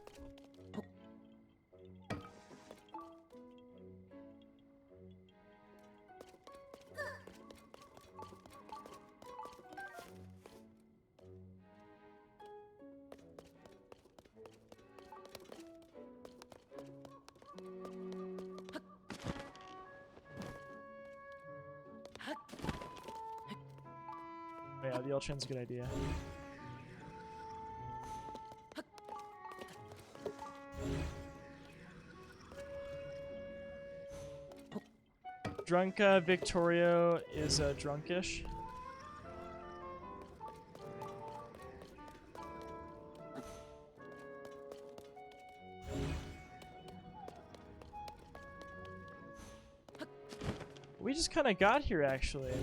Yeah, the L-train's a good idea. Drunka Victorio is drunkish. We just kind of got here, actually.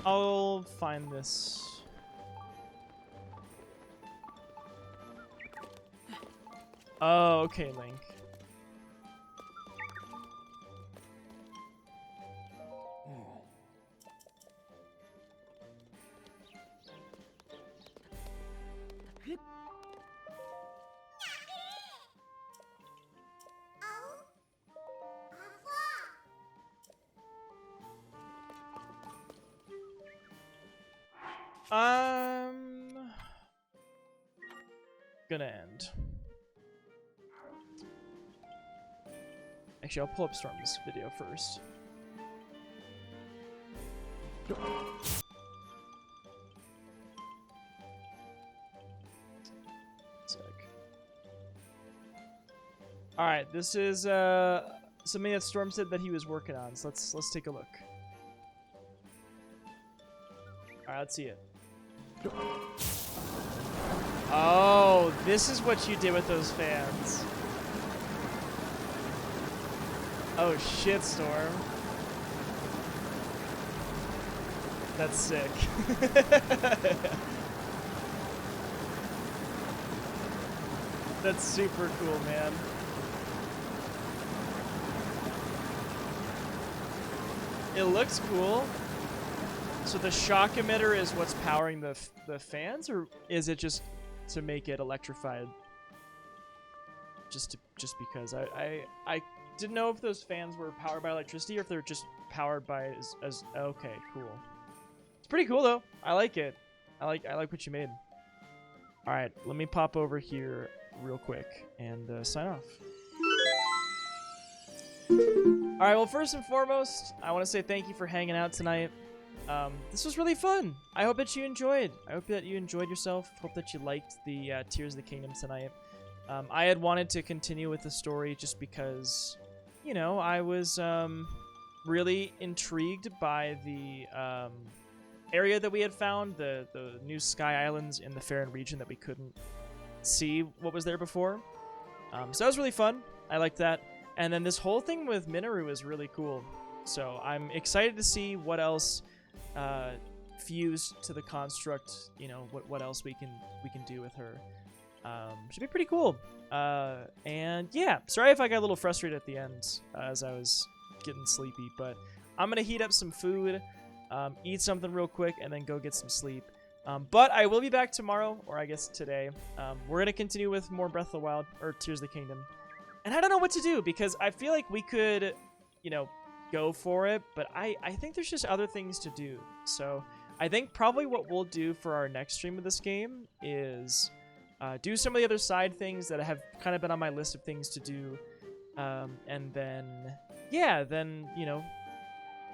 I'll find this. Oh, okay, Link. Gonna end. Actually, I'll pull up Storm's video first. Sec. All right, this is something that Storm said that he was working on. So let's take a look. All right, let's see it. Oh, this is what you did with those fans. Oh shit, Storm. That's sick. That's super cool, man. It looks cool. So the shock emitter is what's powering the fans, or is it just to make it electrified? Just because I didn't know if those fans were powered by electricity or if they're just powered by as okay, cool. It's pretty cool though. I like it. I like what you made. All right, let me pop over here real quick and sign off. All right, well, first and foremost, I want to say thank you for hanging out tonight. this was really fun. I hope that you enjoyed. I hope that you enjoyed yourself. Hope that you liked the Tears of the Kingdom tonight. I had wanted to continue with the story just because, you know, I was really intrigued by the area that we had found, the new Sky Islands in the Faerun region that we couldn't see what was there before. So that was really fun. I liked that. And then this whole thing with Minoru is really cool. So I'm excited to see what else fused to the construct. You know, what else we can do with her. Should be pretty cool. And yeah, sorry if I got a little frustrated at the end as I was getting sleepy, but I'm gonna heat up some food, eat something real quick, and then go get some sleep. But I will be back tomorrow, or I guess today. We're gonna continue with more Breath of the Wild, or Tears of the Kingdom. And I don't know what to do, because I feel like we could, you know, go for it, but I think there's just other things to do. So I think probably what we'll do for our next stream of this game is do some of the other side things that have kind of been on my list of things to do. And then, yeah, then, you know,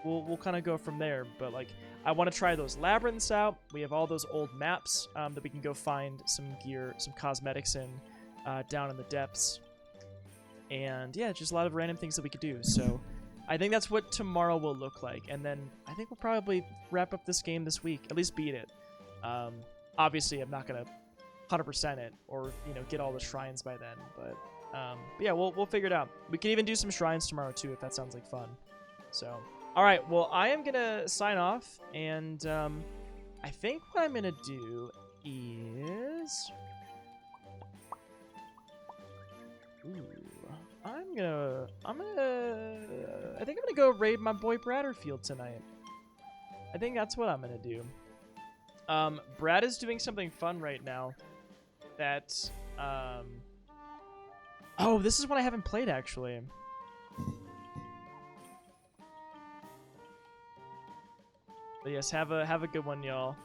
we'll kind of go from there. But, like, I want to try those labyrinths out. We have all those old maps that we can go find some gear, some cosmetics in down in the depths. And, yeah, just a lot of random things that we could do. So I think that's what tomorrow will look like. And then I think we'll probably wrap up this game this week, at least beat it. Obviously, I'm not going to 100% it or, you know, get all the shrines by then. But yeah, we'll figure it out. We can even do some shrines tomorrow, too, if that sounds like fun. So, all right, well, I am going to sign off. And I think what I'm going to do is... Ooh. I think I'm gonna go raid my boy Bradderfield tonight. I think that's what I'm gonna do. Brad is doing something fun right now that, oh, this is one I haven't played, actually. But yes, have a good one, y'all.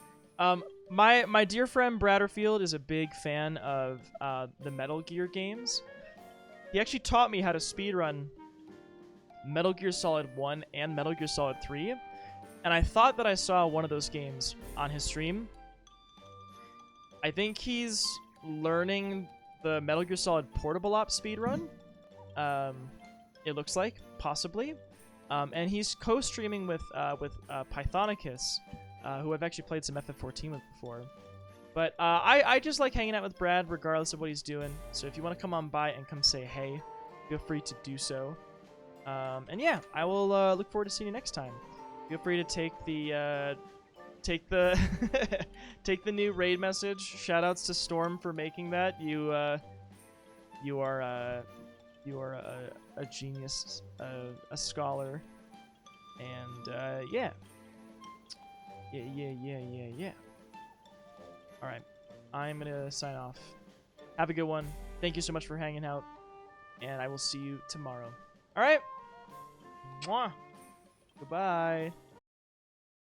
My dear friend Bradderfield is a big fan of the Metal Gear games. He actually taught me how to speedrun Metal Gear Solid 1 and Metal Gear Solid 3. And I thought that I saw one of those games on his stream. I think he's learning the Metal Gear Solid Portable Ops speedrun. It looks like, possibly. And he's co-streaming with Pythonicus, who I've actually played some FF14 with before. But I just like hanging out with Brad regardless of what he's doing. So if you want to come on by and come say hey, feel free to do so. And yeah, I will look forward to seeing you next time. Feel free to take the take the new raid message. Shoutouts to Storm for making that. You are a genius, a scholar, and yeah. All right, I'm gonna sign off. Have a good one. Thank you so much for hanging out, and I will see you tomorrow. All right. Mwah. Goodbye.